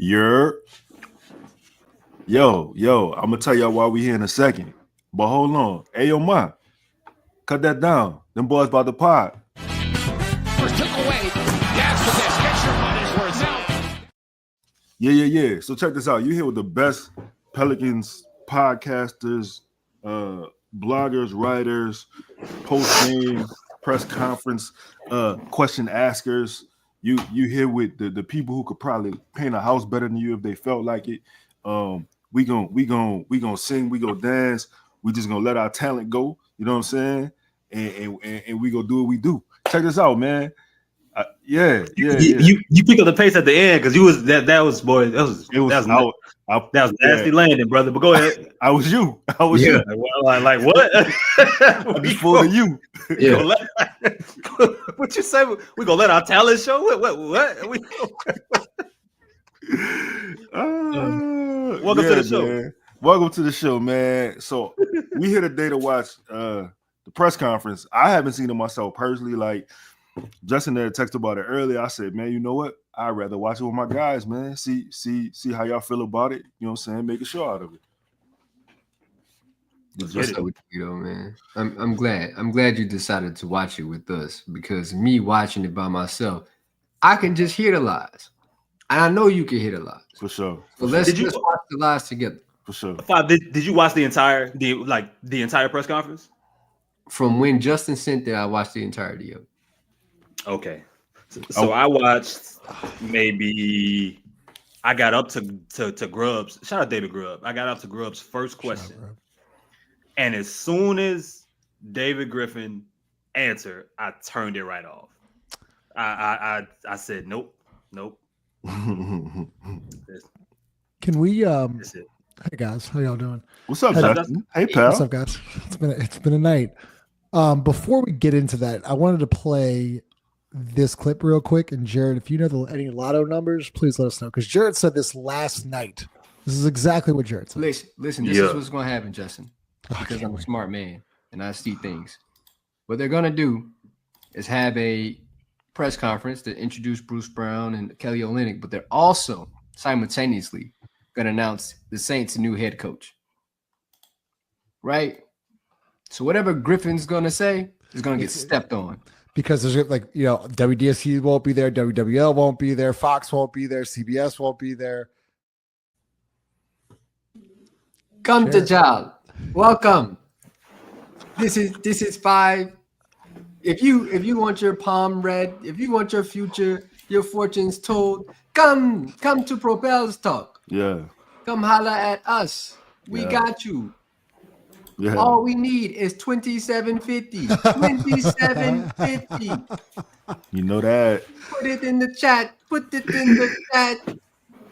You're yo, I'm gonna tell y'all why we here in a second. But hold on. Hey yo ma, cut that down. Them boys about to pod. First took away. Gas for this. Get your money's worth now. Yeah. So check this out. You here with the best Pelicans podcasters, bloggers, writers, post-game, press conference, question askers. You here with the people who could probably paint a house better than you if they felt like it. We gonna sing, we gonna dance, we just gonna let our talent go, you know what I'm saying? And we gonna do what we do. Check this out, man. You picked up the pace at the end because you was that was nasty landing, brother. But go ahead. I was you. Like what? I'm just fooling you. Yeah. What you say? We gonna let our talent show? What? Welcome to the show. Man. Welcome to the show, man. So we here today to watch the press conference. I haven't seen it myself personally. Like Justin there texted about it earlier. I said, man, you know what? I'd rather watch it with my guys, man. See how y'all feel about it. You know what I'm saying? Make a show out of it. What's up with you, though, man? I'm glad you decided to watch it with us, because me watching it by myself, I can just hear the lies. And I know you can hear the lies. For sure. So let's watch the lies together. For sure. Did you watch the entire press conference? From when Justin sent it, I watched the entirety of it. Okay. So I watched I got up to Grubbs. Shout out David Grubb. I got up to Grubbs' first question. And as soon as David Griffin answered, I turned it right off. I said, nope. Can we hey guys, how y'all doing? What's up, Justin? Hey pal. What's up, guys? It's been a night. Before we get into that, I wanted to play this clip real quick. And Jared, if you know any lotto numbers, please let us know. Because Jared said this last night. This is exactly what Jared said. Listen, this is what's going to happen, Justin. Because I'm a smart man and I see things. What they're going to do is have a press conference to introduce Bruce Brown and Kelly Olynyk, but they're also simultaneously going to announce the Saints' new head coach. Right? So whatever Griffin's going to say is going to get stepped on. Because there's WDSC won't be there, WWL won't be there, Fox won't be there, CBS won't be there. Come to child. Welcome. This is 5. If you want your palm read, if you want your future, your fortunes told, come to Propel's Talk. Yeah. Come holler at us. We got you. Yeah. All we need is $27.50. $27.50. You know that. Put it in the chat.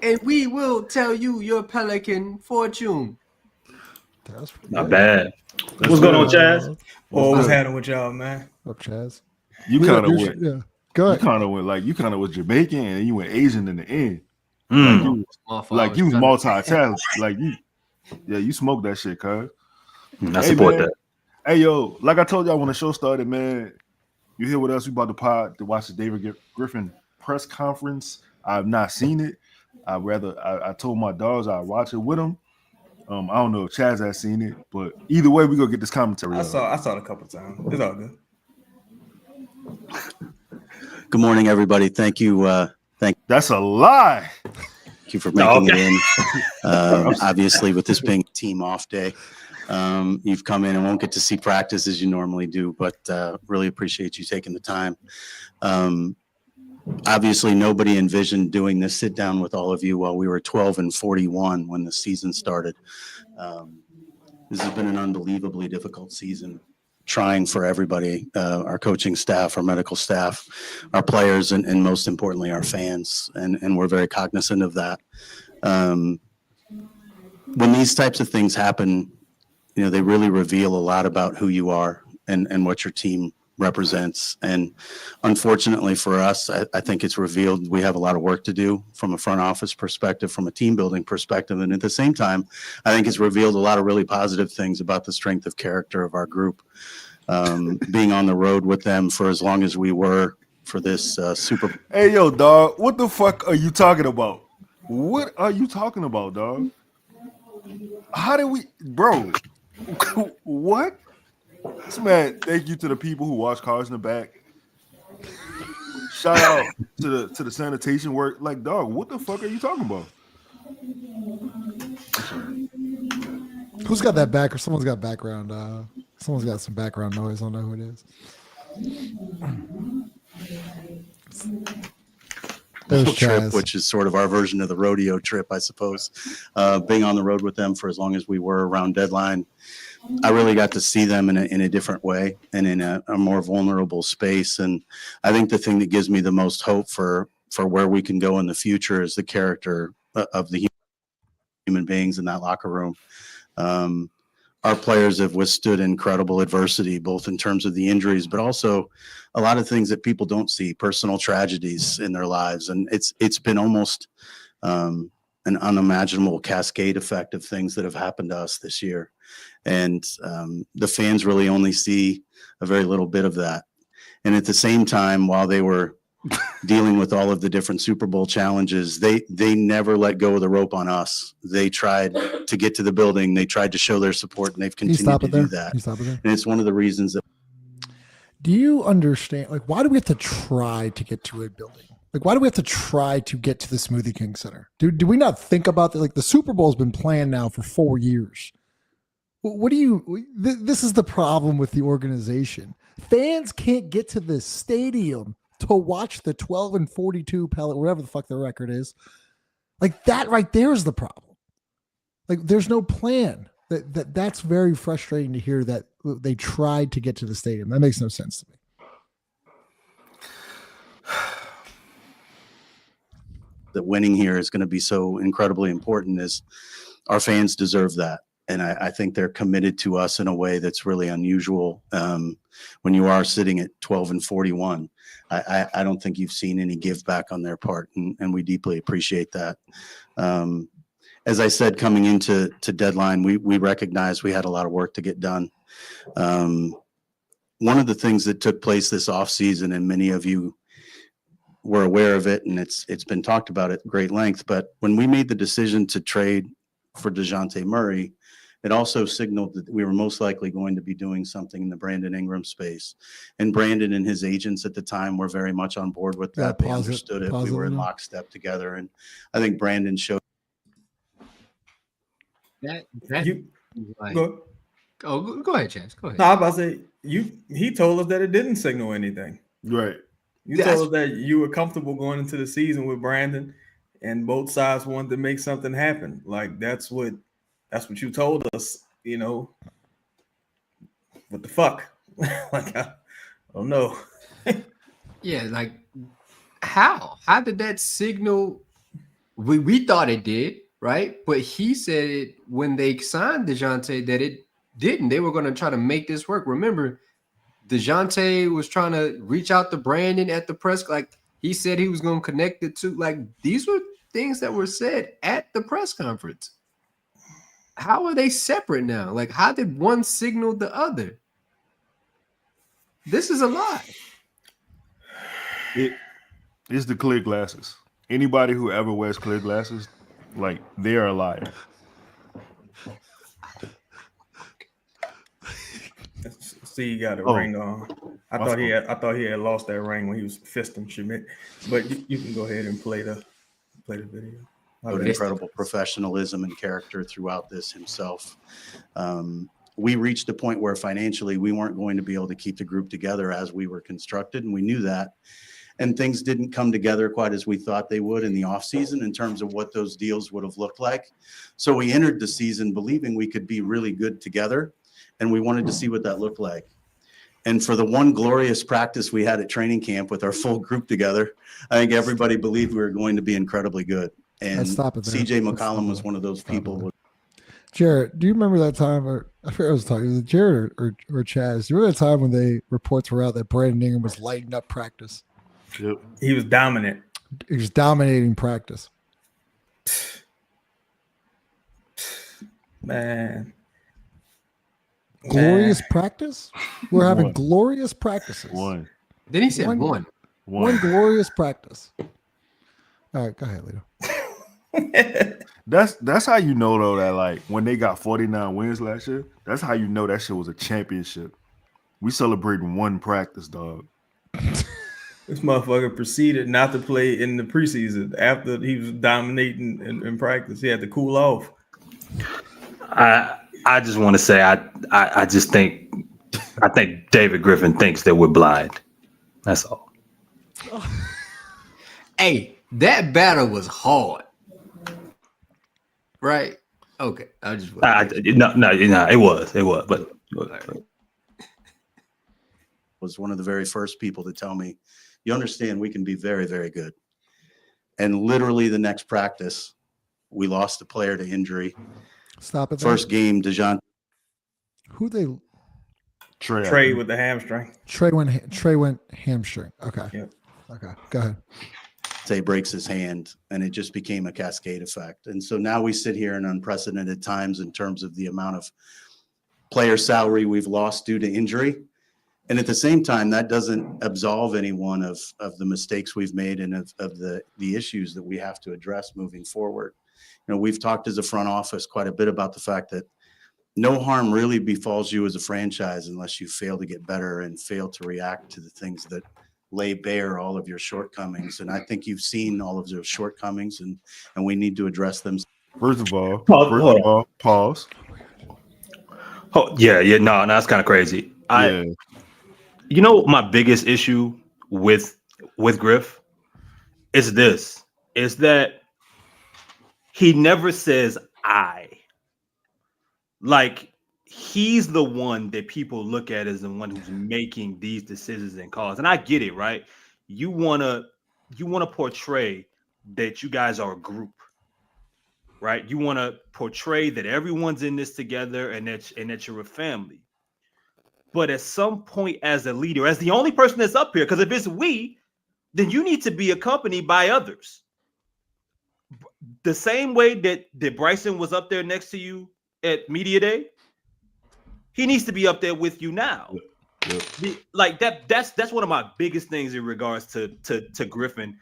And we will tell you your Pelican fortune. Not bad. What's going on, Chaz? What's happening with y'all, man? Up, Chaz. You kind of went. Yeah. Go ahead. You kind of was Jamaican and you went Asian in the end. Mm. Like you was multi-talented. Like you smoked that shit, cuz. I support that. Hey yo, like I told y'all when the show started, man, you here with us. We about to pod to watch the David Griffin press conference. I've not seen it. I told my dogs I'd watch it with them. I don't know if Chaz has seen it, but either way, we gonna get this commentary. I saw it a couple times. It's all good. Good morning, everybody. Thank you. That's a lie. Thank you for making it in. Obviously, with this being a team off day, you've come in and won't get to see practice as you normally do, but really appreciate you taking the time. Obviously, nobody envisioned doing this sit down with all of you while we were 12-41 when the season started. This has been an unbelievably difficult season, trying for everybody, our coaching staff, our medical staff, our players, and most importantly, our fans. And we're very cognizant of that. When these types of things happen, they really reveal a lot about who you are and what your team represents. And unfortunately for us, I think it's revealed we have a lot of work to do from a front office perspective, from a team building perspective. And at the same time, I think it's revealed a lot of really positive things about the strength of character of our group. Being on the road with them for as long as we were for this Super. Hey, yo, dog, what the fuck are you talking about? What are you talking about, dog? How did we, bro? What? This man, thank you to the people who watch cars in the back. Shout out to the sanitation work. Like, dog, what the fuck are you talking about? Who's got that back? Or someone's got background. Someone's got some background noise. I don't know who it is. There's Trip, Chaz. which is sort of our version of the rodeo trip, I suppose. Being on the road with them for as long as we were around deadline, I really got to see them in a different way and in a more vulnerable space. And I think the thing that gives me the most hope for where we can go in the future is the character of the human beings in that locker room. Our players have withstood incredible adversity, both in terms of the injuries, but also a lot of things that people don't see, personal tragedies in their lives. And it's been almost an unimaginable cascade effect of things that have happened to us this year. And the fans really only see a very little bit of that. And at the same time, while they were dealing with all of the different Super Bowl challenges, they never let go of the rope on us. They tried to get to the building. They tried to show their support, and they've continued to do that. And it's one of the reasons that. Do you understand? Like, why do we have to try to get to a building? Like, why do we have to try to get to the Smoothie King Center? Do we not think about that? Like, the Super Bowl has been planned now for 4 years. What do you? This is the problem with the organization. Fans can't get to the stadium to watch the 12-42 pellet, whatever the fuck the record is. Like, that right there is the problem. Like, there's no plan. That's very frustrating to hear that they tried to get to the stadium. That makes no sense to me. That winning here is going to be so incredibly important is our fans deserve that. And I think they're committed to us in a way that's really unusual. When you are sitting at 12-41, I don't think you've seen any give back on their part. And we deeply appreciate that. As I said, coming into deadline, we recognized we had a lot of work to get done. One of the things that took place this offseason, and many of you were aware of it, and it's been talked about at great length, but when we made the decision to trade for DeJounte Murray, it also signaled that we were most likely going to be doing something in the Brandon Ingram space. And Brandon and his agents at the time were very much on board with that. They understood it. We were in lockstep together. And I think Brandon showed Go ahead, Chance. Go ahead. No, I was about to say he told us that it didn't signal anything. Right. You told us that you were comfortable going into the season with Brandon, and both sides wanted to make something happen. Like that's what you told us. You know, what the fuck? Like I don't know. Yeah, like how did that signal? We thought it did, right? But he said it when they signed DeJounte that it didn't. They were going to try to make this work. Remember, DeJounte was trying to reach out to Brandon at the press. Like he said he was going to connect it to. Like these were things that were said at the press conference. How are they separate now? Like how did one signal the other? This is a lie. It is the clear glasses. Anybody who ever wears clear glasses, like they are a liar. See, you got a ring on. I thought he had lost that ring when he was fisting Schmidt. But you can go ahead and play the video. incredible professionalism and character throughout this himself. We reached a point where financially we weren't going to be able to keep the group together as we were constructed, and we knew that. And things didn't come together quite as we thought they would in the offseason in terms of what those deals would have looked like. So we entered the season believing we could be really good together, and we wanted to see what that looked like. And for the one glorious practice we had at training camp with our full group together, I think everybody believed we were going to be incredibly good. And CJ McCollum was one of those people. Jared, do you remember that time, or I forget I was talking, was it Jared or Chaz? Do you remember that time when the reports were out that Brandon Ingram was lighting up practice? Yep. He was dominant. He was dominating practice. Man. Glorious practice? We're having glorious practices. One. Then he said one. One glorious practice. All right, go ahead, Lito. That's how you know though that like when they got 49 wins last year, that's how you know that shit was a championship. We celebrating one practice, dog. This motherfucker proceeded not to play in the preseason after he was dominating in practice. He had to cool off. I just want to say I think David Griffin thinks that we're blind. That's all. Hey, that battle was hard. Right? Okay. I just no, it was, but Was one of the very first people to tell me, you understand, we can be very, very good. And literally the next practice, we lost a player to injury. Stop it. First game, DeJounte. Who they? Trey with the hamstring. Trey went hamstring. Okay. Yep. Okay. Go ahead. Say breaks his hand, and it just became a cascade effect. And so now we sit here in unprecedented times in terms of the amount of player salary we've lost due to injury. And at the same time, that doesn't absolve anyone of the mistakes we've made and of the issues that we have to address moving forward. You know, we've talked as a front office quite a bit about the fact that no harm really befalls you as a franchise unless you fail to get better and fail to react to the things that lay bare all of your shortcomings. And I think you've seen all of those shortcomings, and we need to address them. First of all, pause. Oh yeah, no, that's kind of crazy. You know, my biggest issue with Griff is this: is that he never says I. Like, he's the one that people look at as the one who's making these decisions and calls. And I get it, right? You wanna portray that you guys are a group, right? You want to portray that everyone's in this together and that you're a family. But at some point, as a leader, as the only person that's up here, because if it's we, then you need to be accompanied by others. The same way that Bryson was up there next to you at Media Day, he needs to be up there with you now. Yep. Like that's one of my biggest things in regards to Griffin.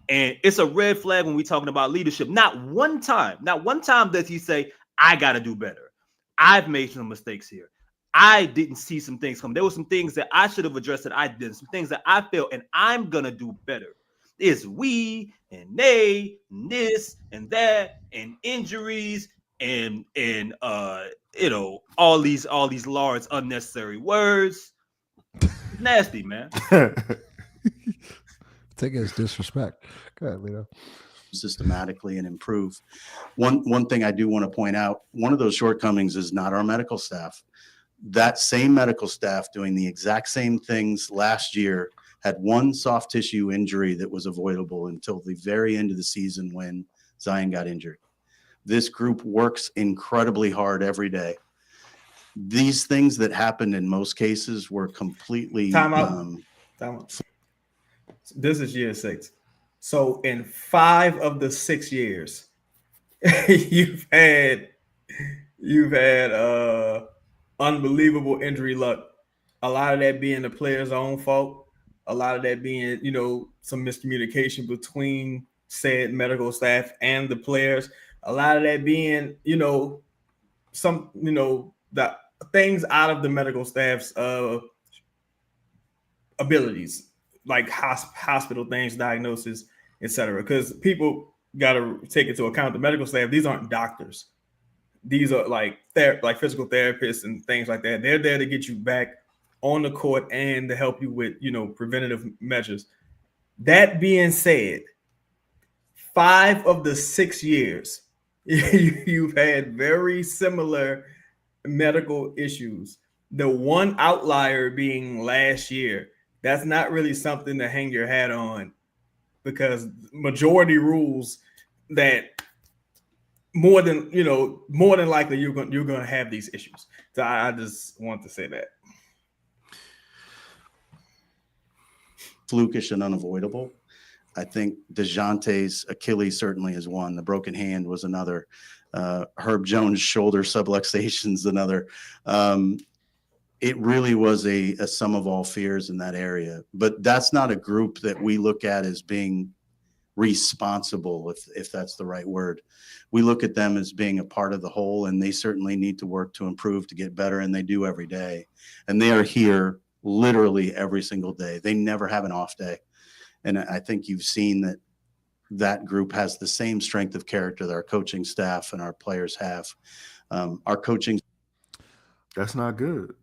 And it's a red flag when we're talking about leadership. Not one time does he say, I got to do better. I've made some mistakes here. I didn't see some things come. There were some things that I should have addressed that I didn't. Some things that I failed, and I'm going to do better. It's we and they and this and that and injuries and all these large unnecessary words. It's nasty, man. Take it as disrespect. Go ahead, Lito. Systematically and improve. One thing I do want to point out, one of those shortcomings is not our medical staff. That same medical staff doing the exact same things last year had one soft tissue injury that was avoidable until the very end of the season when Zion got injured. This group works incredibly hard every day. These things that happened in most cases were completely Time out. This is year 6. So in 5 of the 6 years, you've had unbelievable injury luck. A lot of that being the player's own fault. A lot of that being, some miscommunication between said medical staff and the players. A lot of that being, some, the things out of the medical staff's abilities, like hospital things, diagnosis, etc. Because people got to take into account the medical staff. These aren't doctors. These are like physical therapists and things like that. They're there to get you back on the court and to help you with, preventative measures. That being said, 5 of the 6 years, you've had very similar medical issues. The one outlier being last year. That's not really something to hang your hat on, because majority rules that more than likely you're going to have these issues. So I just want to say that. Flukish and unavoidable. I think DeJounte's Achilles certainly is one. The broken hand was another. Herb Jones' shoulder subluxation's another. It really was a sum of all fears in that area. But that's not a group that we look at as being responsible, if that's the right word. We look at them as being a part of the whole, and they certainly need to work to improve, to get better, and they do every day. And they are here literally every single day. They never have an off day. And I think you've seen that group has the same strength of character that our coaching staff and our players have. Our coaching. That's not good.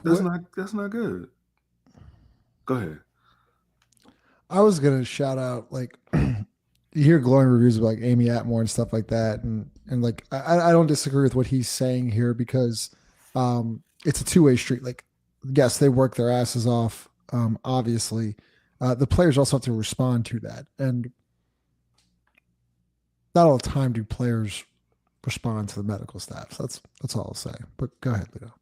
That's not good. Go ahead. I was gonna shout out, like, you hear glowing reviews of like Amy Atmore and stuff like that, and like I don't disagree with what he's saying here, because it's a two-way street. Like, yes, they work their asses off. Obviously, the players also have to respond to that, and not all the time do players respond to the medical staff. So that's all I'll say. But go ahead, Leo.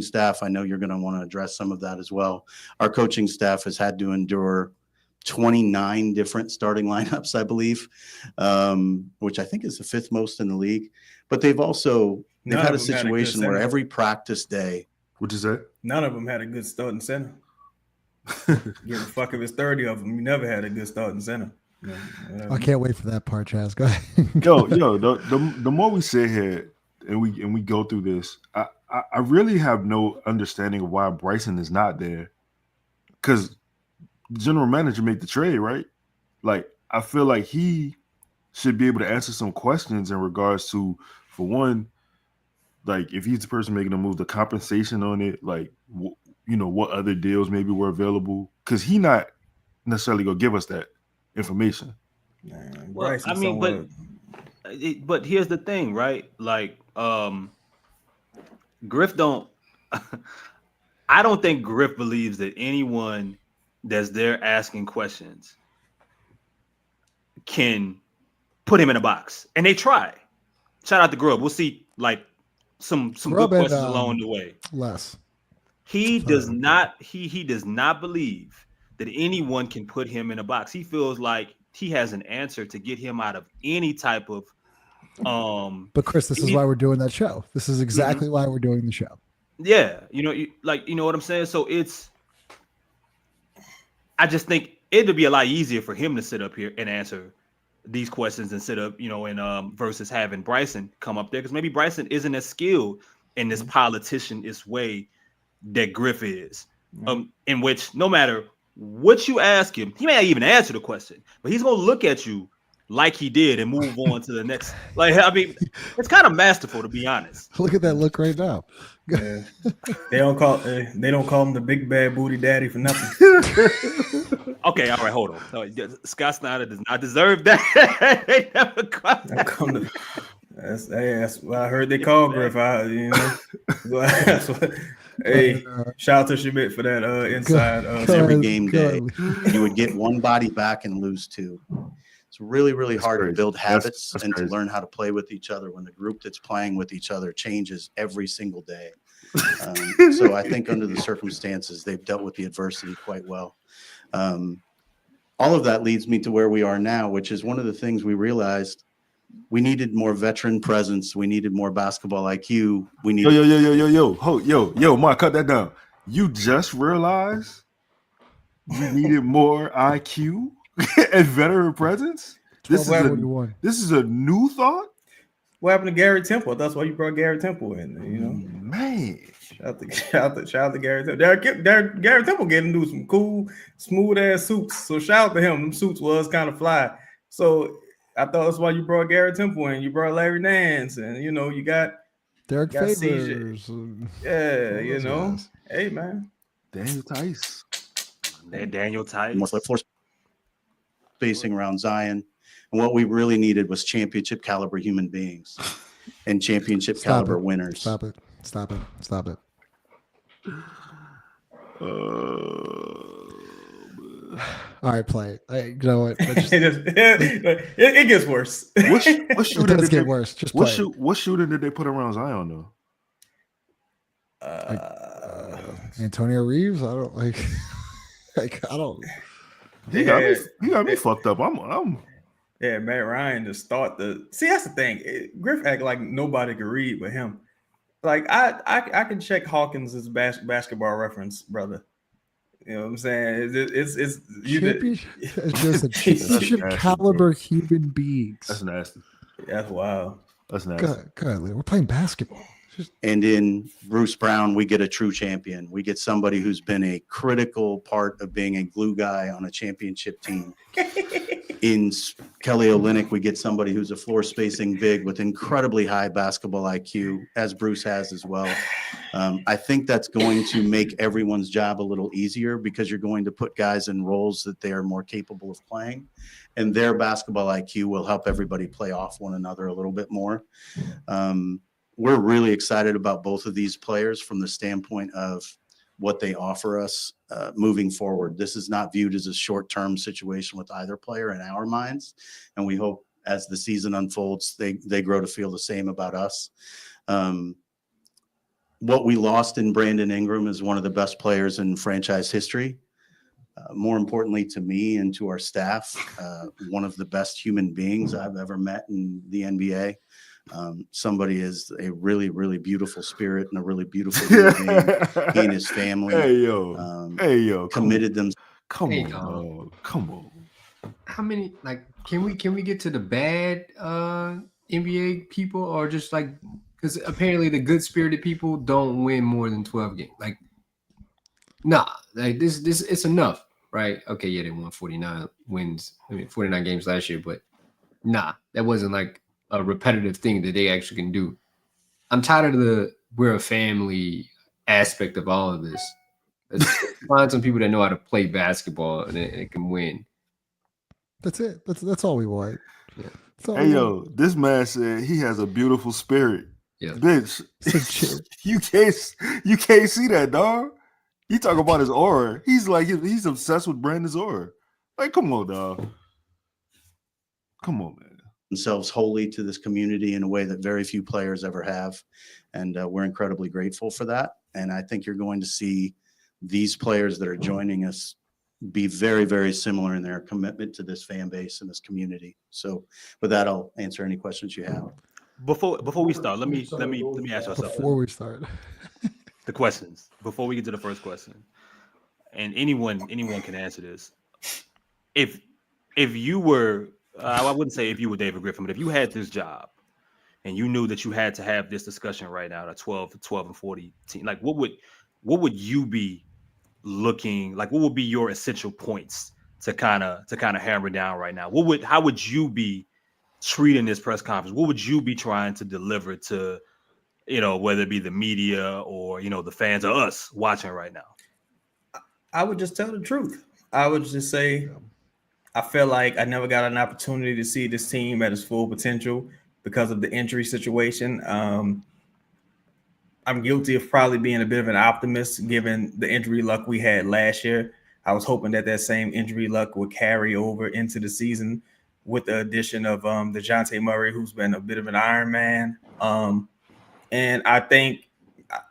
Staff, I know you're going to want to address some of that as well. Our coaching staff has had to endure 29 different starting lineups, I believe, which I think is the 5th most in the league. But they've had a situation where every practice day. What'd you say? None of them had a good starting center. Give a fuck if it's 30 of them. You never had a good starting center. Yeah, I can't wait for that part, Chaz. Go ahead. yo, the more we sit here and we go through this, I really have no understanding of why Bryson is not there. Because the general manager made the trade, right? Like, I feel like he should be able to answer some questions in regards to, for one, like, if he's the person making the move, the compensation on it, like, what other deals maybe were available. Because he not necessarily going to give us that information. Well, I mean, but here's the thing, right? Like, Griff I don't think Griff believes that anyone that's there asking questions can put him in a box. And they try. Shout out to Grub. We'll see, like, some good questions along the way. He does not believe that anyone can put him in a box. He feels like he has an answer to get him out of any type of but Chris, this is why we're doing that show. This is exactly why we're doing the show. Yeah, you know what I'm saying? So I just think it'd be a lot easier for him to sit up here and answer these questions instead of, versus having Bryson come up there, because maybe Bryson isn't as skilled in this politician-ish way that Griff is, in which no matter what you ask him, he may not even answer the question, but he's going to look at you like he did and move on to the next. Like, I mean, it's kind of masterful, to be honest. Look at that look right now. Yeah. They don't call him the big bad booty daddy for nothing. Okay, all right, hold on. No, Scott Snyder does not deserve that. They never caught that. That's what I heard they call Griff. That's what, hey, shout out to Schmidt for that inside. Every game day, you would get one body back and lose 2. It's really, really hard to build habits and to learn how to play with each other when the group that's playing with each other changes every single day. So I think under the circumstances, they've dealt with the adversity quite well. All of that leads me to where we are now, which is one of the things we realized we needed more veteran presence. We needed more basketball IQ. We needed yo, Mark, cut that down. You just realized you needed more IQ and veteran presence? This is a new thought? What happened to Gary Temple? That's why you brought Gary Temple in, Man. Shout out to Gary Temple. Gary Temple getting to do some cool, smooth ass suits. So shout out to him. Them suits was kind of fly. So I thought that's why you brought Gary Temple in. You brought Larry Nance, and you got Derek Favors. Yeah, Hey man. Daniel Tice. Daniel Tice. More floor spacing around Zion. And what we really needed was championship caliber human beings and championship caliber winners. Stop it. All right, play it. You know what? It gets worse. What shooting does get worse. Just play it. What shooting did they put around Zion though? Antonio Reeves. I don't like. I don't. He got me fucked up. I'm. Yeah, Matt Ryan to start the. See, that's the thing. Griff act like nobody could read but him. Like I can check Hawkins' basketball reference, brother. You know what I'm saying? It's you. Championship nasty, caliber human beings. That's nasty. That's wild. That's nasty. God, we're playing basketball. And in Bruce Brown, we get a true champion. We get somebody who's been a critical part of being a glue guy on a championship team. In Kelly Olynyk, we get somebody who's a floor spacing big with incredibly high basketball IQ, as Bruce has as well. I think that's going to make everyone's job a little easier because you're going to put guys in roles that they are more capable of playing, and their basketball IQ will help everybody play off one another a little bit more. We're really excited about both of these players from the standpoint of what they offer us moving forward. This is not viewed as a short-term situation with either player in our minds, and we hope as the season unfolds, they grow to feel the same about us. What we lost in Brandon Ingram is one of the best players in franchise history. More importantly to me and to our staff, one of the best human beings I've ever met in the NBA. Somebody is a really, really beautiful spirit and a really beautiful human being. He and his family. Hey yo, committed them. Come Hey, on, dog. Come on. How many can we get to the bad NBA people, or just because apparently the good spirited people don't win more than 12 games. This it's enough, right? Okay, yeah, they won 49 wins. 49 games last year, but that wasn't like a repetitive thing that they actually can do. I'm tired of we're a family aspect of all of this. Let's find some people that know how to play basketball and it can win. That's it. That's all we want. Yeah. Hey yo, this man said he has a beautiful spirit. Yeah. Bitch, you can't see that, dog. He talk about his aura. He's like he's obsessed with Brandon's aura. Like, come on, dog. Come on, man. Themselves wholly to this community in a way that very few players ever have, and we're incredibly grateful for that. And I think you're going to see these players that are joining us be very, very similar in their commitment to this fan base and this community. So with that, I'll answer any questions you have. Before we start, let me ask you something. Before we start, The questions before we get to the first question, and anyone can answer this. If you were, I wouldn't say if you were David Griffin, but if you had this job and you knew that you had to have this discussion right now, the 12 and 40 team, like what would you be looking like? What would be your essential points to kind of hammer down right now? How would you be treating this press conference? What would you be trying to deliver to, whether it be the media or, the fans or us watching right now? I would just tell the truth. I would just say, I feel like I never got an opportunity to see this team at its full potential because of the injury situation. I'm guilty of probably being a bit of an optimist given the injury luck we had last year. I was hoping that same injury luck would carry over into the season with the addition of DeJounte Murray, who's been a bit of an Iron Man. And I think,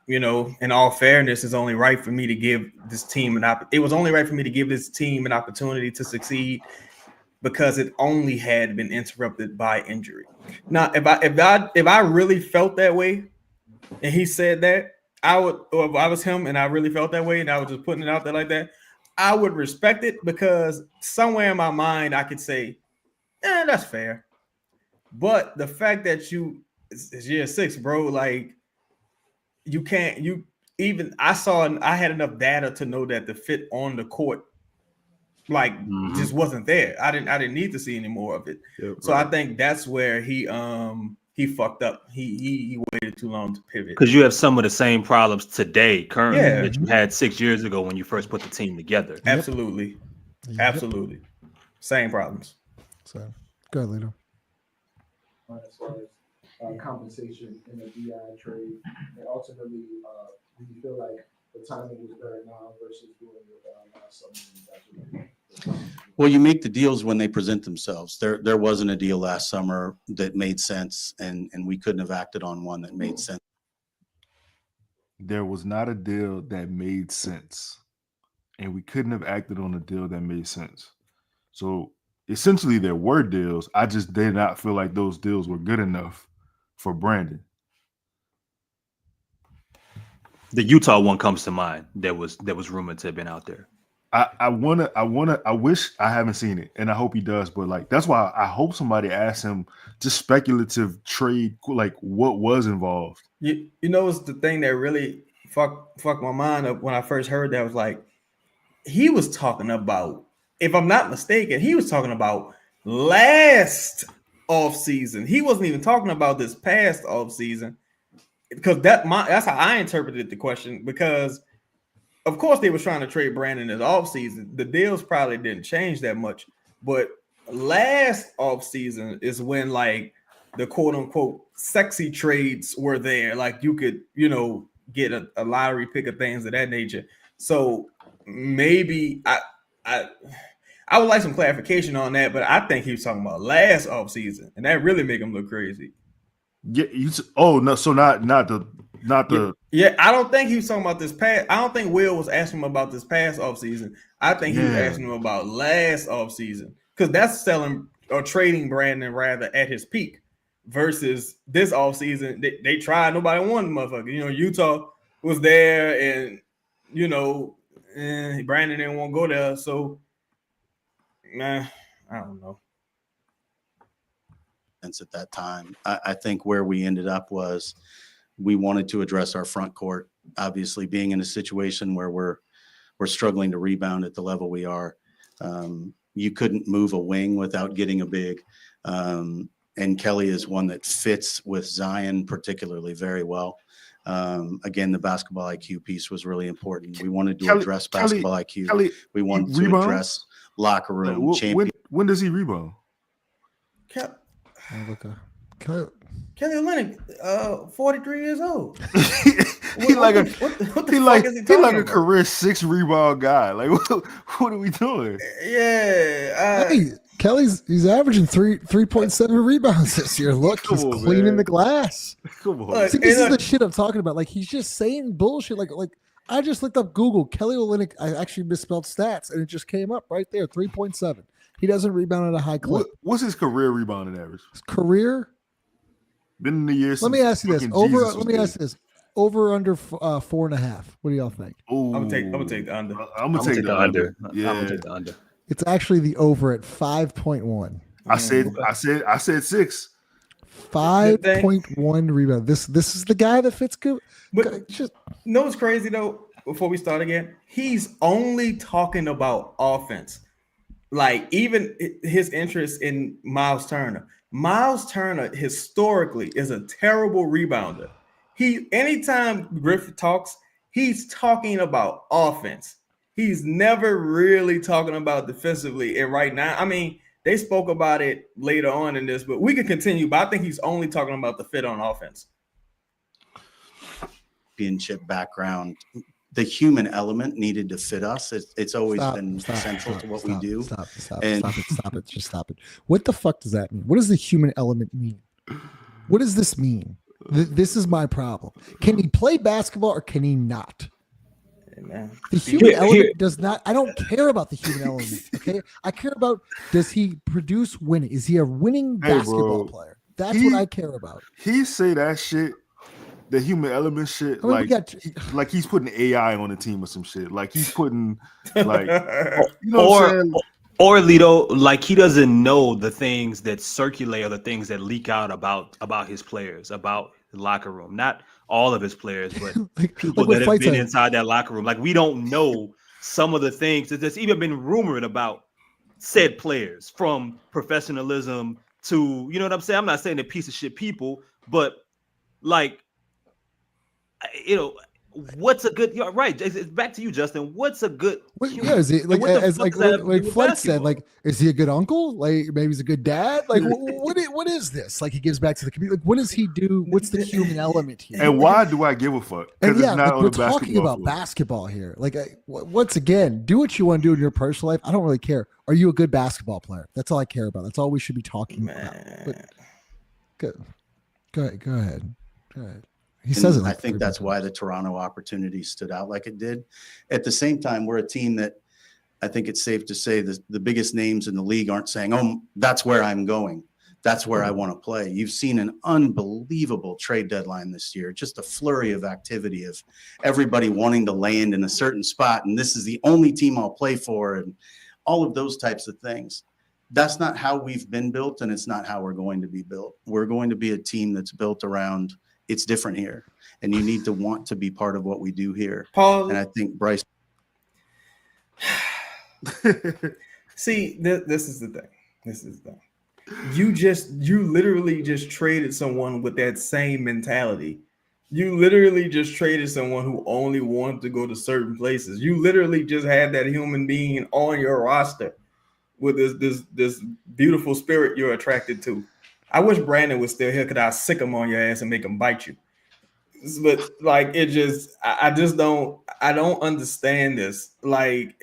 in all fairness, it's only right for me to give this team it was only right for me to give this team an opportunity to succeed because it only had been interrupted by injury. Now, if I really felt that way, and he said that, or if I was him and I really felt that way and I was just putting it out there like that, I would respect it because somewhere in my mind I could say, that's fair. But the fact that it's year 6, bro, like I had enough data to know that the fit on the court just wasn't there. I didn't need to see any more of it. Yep, so right. I think that's where he fucked up. He waited too long to pivot. Because you have some of the same problems today, currently, that you had 6 years ago when you first put the team together. Absolutely. Yep. Absolutely. Same problems. So go ahead, Lito. As far as compensation in the DI trade, and ultimately, do you feel like the timing was better now versus doing it last summer? Well, you make the deals when they present themselves. There wasn't a deal last summer that made sense, and we couldn't have acted on one that made sense. There was not a deal that made sense, and we couldn't have acted on a deal that made sense. So essentially, there were deals. I just did not feel like those deals were good enough for Brandon. The Utah one comes to mind. That was rumored to have been out there. I wish I haven't seen it, and I hope he does. But like, that's why I hope somebody asks him just speculative trade, like what was involved. You know, it's the thing that really fucked my mind up when I first heard that. Was like, he was talking about, if I'm not mistaken, he was talking about last off season. He wasn't even talking about this past off season, because that's how I interpreted the question. Because of course they were trying to trade Brandon this off season. The deals probably didn't change that much, but last off season is when like the quote unquote sexy trades were there. Like you could, get a lottery pick of things of that nature. So maybe I would like some clarification on that, but I think he was talking about last off season, and that really make him look crazy. Yeah, no, so not the Yeah, I don't think he was talking about this past. I don't think Will was asking him about this past offseason. I think he was asking him about last offseason, because that's selling or trading Brandon rather at his peak versus this offseason. They tried, nobody wanted the motherfucker. Utah was there, and Brandon didn't want to go there. So, I don't know. At that time, I think where we ended up was we wanted to address our front court. Obviously, being in a situation where we're struggling to rebound at the level we are, you couldn't move a wing without getting a big. And Kelly is one that fits with Zion particularly very well. Again, the basketball IQ piece was really important. We wanted to address basketball IQ. We wanted to address locker room champion. When does he rebound? Kelly Olynyk, 43 years old. He like a career 6 rebound guy. Like what are we doing? Yeah. He's averaging 3.7 rebounds this year. Look, he's cleaning the glass. Come on. See, this is the shit I'm talking about. Like, he's just saying bullshit. Like I just looked up Google Kelly Olynyk. I actually misspelled stats, and it just came up right there, 3.7. He doesn't rebound at a high clip. What's his career rebounding average? His career? Been in the years. Let me ask you this. Over under 4.5. What do y'all think? I'm gonna take the under. I'm gonna take the under. Yeah. I'm gonna take the under. It's actually the over at 5.1. I said 6. 5.1 rebound. This is the guy that fits good. But what's crazy though? Before we start again, he's only talking about offense. Like, even his interest in Miles Turner. Miles Turner historically is a terrible rebounder. Anytime Griffin talks, he's talking about offense. He's never really talking about defensively. And right now, I mean, they spoke about it later on in this, but we can continue. But I think he's only talking about the fit on offense. Championship background. The human element needed to fit us. It's always been central to what we do. Stop it. Just stop it. What the fuck does that mean? What does the human element mean? What does this mean? This is my problem. Can he play basketball or can he not? Man. The human element does not. I don't care about the human element. Okay, I care about, does he produce winning? Is he a winning basketball player? That's what I care about. He say that shit. The human element shit, I mean, like he's putting AI on the team or some shit. Like he's putting, like, or Lito, like he doesn't know the things that circulate or the things that leak out about his players, about the locker room. Not all of his players, but people that have been inside that locker room. Like, we don't know some of the things that's even been rumored about said players, from professionalism to, you know what I'm saying? I'm not saying they're piece of shit people, but like, what's a good? You're right. It's back to you, Justin. What's a good? Is he like Floyd said? Like, is he a good uncle? Like, maybe he's a good dad. Like, what is this? Like, he gives back to the community. Like, what does he do? What's the human element here? And why do I give a fuck? And we're talking about basketball here. Like, once again, do what you want to do in your personal life. I don't really care. Are you a good basketball player? That's all I care about. That's all we should be talking about. But, go ahead. He says it. I think that's why the Toronto opportunity stood out like it did. At the same time, we're a team that I think it's safe to say that the biggest names in the league aren't saying, "Oh, that's where I'm going." That's where I want to play. You've seen an unbelievable trade deadline this year, just a flurry of activity of everybody wanting to land in a certain spot. And this is the only team I'll play for, and all of those types of things. That's not how we've been built, and it's not how we're going to be built. We're going to be a team that's built around it's different here, and you need to want to be part of what we do here. Paul, and I think Bryce. See, this is the thing. This is the thing. You literally just traded someone with that same mentality. You literally just traded someone who only wanted to go to certain places. You literally just had that human being on your roster with this beautiful spirit you're attracted to. I wish Brandon was still here because I'd sick him on your ass and make him bite you. But like it just, I don't understand this. Like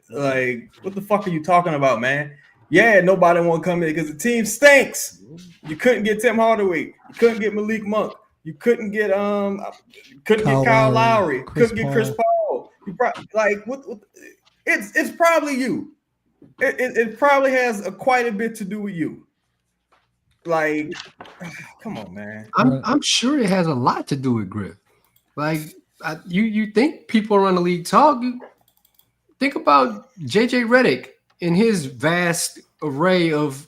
what the fuck are you talking about, man? Yeah, nobody want to come in because the team stinks. You couldn't get Tim Hardaway. You couldn't get Malik Monk. You couldn't get Kyle Lowry. Couldn't get Chris Paul. It's probably you. It probably has quite a bit to do with you. Like, come on, man. I'm sure it has a lot to do with Griff. Like, you think people around the league talk? Think about JJ Redick and his vast array of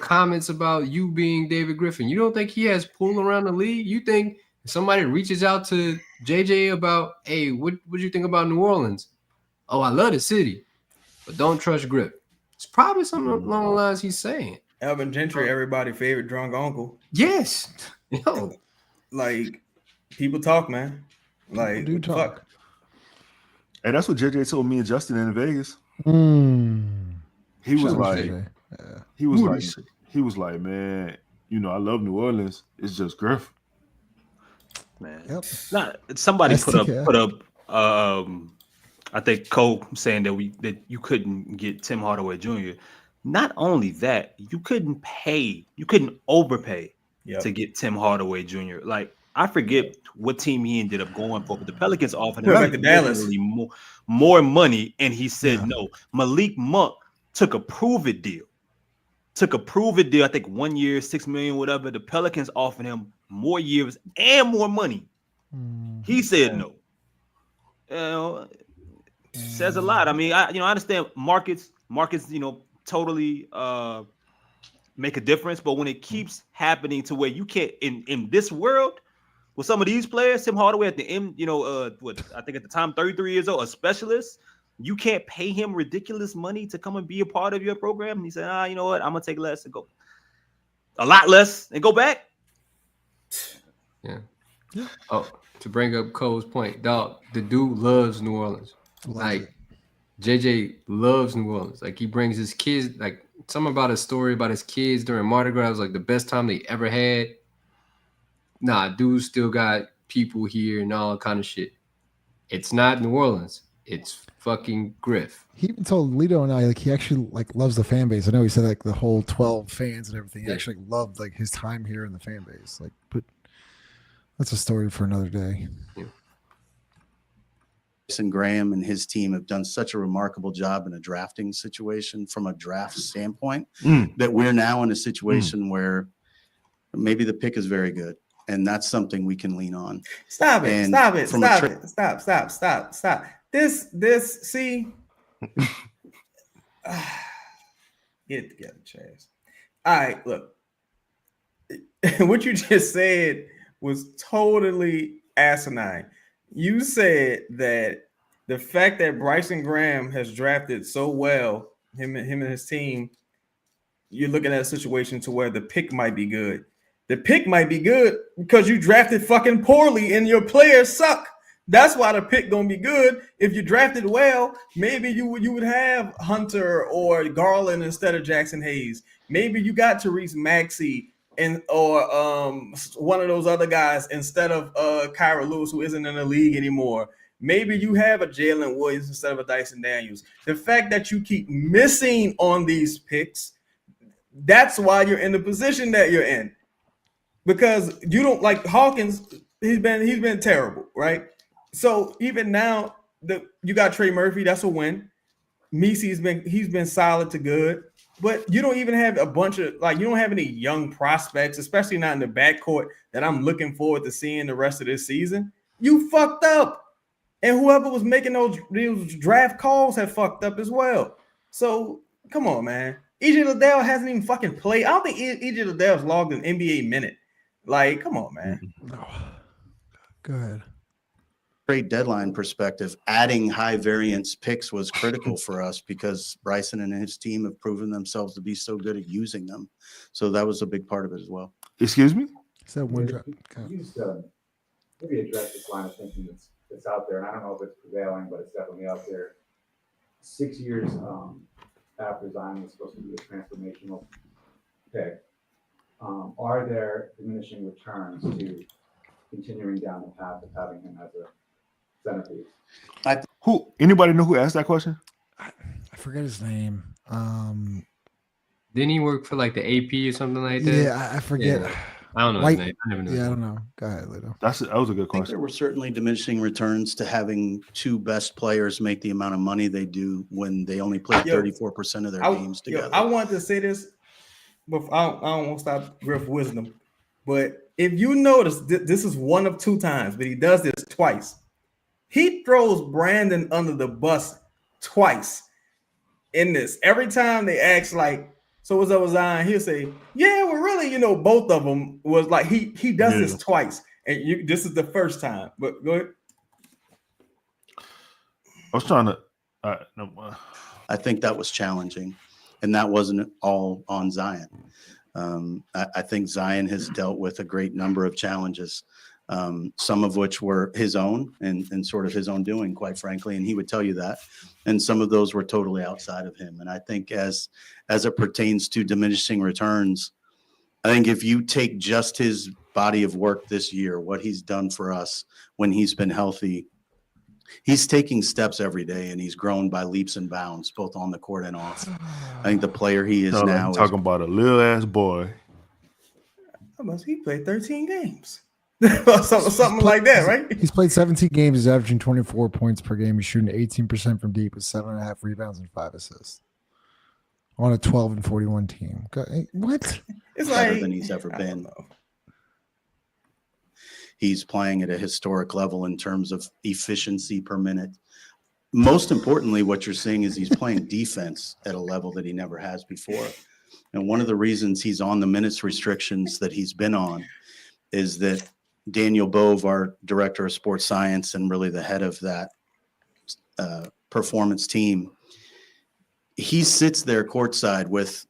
comments about you being David Griffin. You don't think he has pull around the league? You think somebody reaches out to JJ about, hey, what do you think about New Orleans? Oh, I love the city, but don't trust Griff. It's probably something along the lines he's saying. Alvin Gentry, everybody's favorite drunk uncle. Yes. Yo. Like, people talk, man. Like, do talk. Fuck. And that's what JJ told me and Justin in Vegas. He was like, man, you know, I love New Orleans. It's just Griff. Man, Yep. Somebody put up. I think Cole saying that you couldn't get Tim Hardaway Jr. Not only that, you couldn't overpay to get Tim Hardaway Jr. Like, I forget what team he ended up going for, but the Pelicans offered him Dallas. more money, and he said no. Malik Monk took a prove-it deal. I think 1 year, $6 million, whatever. The Pelicans offered him more years and more money. He said no. You know, says a lot. I mean, I understand markets, totally make a difference, but when it keeps happening to where you can't in this world with some of these players, Tim Hardaway at the end, I think at the time 33 years old, a specialist, you can't pay him ridiculous money to come and be a part of your program. And he said, you know what, I'm gonna take less and go a lot less and go back. Yeah. Oh, to bring up Cole's point, dog, the dude loves New Orleans. Like, JJ loves New Orleans. Like, he brings his kids, like, something about a story about his kids during Mardi Gras was like the best time they ever had. Nah, dude still got people here and all kind of shit. It's not New Orleans. It's fucking Griff. He even told Lito and I, like, he actually like loves the fan base. I know he said like the whole 12 fans and everything. He actually loved like his time here in the fan base. Like, but that's a story for another day. Yeah. And Graham and his team have done such a remarkable job in a drafting situation from a draft standpoint that we're now in a situation where maybe the pick is very good. And that's something we can lean on. Stop it. This, see. Get it together, Chaz. All right, look. What you just said was totally asinine. You said that the fact that Bryson Graham has drafted so well, him and his team, you're looking at a situation to where the pick might be good. The pick might be good because you drafted fucking poorly and your players suck. That's why the pick gonna be good. If you drafted well, maybe you would have Hunter or Garland instead of Jackson Hayes. Maybe you got Tyrese Maxey or one of those other guys instead of Kyra Lewis, who isn't in the league anymore. Maybe you have a Jalen Williams instead of a Dyson Daniels. The fact that you keep missing on these picks, that's why you're in the position that you're in. Because you don't like Hawkins, he's been terrible, right? So even now, you got Trey Murphy, that's a win. He's been solid to good. But you don't even have a bunch of you don't have any young prospects, especially not in the backcourt that I'm looking forward to seeing the rest of this season. You fucked up. And whoever was making those draft calls have fucked up as well. So come on, man. EJ Liddell hasn't even fucking played. I don't think EJ Liddell's logged an NBA minute. Like, come on, man. Go ahead. Trade deadline perspective, adding high variance picks was critical for us because Bryson and his team have proven themselves to be so good at using them. So that was a big part of it as well. Excuse me? So one drop. Used maybe address this line of thinking that's out there. And I don't know if it's prevailing, but it's definitely out there. 6 years after Zion was supposed to be a transformational pick, are there diminishing returns to continuing down the path of having him as a centerpiece? Anybody know who asked that question? I forget his name. Didn't he work for like the AP or something like that? Yeah, I forget. Yeah. I don't know his name. I never knew. Yeah, I don't know. Go ahead, Lito. That was a good I think question. there were certainly diminishing returns to having two best players make the amount of money they do when they only play 34% of their games together. I wanted to say this, but I don't want to stop Griff wisdom. But if you notice, this is one of two times, but he does this twice. He throws Brandon under the bus twice in this. Every time they ask, like, so what's up with Zion? He'll say, yeah, well, really, both of them was like, he does this twice. And this is the first time. But go ahead. I was trying to. I think that was challenging, and that wasn't all on Zion. I think Zion has dealt with a great number of challenges, some of which were his own and sort of his own doing, quite frankly, and he would tell you that. And some of those were totally outside of him. And I think as it pertains to diminishing returns, I think if you take just his body of work this year, what he's done for us when he's been healthy, he's taking steps every day, and he's grown by leaps and bounds, both on the court and off. I think the player he is now talking about a little ass boy. He played 13 games. something like that, right? He's played 17 games. He's averaging 24 points per game. He's shooting 18% from deep with 7.5 rebounds and 5 assists on a 12-41 team. What? It's better like than he's ever been. He's playing at a historic level in terms of efficiency per minute. Most importantly, what you're seeing is he's playing defense at a level that he never has before. And one of the reasons he's on the minutes restrictions that he's been on is that Daniel Bove, our director of sports science and really the head of that performance team, he sits there courtside with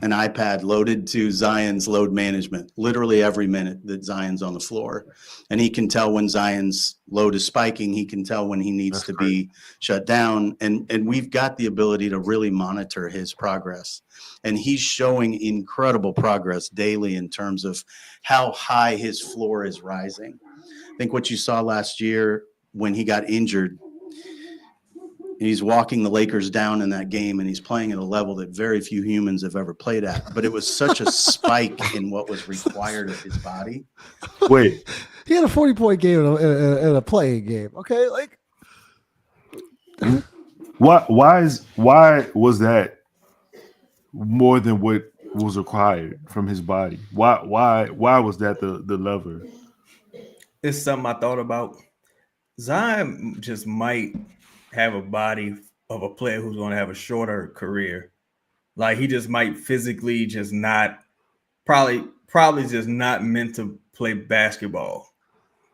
an iPad loaded to Zion's load management, literally every minute that Zion's on the floor. And he can tell when Zion's load is spiking. He can tell when he needs to be shut down. And we've got the ability to really monitor his progress. And he's showing incredible progress daily in terms of how high his floor is rising. I think what you saw last year when he got injured, he's walking the Lakers down in that game, and he's playing at a level that very few humans have ever played at. But it was such a spike in what was required of his body. Wait, he had a 40-point game in a playing game. Okay, like why was that more than what was required from his body? Why was that the lever? It's something I thought about. Zion just might have a body of a player who's going to have a shorter career. Like he just might physically just not probably just not meant to play basketball.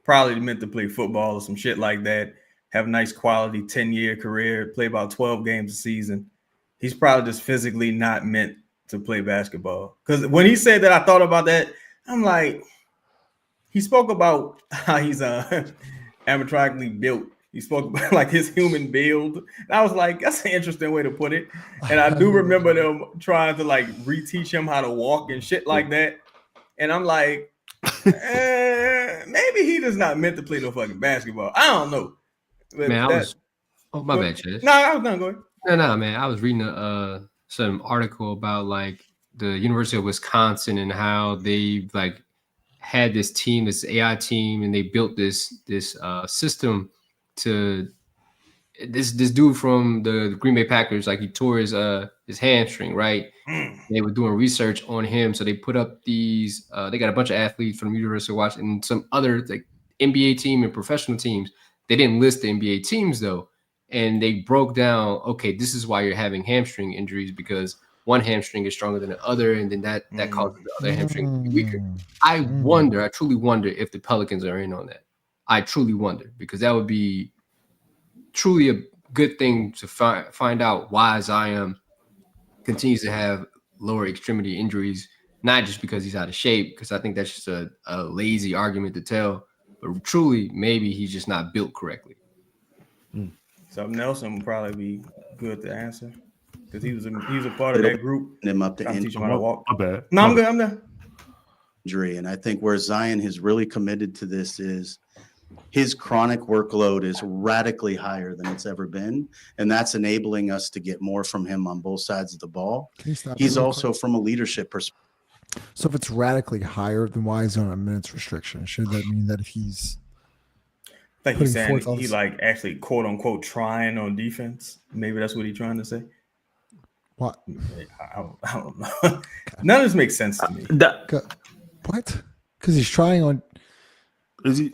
Probably meant to play football or some shit like that. Have a nice quality 10-year career, play about 12 games a season. He's probably just physically not meant to play basketball. Because when he said that, I thought about that. I'm like, he spoke about how he's amatrically built. He spoke about like his human build. And I was like, that's an interesting way to put it. And I do remember them trying to like reteach him how to walk and shit like that. And I'm like, maybe he does not meant to play no fucking basketball. I don't know. But man, my bad, Chase. No, I was done going. No, man. I was reading some article about like the University of Wisconsin and how they like had this team, this AI team, and they built this system to this dude from the Green Bay Packers, like he tore his hamstring, right? They were doing research on him, so they put up these. They got a bunch of athletes from University of Washington and some other like NBA team and professional teams. They didn't list the NBA teams though, and they broke down. Okay, this is why you're having hamstring injuries because one hamstring is stronger than the other, and then that causes the other hamstring to be weaker. I truly wonder if the Pelicans are in on that. I truly wonder because that would be truly a good thing to find out why Zion continues to have lower extremity injuries, not just because he's out of shape, because I think that's just a lazy argument to tell, but truly maybe he's just not built correctly. So Nelson would probably be good to answer because he was a part of that group. Him up to teach him how to walk. My bad. No, I'm good. I'm done. injury. And I think where Zion has really committed to this is his chronic workload is radically higher than it's ever been. And that's enabling us to get more from him on both sides of the ball. He's also from a leadership perspective. So if it's radically higher, then why is he on a minutes restriction? Should that mean that if he's I think he's saying he like actually quote unquote trying on defense. Maybe that's what he's trying to say. What? I don't know. None of this makes sense to me. What? Because he's trying on. Is he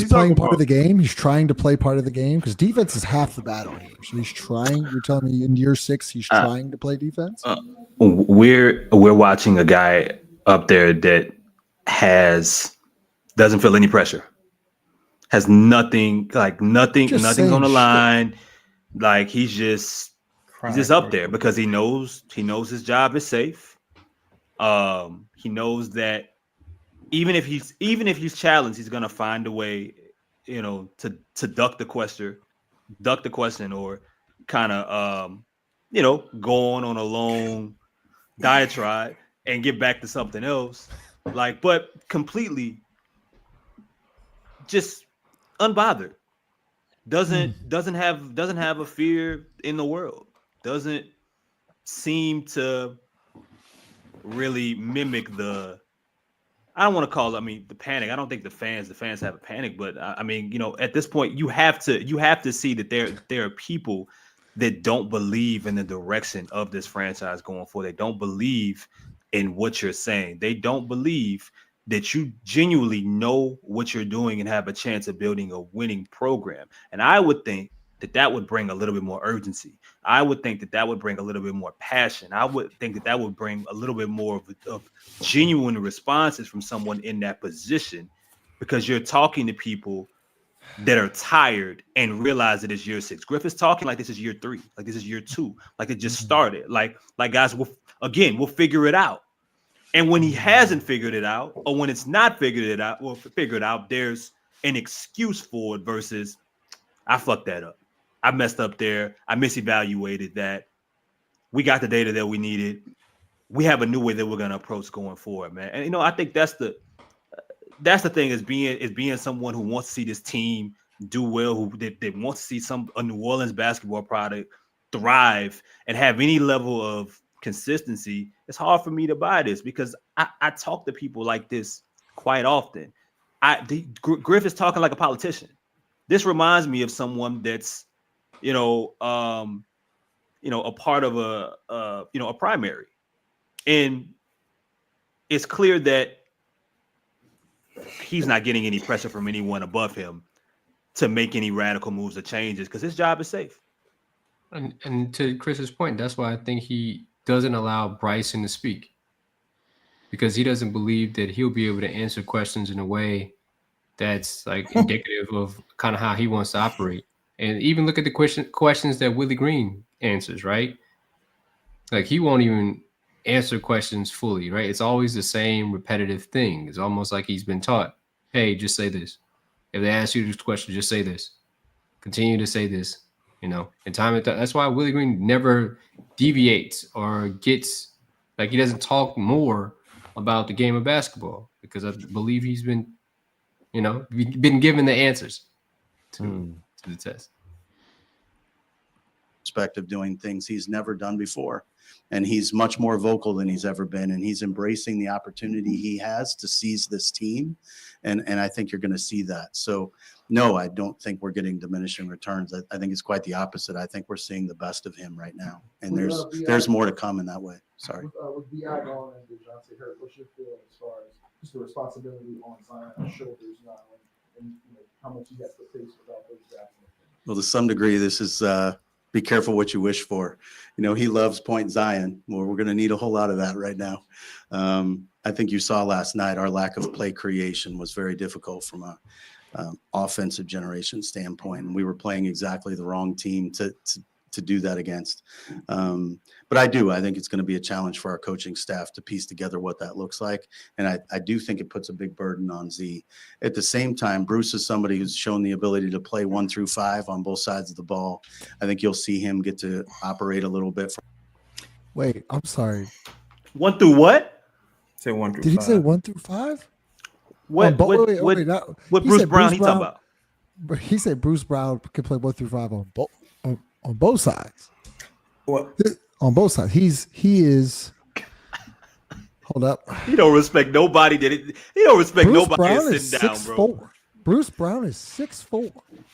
playing part of the game? He's trying to play part of the game because defense is half the battle here. So he's trying. You're telling me in year 6 he's trying to play defense? We're watching a guy up there that doesn't feel any pressure. Has nothing's on the line. Like he's just up there because he knows his job is safe. He knows that even if he's challenged, he's gonna find a way, to duck the question or kind of go on a long diatribe and get back to something else. But completely just unbothered. Doesn't have a fear in the world. Doesn't seem to really mimic I don't want to call it, the panic. I don't think the fans have a panic, but at this point you have to see that there are people that don't believe in the direction of this franchise going forward. They don't believe in what you're saying. They don't believe that you genuinely know what you're doing and have a chance of building a winning program. And I would think that would bring a little bit more urgency. I would think that would bring a little bit more passion. I would think that would bring a little bit more of genuine responses from someone in that position, because you're talking to people that are tired and realize that it's year 6. Griffin's talking like this is year 3, like this is year 2, like it just started. Like guys, we'll figure it out. And when he hasn't figured it out, or when it's not figured out, there's an excuse for it versus I fucked that up. I messed up there. I misevaluated that. We got the data that we needed. We have a new way that we're going to approach going forward, man. And I think that's the thing is being someone who wants to see this team do well, that wants to see a New Orleans basketball product thrive and have any level of consistency. It's hard for me to buy this because I talk to people like this quite often. Griff is talking like a politician. This reminds me of someone that's, a part of a primary, and it's clear that he's not getting any pressure from anyone above him to make any radical moves or changes because his job is safe. And to Chris's point, that's why I think he doesn't allow Bryson to speak, because he doesn't believe that he'll be able to answer questions in a way that's like indicative of kind of how he wants to operate. And even look at the questions that Willie Green answers, right? Like he won't even answer questions fully, right? It's always the same repetitive thing. It's almost like he's been taught, hey, just say this. If they ask you this question, just say this. Continue to say this, and time and time. That's why Willie Green never deviates or gets, like he doesn't talk more about the game of basketball, because I believe he's been, been given the answers to the test. Perspective, doing things he's never done before, and he's much more vocal than he's ever been, and he's embracing the opportunity he has to seize this team, and I think you're going to see that. So no, I don't think we're getting diminishing returns. I think it's quite the opposite. I think we're seeing the best of him right now, and there's more to come in that way. Sorry. With BI going and DeJounte hurt, what's your feeling as far as just the responsibility on Zion's shoulders now, and how much he has to face without those guys? Well, to some degree, this is be careful what you wish for. He loves Point Zion. Well, we're going to need a whole lot of that right now. I think you saw last night our lack of play creation was very difficult from a offensive generation standpoint, and we were playing exactly the wrong team to do that against. But I think it's going to be a challenge for our coaching staff to piece together what that looks like. And I do think it puts a big burden on Z. At the same time, Bruce is somebody who's shown the ability to play 1 through 5 on both sides of the ball. I think you'll see him get to operate a little bit. Wait, I'm sorry. 1 through what? Say 1 through 5. Did he say 1 through 5? What Bruce Brown he talking about? But he said Bruce Brown can play 1 through 5 on both sides. What? On both sides. He is. Hold up. He don't respect nobody. He don't respect Bruce nobody Brown that's is sitting down, 6'4". bro. Bruce Brown is 6'4".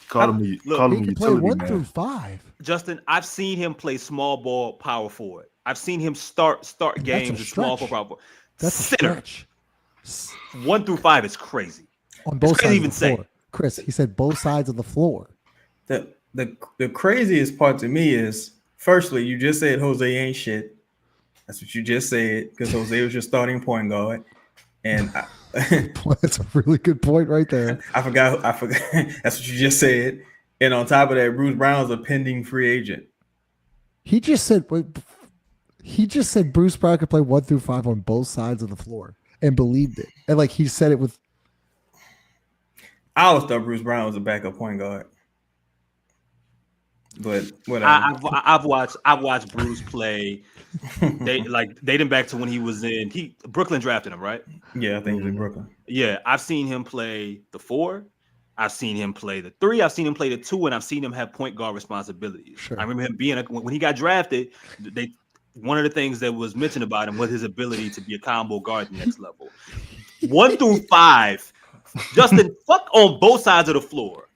Call him He can utility play 1 man. through 5. Justin, I've seen him play small ball power forward. I've seen him start games with small ball power forward. That's a center. stretch. 1 through 5 is crazy. On both It's sides even of the floor. say. Chris, he said both sides of the floor. The craziest part to me is, firstly, you just said Jose ain't shit. That's what you just said, because Jose was your starting point guard. And That's a really good point right there. I forgot. That's what you just said. And on top of that, Bruce Brown's a pending free agent. He just said Bruce Brown could play 1 through 5 on both sides of the floor and believed it. And he said it with. I always thought Bruce Brown was a backup point guard. But whatever. I've watched Bruce play. Dating back to when he was in Brooklyn drafted him, right? Yeah, I think he's in Brooklyn. Yeah, I've seen him play the 4. I've seen him play the 3. I've seen him play the 2, and I've seen him have point guard responsibilities. Sure. I remember him being when he got drafted. One of the things that was mentioned about him was his ability to be a combo guard at the next level. 1 through 5, Justin, fuck on both sides of the floor.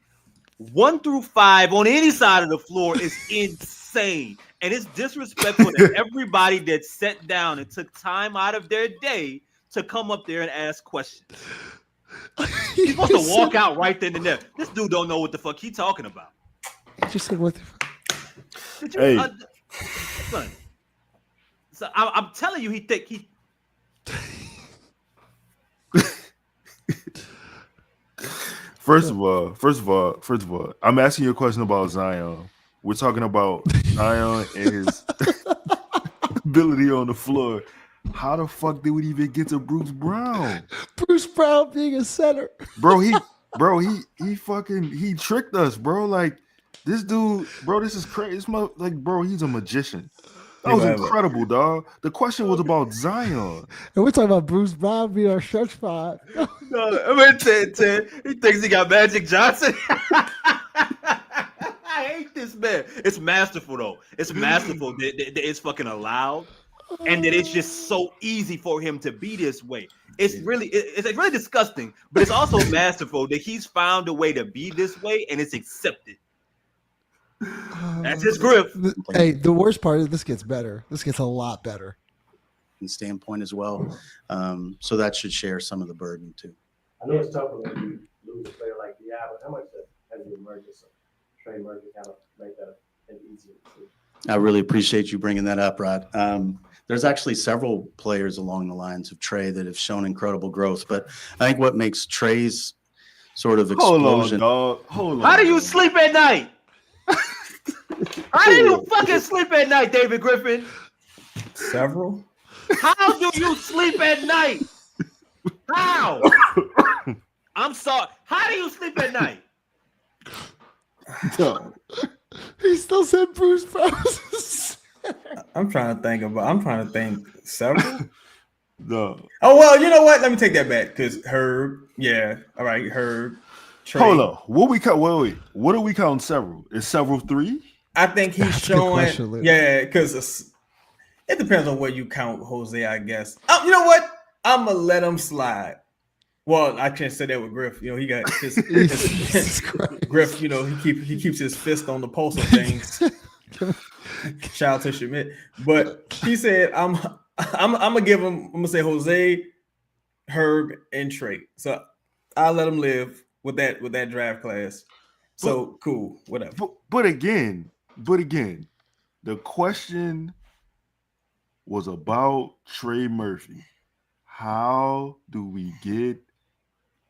1 through 5 on any side of the floor is insane. And it's disrespectful to everybody that sat down and took time out of their day to come up there and ask questions. He's supposed to walk out right then and there. This dude don't know what the fuck he's talking about. Just said what the Did you, Hey. Son. So I'm telling you, he First of all, I'm asking you a question about Zion. We're talking about Zion and his ability on the floor. How the fuck did we even get to Bruce Brown? Bruce Brown being a center. Bro, he tricked us, bro. Like this dude, bro, this is crazy. Bro, he's a magician. That was incredible, dog. The question was about Zion. And we're talking about Bruce Brown being our stretch 5. No, I mean, Ted, he thinks he got Magic Johnson. I hate this man. It's masterful, though. It's masterful that it's fucking allowed, and that it's just so easy for him to be this way. It's really disgusting, but it's also masterful that he's found a way to be this way, and it's accepted. That's his grip. Hey, the worst part is this gets better. This gets a lot better. Standpoint as well. So that should share some of the burden too. I know it's tough when you lose a player like the but how much has the emergence of Trey Murphy kind of make that an easier decision? I really appreciate you bringing that up, Rod. There's actually several players along the lines of Trey that have shown incredible growth, but I think what makes Trey's sort of explosion. Hold on. How do you sleep at night? How do you fucking sleep at night, David Griffin? Several? How do you sleep at night? How? I'm sorry. How do you sleep at night? No. He still said Bruce Brown. I'm trying to think several. No. Oh well, you know what? Let me take that back because Herb. Yeah, all right, Herb. Trey. Hold on. What we count? Wait. What do we count? Several? Is several 3? I think he's That's a good showing. question, Luke. Yeah, because it depends on where you count Jose. I guess. You know what? I'm gonna let him slide. Well, I can't say that with Griff. You know, he got his Griff. You know, he keeps his fist on the pulse of things. Shout out to Schmidt, but he said, "I'm gonna give him. I'm gonna say Jose, Herb, and Trey. So I'll let him live with that draft class. So cool, whatever. But again, the question was about Trey Murphy. How do we get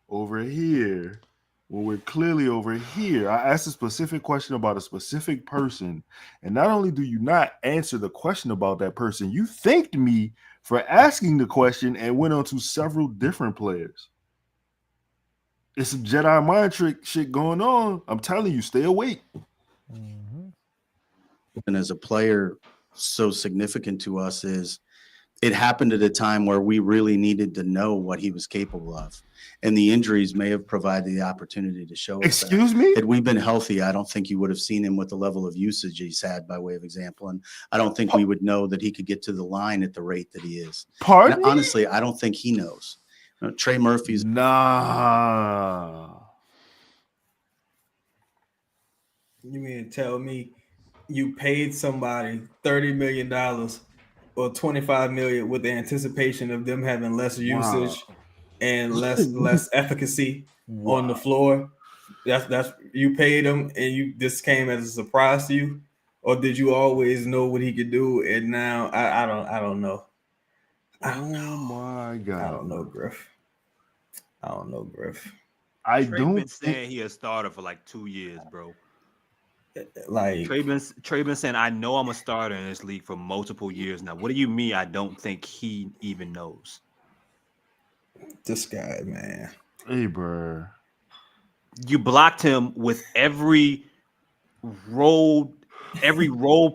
over here when we're clearly over here? I asked a specific question about a specific person, and not only do you not answer the question about that person, you thanked me for asking the question and went on to several different players. It's some Jedi mind trick shit going on. I'm telling you, stay awake. And as a player, so significant to us is it happened at a time where we really needed to know what he was capable of. And the injuries may have provided the opportunity to show us Excuse that. me? Had we been healthy, I don't think you would have seen him with the level of usage he's had, by way of example. And I don't think we would know that he could get to the line at the rate that he is. Pardon me? Honestly, I don't think he knows. Trey Murphy's Nah. You mean tell me you paid somebody $30 million or $25 million with the anticipation of them having less usage and less efficacy on the floor? That's you paid them, and this came as a surprise to you, or did you always know what he could do? And now I don't know. Oh my God. I don't know, Griff. Trey been saying he a starter for like 2 years, bro. Like Trey been saying, I know I'm a starter in this league for multiple years now. What do you mean? I don't think he even knows. This guy, man. Hey, bro. You blocked him with every role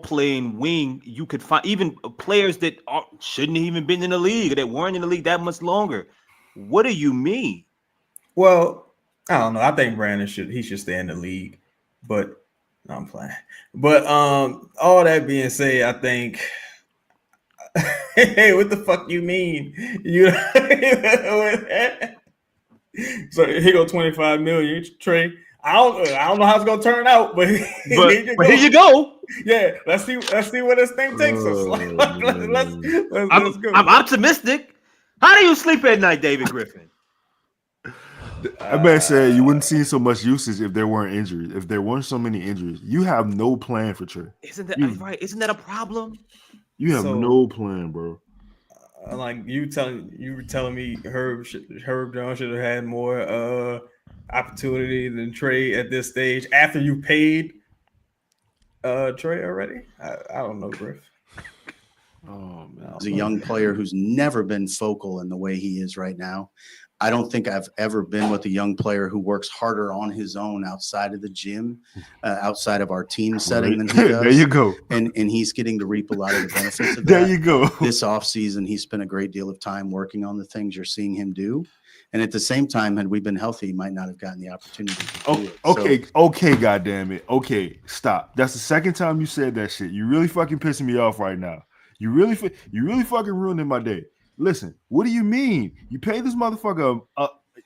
playing wing you could find, even players that shouldn't have even been in the league, that weren't in the league that much longer. What do you mean? Well, I don't know. I think Brandon should stay in the league, but no, I'm playing. But all that being said, I think hey, what the fuck you mean? You so here go 25 million, Trey. I don't know how it's gonna turn out, but here you go. Yeah, let's see where this thing takes us. Let's go. I'm optimistic. How do you sleep at night, David Griffin? That man said you wouldn't see so much usage if there weren't injuries. If there weren't so many injuries, you have no plan for Trey. Isn't that right? Isn't that a problem? You have no plan, bro. Like you were telling me Herb Jones should have had more opportunity than Trey at this stage after you paid Trey already. I don't know, Griff. Oh man, as a young player who's never been focal in the way he is right now. I don't think I've ever been with a young player who works harder on his own outside of the gym, outside of our team setting than he does. There you go. And he's getting to reap a lot of the benefits of that. There you go. This offseason, he spent a great deal of time working on the things you're seeing him do. And at the same time, had we been healthy, he might not have gotten the opportunity to do it. Okay, goddamn it. Okay, stop. That's the second time you said that shit. You really fucking pissing me off right now. You really fucking ruining my day. Listen, what do you mean? You paid this motherfucker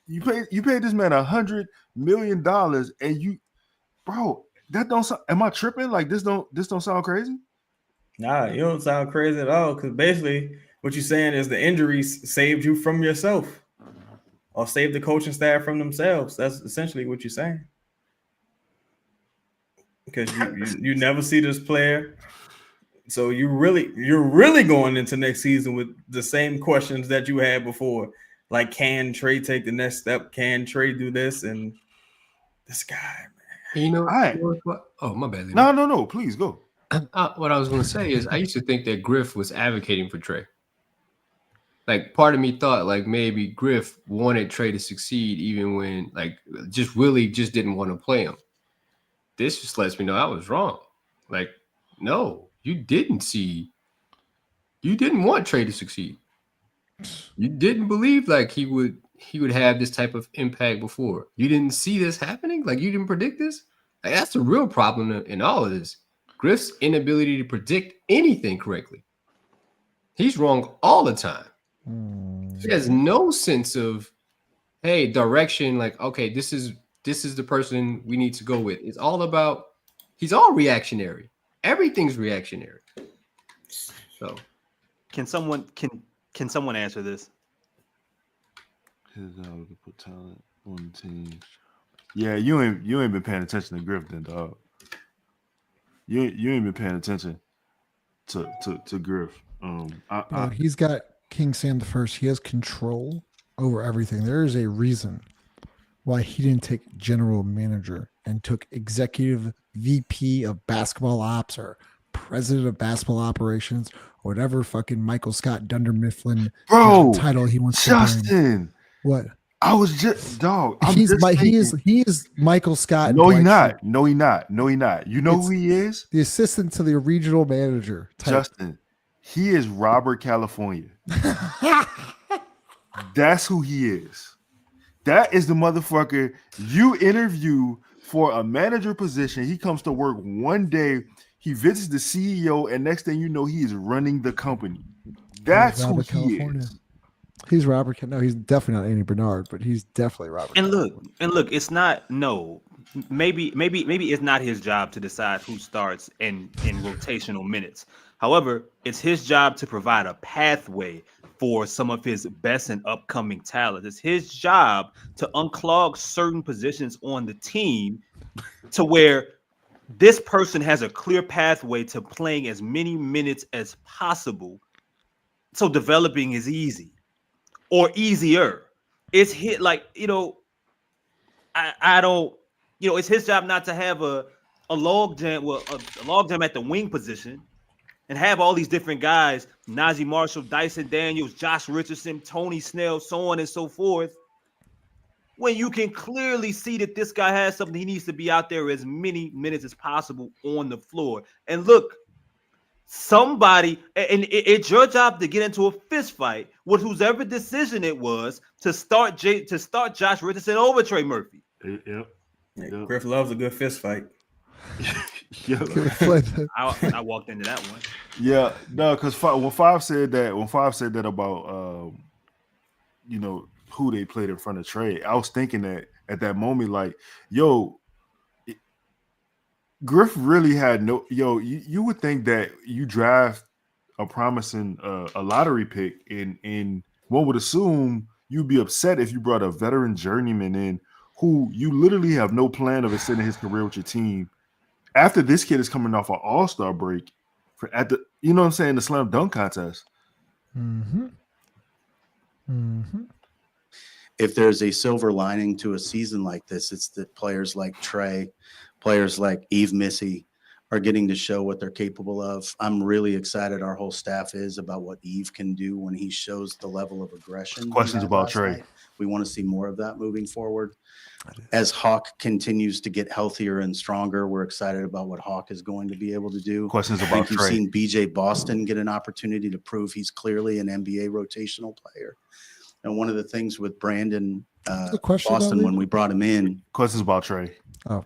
you paid this man $100 million, and you, bro, that don't sound, am I tripping? Like this don't sound crazy? Nah, you don't sound crazy at all. Because basically, what you're saying is the injuries saved you from yourself, or saved the coaching staff from themselves. That's essentially what you're saying. Because you never see this player. So you're really going into next season with the same questions that you had before. Like, can Trey take the next step? Can Trey do this? And this guy, man. You know, right. Oh, my bad. No, please go. What I was going to say is I used to think that Griff was advocating for Trey. Like, part of me thought like maybe Griff wanted Trey to succeed even when like Willie just didn't want to play him. This just lets me know I was wrong. Like, no. You didn't want Trey to succeed. You didn't believe like he would have this type of impact before. You didn't see this happening. Like you didn't predict this. Like that's the real problem in all of this. Griff's inability to predict anything correctly. He's wrong all the time. He has no sense of hey, direction, like, okay, this is the person we need to go with. It's all about, he's all reactionary. Everything's reactionary. So Can someone answer this? His job to put talent on the team. Yeah, you ain't been paying attention to Griffin, dog. You ain't been paying attention to Griff. He's got King Sam the First. He has control over everything. There is a reason why he didn't take general manager and took executive VP of basketball ops or president of basketball operations or whatever fucking Michael Scott Dunder Mifflin title he wants Justin. to bring. What? I was just dog. He is Michael Scott. No, he not. No, he not. You know who he is? The assistant to the regional manager. Justin. He is Robert California. That's who he is. That is the motherfucker you interview for a manager position. He comes to work one day. He visits the CEO, and next thing you know, he is running the company. That's who he is. He's Robert. No, he's definitely not Andy Bernard, but he's definitely Robert. And look, it's not. No, maybe it's not his job to decide who starts in rotational minutes. However, it's his job to provide a pathway for some of his best and upcoming talent. It's his job to unclog certain positions on the team to where this person has a clear pathway to playing as many minutes as possible. So developing is easy or easier. It's hit like, I don't, it's his job not to have a log jam at the wing position and have all these different guys, Najee Marshall, Dyson Daniels, Josh Richardson, Tony Snell, so on and so forth, when you can clearly see that this guy has something, he needs to be out there as many minutes as possible on the floor. And look, it's your job to get into a fist fight with whoever decision it was to start Josh Richardson over Trey Murphy. Yep. Griff loves a good fist fight. I walked into that one. Yeah, no, because when Five said that about who they played in front of Trey, I was thinking that at that moment, like, Griff really had you would think that you draft a promising a lottery pick and one would assume you'd be upset if you brought a veteran journeyman in who you literally have no plan of extending his career with your team. After this kid is coming off an all-star break the slam dunk contest. Mm-hmm. Mm-hmm. If there's a silver lining to a season like this, it's that players like Trey, players like Yves Missy are getting to show what they're capable of. I'm really excited, our whole staff is, about what Yves can do when he shows the level of aggression. Questions about Trey. We want to see more of that moving forward. As Hawk continues to get healthier and stronger, we're excited about what Hawk is going to be able to do. Questions I about think Trey. you've seen BJ Boston get an opportunity to prove he's clearly an NBA rotational player. And one of the things with Brandon Boston, when we brought him in. Questions about Trey. Oh.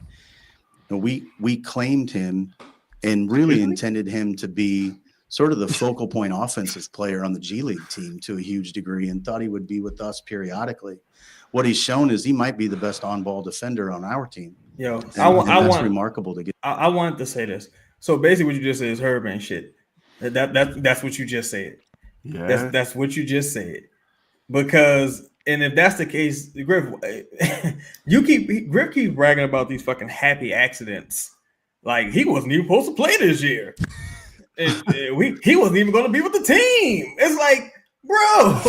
We claimed him and really intended him to be sort of the focal point offensive player on the G League team to a huge degree and thought he would be with us periodically. What he's shown is he might be the best on-ball defender on our team. That's remarkable to get. I wanted to say this. So basically what you just said is Herb and shit. That's what you just said. Yeah. That's what you just said. Because, and if that's the case, Griff, Griff keeps bragging about these fucking happy accidents. Like he wasn't even supposed to play this year. He wasn't even going to be with the team. It's like, bro,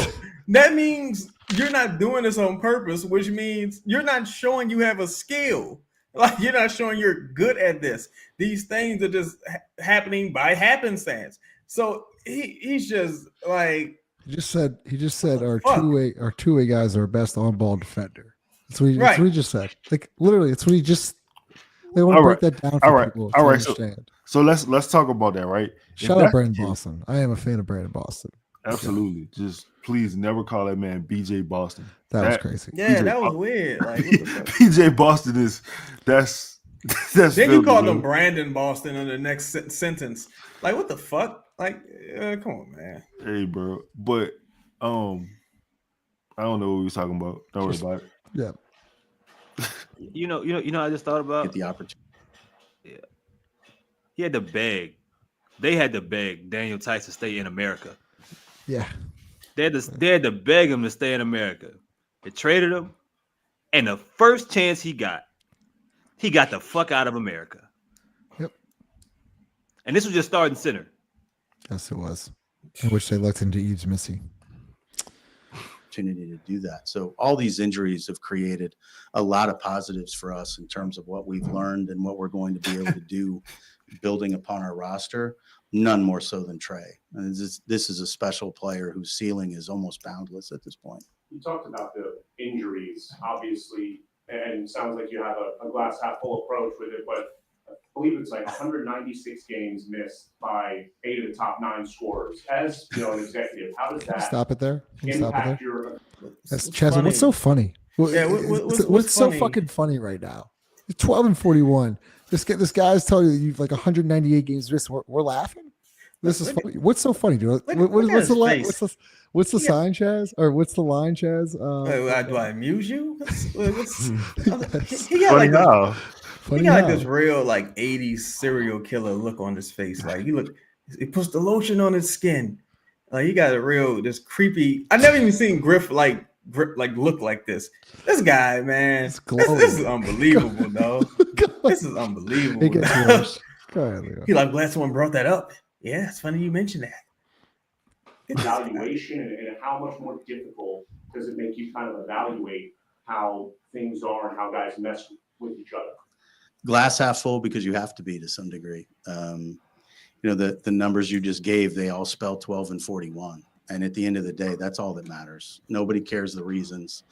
that means you're not doing this on purpose, which means you're not showing you have a skill. Like you're not showing you're good at this. These things are just happening by happenstance. So he's just like. He just said our two-way guys are best on-ball defender. That's what he just said. Like literally, it's what he just. They want to break that down for people to understand. So let's talk about that, right? Shout out Brandon Boston. I am a fan of Brandon Boston. Absolutely. Just please never call that man BJ Boston. That was crazy. Yeah, that was weird. Like BJ Boston that's then you called him Brandon Boston in the next sentence. Like what the fuck? Like come on, man. Hey, bro. But I don't know what we was talking about. Don't worry about it. Yeah. You know. I just thought about Get the opportunity. He had to beg. They had to beg Daniel Tice to stay in America. Yeah. They had to beg him to stay in America. They traded him, and the first chance he got the fuck out of America. Yep. And this was just starting center. Yes, it was. I wish they looked into Eves Missy. Opportunity to do that. So all these injuries have created a lot of positives for us in terms of what we've learned and what we're going to be able to do building upon our roster. None more so than Trey. And this is a special player whose ceiling is almost boundless at this point. You talked about the injuries, obviously, and it sounds like you have a glass half full approach with it, but I believe it's like 196 games missed by 8 of the top 9 scorers. As an executive, how does that Stop it there? impact your? That's Chaz. What's so funny? Yeah, what's so fucking funny right now? It's 12-41. This guy's telling you that you've like 198 games missed. We're laughing. This is funny. What's so funny, dude? What's the line? What's the sign, Chaz? Or what's the line, Chaz? Do I amuse you? He got like this real like 80s serial killer look on his face. Like he puts the lotion on his skin. Like he got a real this creepy. I never even seen Griff look like this. This guy, man, this is unbelievable, dog. This is unbelievable. It gets worse. Go ahead, Leo. He like glad someone brought that up. Yeah, it's funny you mentioned that. Evaluation and how much more difficult does it make you kind of evaluate how things are and how guys mess with each other? Glass half full because you have to be to some degree. The numbers you just gave, they all spell 12 and 41. And at the end of the day, that's all that matters. Nobody cares the reasons.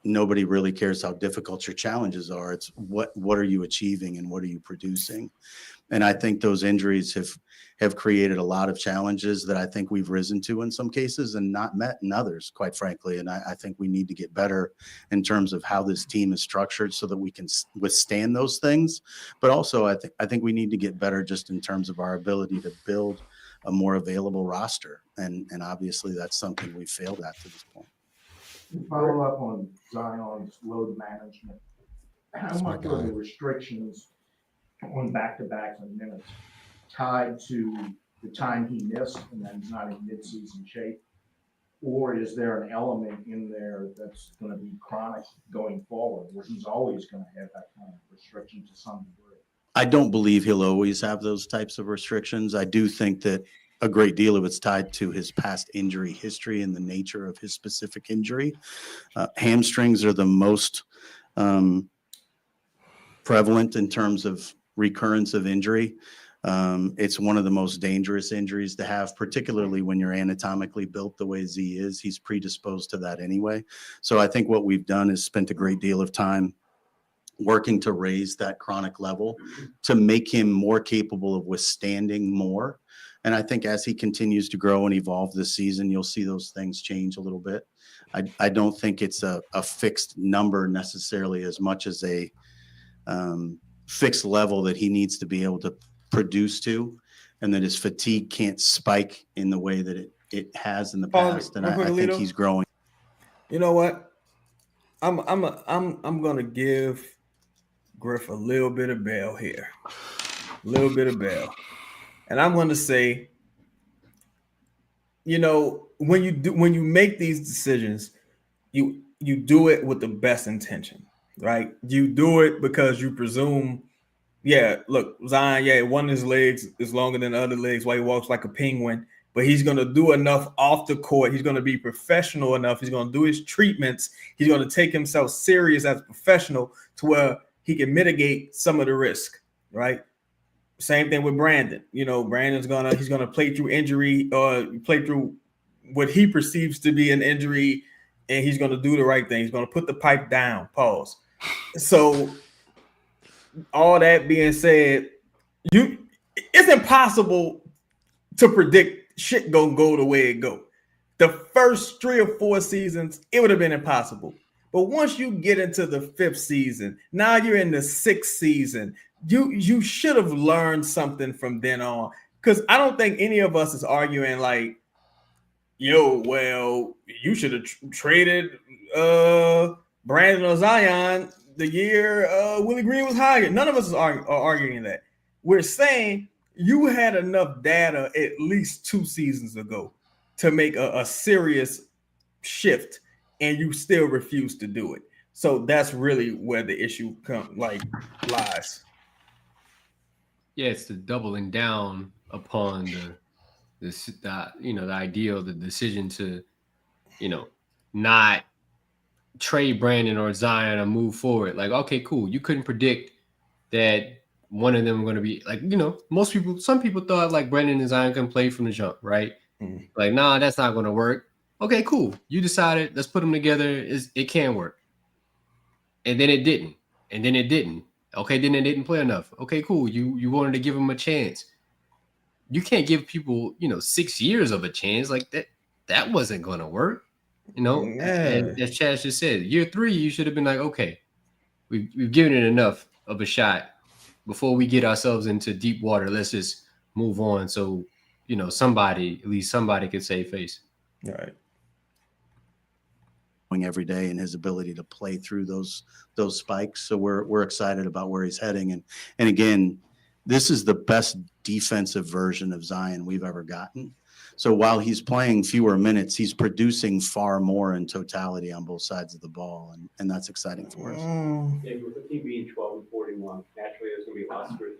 Nobody really cares how difficult your challenges are. It's what are you achieving and what are you producing? And I think those injuries have created a lot of challenges that I think we've risen to in some cases and not met in others, quite frankly. And I think we need to get better in terms of how this team is structured so that we can withstand those things. But also, I think we need to get better just in terms of our ability to build a more available roster. And obviously, that's something we failed at to this point. Follow up on Zion's load management. How much are the restrictions on back-to-backs and minutes tied to the time he missed and then he's not in mid-season shape? Or is there an element in there that's going to be chronic going forward where he's always going to have that kind of restriction to some degree? I don't believe he'll always have those types of restrictions. I do think that a great deal of it's tied to his past injury history and the nature of his specific injury. Hamstrings are the most prevalent in terms of recurrence of injury. It's one of the most dangerous injuries to have, particularly when you're anatomically built the way Z is. He's predisposed to that anyway. So I think what we've done is spent a great deal of time working to raise that chronic level to make him more capable of withstanding more. And I think as he continues to grow and evolve this season, you'll see those things change a little bit. I don't think it's a fixed number necessarily as much as a fixed level that he needs to be able to produce to, and that his fatigue can't spike in the way that it has in the past. And I think he's growing. You know what? I'm gonna give Griff a little bit of bail here, and I'm gonna say, when you make these decisions, you do it with the best intention, right? You do it because you presume, look, Zion, one of his legs is longer than the other legs while he walks like a penguin, but he's going to do enough off the court. He's going to be professional enough. He's going to do his treatments. He's going to take himself serious as a professional to where he can mitigate some of the risk, right? Same thing with Brandon. Brandon's he's going to play through injury or play through what he perceives to be an injury, and he's going to do the right thing. He's going to put the pipe down, pause. So all that being said, it's impossible to predict shit gonna go the way it go. The first 3 or 4 seasons, it would have been impossible. But once you get into the 5th season, now you're in the 6th season, you should have learned something from then on. Because I don't think any of us is arguing like, you should have traded Brandon or Zion the year Willie Green was hired. None of us are arguing that. We're saying you had enough data at least 2 seasons ago to make a serious shift, and you still refuse to do it. So that's really where the issue lies. Yeah, it's the doubling down upon the ideal, the decision to, not trade Brandon or Zion and move forward. Like, okay, cool. You couldn't predict that one of them were going to be like, some people thought like Brandon and Zion can play from the jump, right? Mm. Like, nah, that's not going to work. Okay, cool. You decided, let's put them together. It can work. And then it didn't. And then it didn't. Okay, then it didn't play enough. Okay, cool. You wanted to give them a chance. You can't give people, 6 years of a chance. Like that wasn't going to work. And as Chaz just said, year 3, you should have been like, okay, we've given it enough of a shot before we get ourselves into deep water. Let's just move on. So, at least somebody could save face. Right. Every day and his ability to play through those spikes. So we're excited about where he's heading. And again, this is the best defensive version of Zion we've ever gotten. So while he's playing fewer minutes, he's producing far more in totality on both sides of the ball. And that's exciting for us. Yeah, with the team being 12-41, naturally there's going to be lots of scrutiny.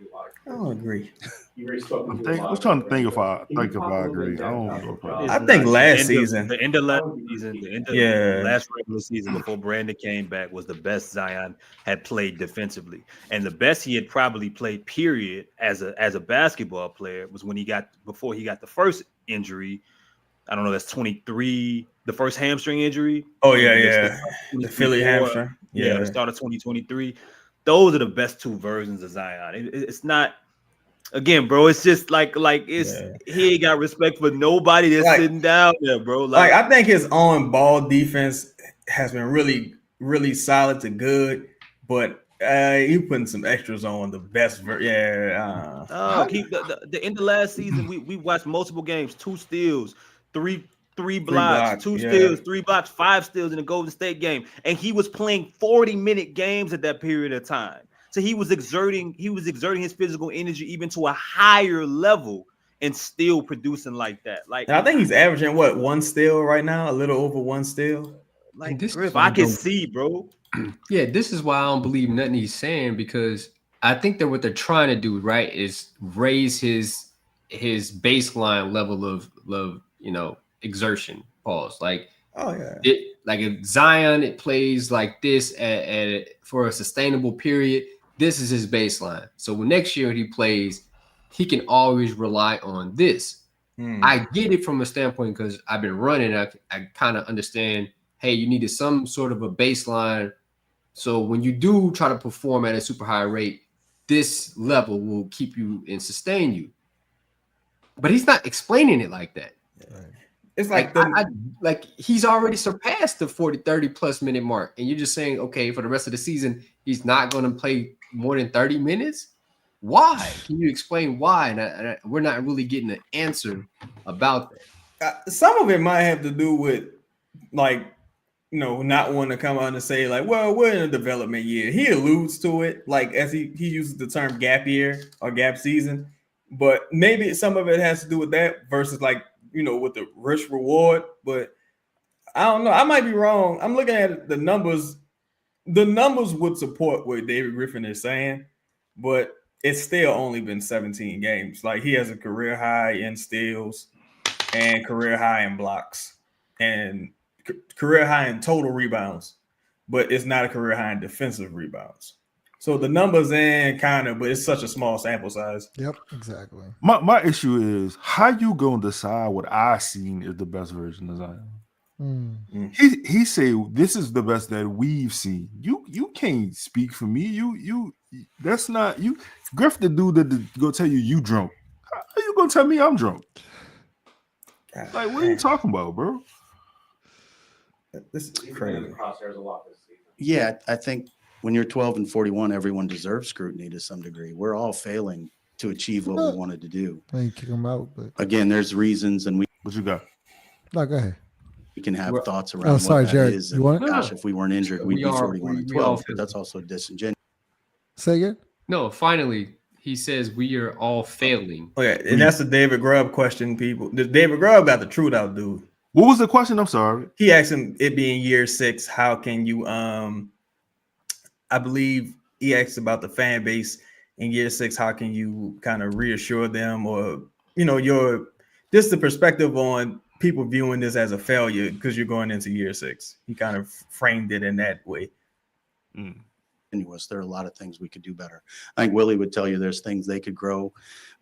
I don't agree. I was trying to think if I agree. I don't know. I think last season, the end of last season, last regular season before Brandon came back was the best Zion had played defensively, and the best he had probably played, period, as a basketball player was when before he got the first injury. I don't know. That's 23. The first hamstring injury. Oh yeah. The Philly hamstring. Yeah, the start of 2023. Those are the best 2 versions of Zion. It's not. Again, bro, it's just like he ain't got respect for nobody that's sitting down there, bro. Like I think his on ball defense has been really, really solid to good, but he putting some extras on the best. The end of last season, we watched multiple games, 2 steals, three blocks, 2 steals, 3 blocks, 5 steals in the Golden State game, and he was playing 40-minute games at that period of time. So he was exerting his physical energy even to a higher level and still producing like that. Like, and I think he's averaging 1 steal right now, a little over 1 steal. Like this, Griff, I can see, bro. Yeah, this is why I don't believe nothing he's saying, because I think that what they're trying to do, right, is raise his baseline level of exertion. Pause. Like, oh yeah, if Zion it plays like this for a sustainable period, this is his baseline. So when next year he plays, he can always rely on this. I get it from a standpoint because I've been running. I kind of understand. Hey, you needed some sort of a baseline. So when you do try to perform at a super high rate, this level will keep you and sustain you. But he's not explaining it like that. It's like he's already surpassed the 30 plus minute mark. And you're just saying, okay, for the rest of the season, he's not going to play more than 30 minutes. Why? Can you explain why? And we're not really getting an answer about that. Some of it might have to do with not wanting to come out and say well, we're in a development year. He alludes to it, as he uses the term gap year or gap season, but maybe some of it has to do with that versus with the risk reward. But I don't know. I might be wrong. I'm looking at the numbers. The numbers would support what David Griffin is saying, but it's still only been 17 games. He has a career high in steals and career high in blocks and career high in total rebounds, but it's not a career high in defensive rebounds. So the numbers but it's such a small sample size. Yep, exactly. My issue is how you gonna decide what I seen is the best version of Zion? He say this is the best that we've seen. You can't speak for me. You that's not you. Griff the dude that go tell you drunk. How you gonna tell me I'm drunk? What are you talking about, bro? This is crazy. Crosshairs a lot this season. Yeah, I think when you're 12-41, everyone deserves scrutiny to some degree. We're all failing to achieve what we wanted to do. I ain't kick him out, but again, there's reasons, and what you got? No, go ahead. can have Well- thoughts around sorry, what that Jared, is. you And want it? gosh, if we weren't injured, we'd We be are- 41 and we all 12. feel But that's also disingenuous. Say again. No, finally, he says we are all failing. Okay, and that's the David Grubb question, people. David Grubb got the truth out, dude. What was the question? I'm sorry. He asked him, it being year 6, how can you I believe he asked about the fan base in year 6, how can you kind of reassure them, or your just the perspective on people viewing this as a failure because you're going into year 6. He kind of framed it in that way. There are a lot of things we could do better. I think Willie would tell you there's things they could grow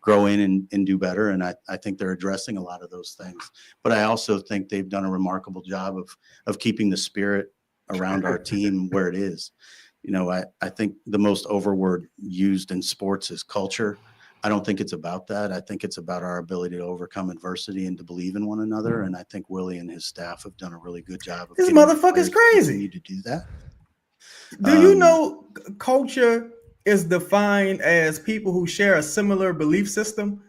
in and do better. And I think they're addressing a lot of those things. But I also think they've done a remarkable job of keeping the spirit around our team where it is. I think the most overword used in sports is culture. I don't think it's about that. I think it's about our ability to overcome adversity and to believe in one another. And I think Willie and his staff have done a really good job of This getting the motherfucker's players to crazy. continue to do that. Do you know culture is defined as people who share a similar belief system?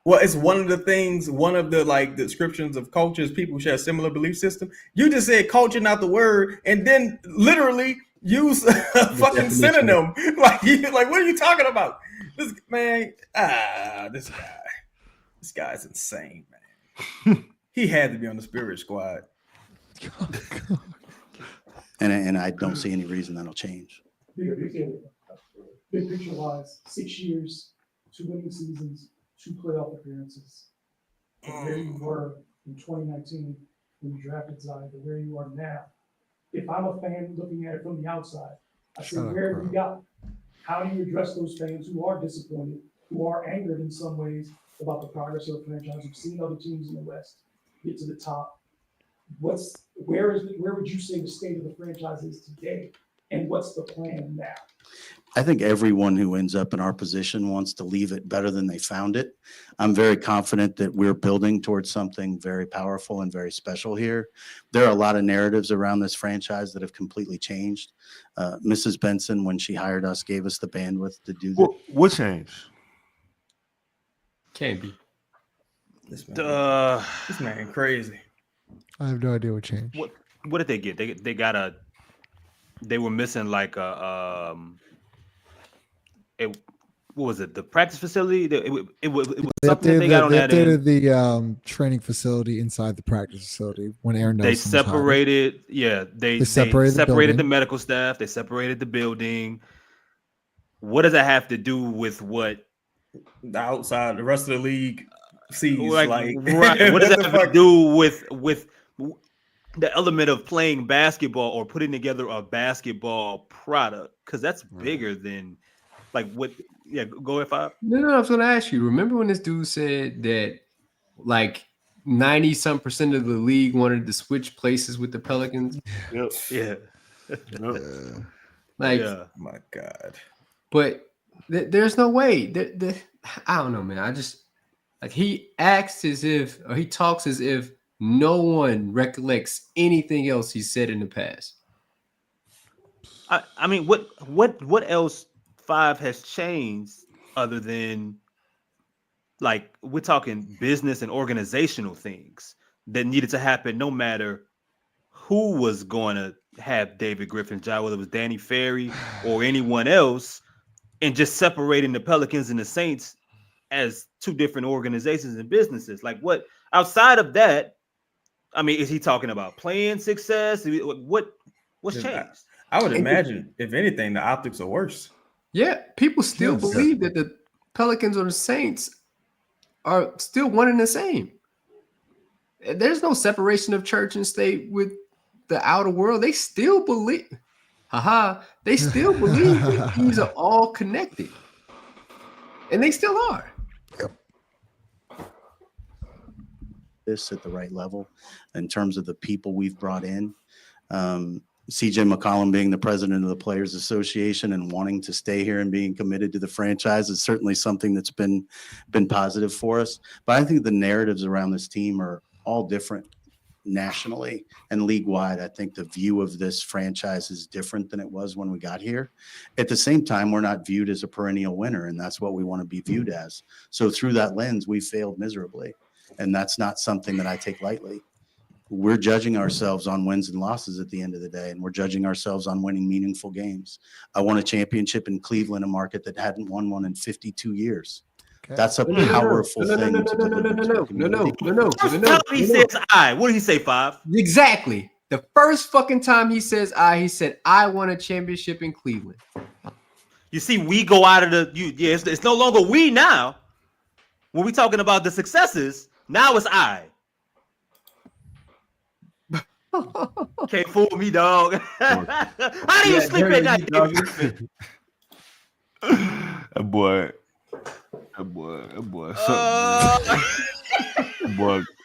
Well, it's one of the descriptions of culture is people who share a similar belief system. You just said culture, not the word, and then literally use a fucking synonym. Like, what are you talking about? This guy's insane, man. He had to be on the Spirit Squad. And I don't see any reason that'll change. Big picture wise, 6 years, 2 winning seasons, 2 playoff appearances. From where you were in 2019 when you drafted Zion to where you are now. If I'm a fan looking at it from the outside, I say, where have we got? How do you address those fans who are disappointed, who are angered in some ways about the progress of the franchise? We've seen other teams in the West get to the top. Where would you say the state of the franchise is today, and what's the plan now? I think everyone who ends up in our position wants to leave it better than they found it. I'm very confident that we're building towards something very powerful and very special here. There are a lot of narratives around this franchise that have completely changed. Mrs. Benson, when she hired us, gave us the bandwidth to do that. What changed? Can't be. This man crazy. I have no idea what changed. What did they get? They were missing like a what was it? The practice facility? It was something that they got on that end. The training facility inside the practice facility when Aaron Nelson They separated. They separated the medical staff. They separated the building. What does that have to do with what the outside, the rest of the league sees? Right. What does that have to do with the element of playing basketball or putting together a basketball product? Because that's bigger than like what. Yeah, go if I. No, I was going to ask you. Remember when this dude said that like 90% of the league wanted to switch places with the Pelicans? Yep. Yeah. My God. But there's no way. I don't know, man. I just like he acts as if, or he talks as if no one recollects anything else he said in the past. I mean, what else? 5 has changed other than like we're talking business and organizational things that needed to happen no matter who was going to have David Griffin's job, whether it was Danny Ferry or anyone else, and just separating the Pelicans and the Saints as 2 different organizations and businesses. Like what outside of that, I mean, is he talking about playing success? What's changed? I would imagine, if anything, the optics are worse. Yeah, people still believe that the Pelicans or the Saints are still one and the same. There's no separation of church and state with the outer world. They still believe, they still believe that these are all connected. And they still are. This at the right level in terms of the people we've brought in. CJ McCollum being the president of the Players Association and wanting to stay here and being committed to the franchise is certainly something that's been positive for us. But I think the narratives around this team are all different nationally and league-wide. I think the view of this franchise is different than it was when we got here. At the same time, we're not viewed as a perennial winner, and that's what we want to be viewed as. So through that lens, we failed miserably, and that's not something that I take lightly. we're judging ourselves on wins and losses at the end of the day, and we're judging ourselves on winning meaningful games. I won a championship in Cleveland, a market that hadn't won one in 52 years. Okay. That's a powerful thing to deliver to the community. First time he says I. What did he say, 5? Exactly. The first fucking time he says I, he said, I won a championship in Cleveland. You see, we go out of the it's no longer we now. When we talking about the successes, now it's I. Can't fool me, dog. How do you sleep at night, dog? That boy, something.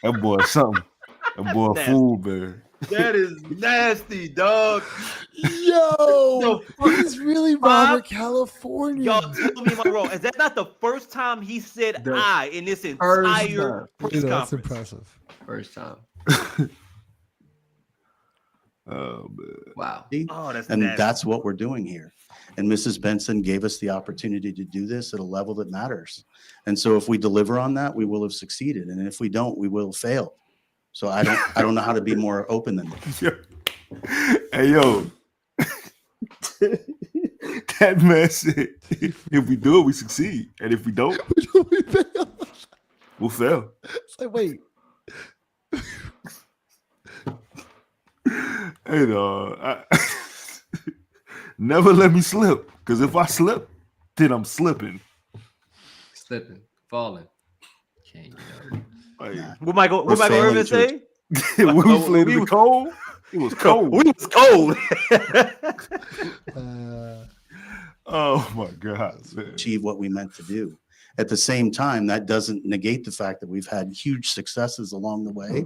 That boy, Nasty. fool, man. That is nasty, dog. Yo, he's really Robert California. Y'all tell me if I'm wrong. Is that not the first time he said I in this entire press That's conference? impressive. First time. Oh man. Wow. Oh, that's And nasty. that's what we're doing here. And Mrs. Benson gave us the opportunity to do this at a level that matters. And so if we deliver on that, we will have succeeded. And if we don't, we will fail. So I don't know how to be more open than that. Hey yo. That man said, if we do it, we succeed. And if we don't, we'll fail. It's like, wait. Hey, dog. Never let me slip. Because if I slip, then I'm slipping. Slipping, falling. Can't get up. Like, What Michael Irvin say? when we played in the cold, it was cold. We was cold. Oh my God. Man. Achieve what we meant to do. At the same time, that doesn't negate the fact that we've had huge successes along the way.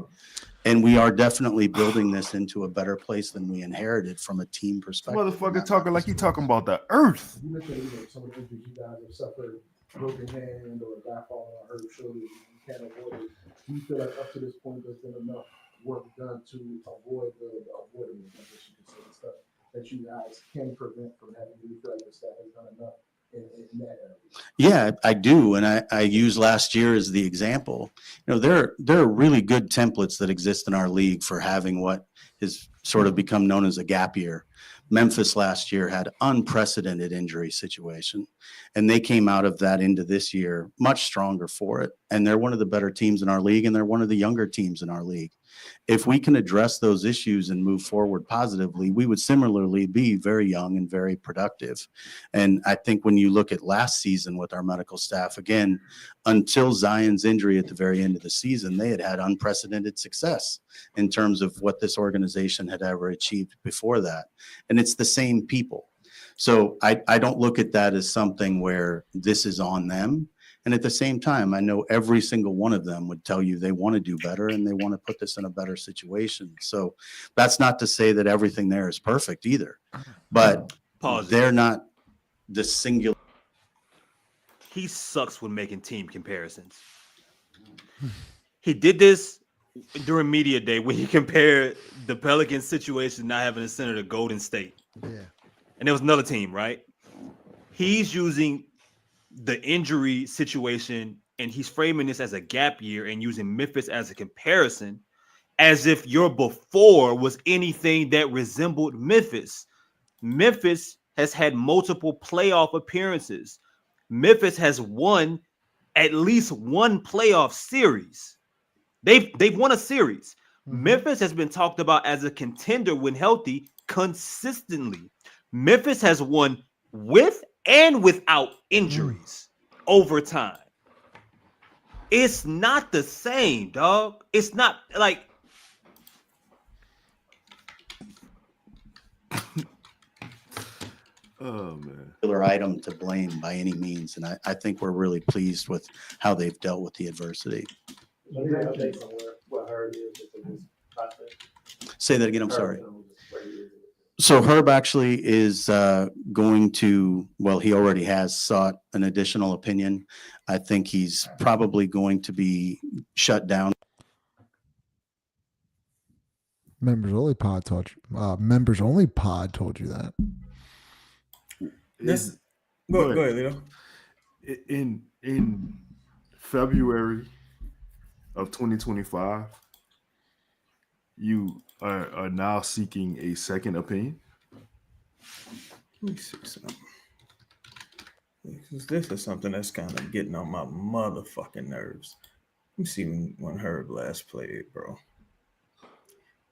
And we are definitely building this into a better place than we inherited from a team perspective. Motherfucker talking like he talking about the earth. You mentioned some of the injuries you guys have suffered, broken hand or a guy falling on hurt shoulder, you can't avoid it. Do you feel like up to this point there's been enough work done to avoid the avoidance, I guess you could say, stuff that you guys can prevent from having? Do you feel like the staff has done enough in that area? Yeah, I do. And I use last year as the example. You know, there are really good templates that exist in our league for having what has sort of become known as a gap year. Memphis last year had unprecedented injury situation, and they came out of that into this year much stronger for it. And they're one of the better teams in our league, and they're one of the younger teams in our league. If we can address those issues and move forward positively, we would similarly be very young and very productive. And I think when you look at last season with our medical staff, again, until Zion's injury at the very end of the season, they had had unprecedented success in terms of what this organization had ever achieved before that. And it's the same people. So I don't look at that as something where this is on them. And at the same time, I know every single one of them would tell you they want to do better and they want to put this in a better situation. So that's not to say that everything there is perfect either, but they're not the singular. He sucks with making team comparisons. He did this during media day when he compared the Pelicans situation not having a center to Golden State. Yeah. And there was another team, right? He's using the injury situation and he's framing this as a gap year and using Memphis as a comparison as if your before was anything that resembled Memphis. Memphis has had multiple playoff appearances. Memphis has won at least one playoff series. They've won a series. Mm-hmm. Memphis has been talked about as a contender when healthy consistently. Memphis has won with and without injuries over time. It's not the same, dog. It's not like oh man, item to blame by any means. And I think we're really pleased with how they've dealt with the adversity. What Herb is in this process. Say that again. I'm sorry. So Herb actually is going to, well, he already has sought an additional opinion. I think he's probably going to be shut down. Members only pod told you that. This go ahead, Lito. In February of 2025, you are now seeking a second opinion? Let me see something. This is something that's kind of getting on my motherfucking nerves. Let me see when Herb last played, bro.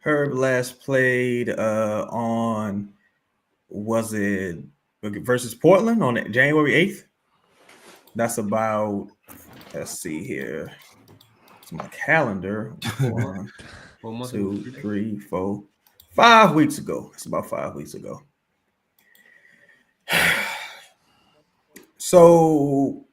Herb last played on, was it versus Portland on January 8th? That's about, let's see here. It's my calendar. 1, 2, 3, 4, 5 weeks ago. It's about 5 weeks ago. So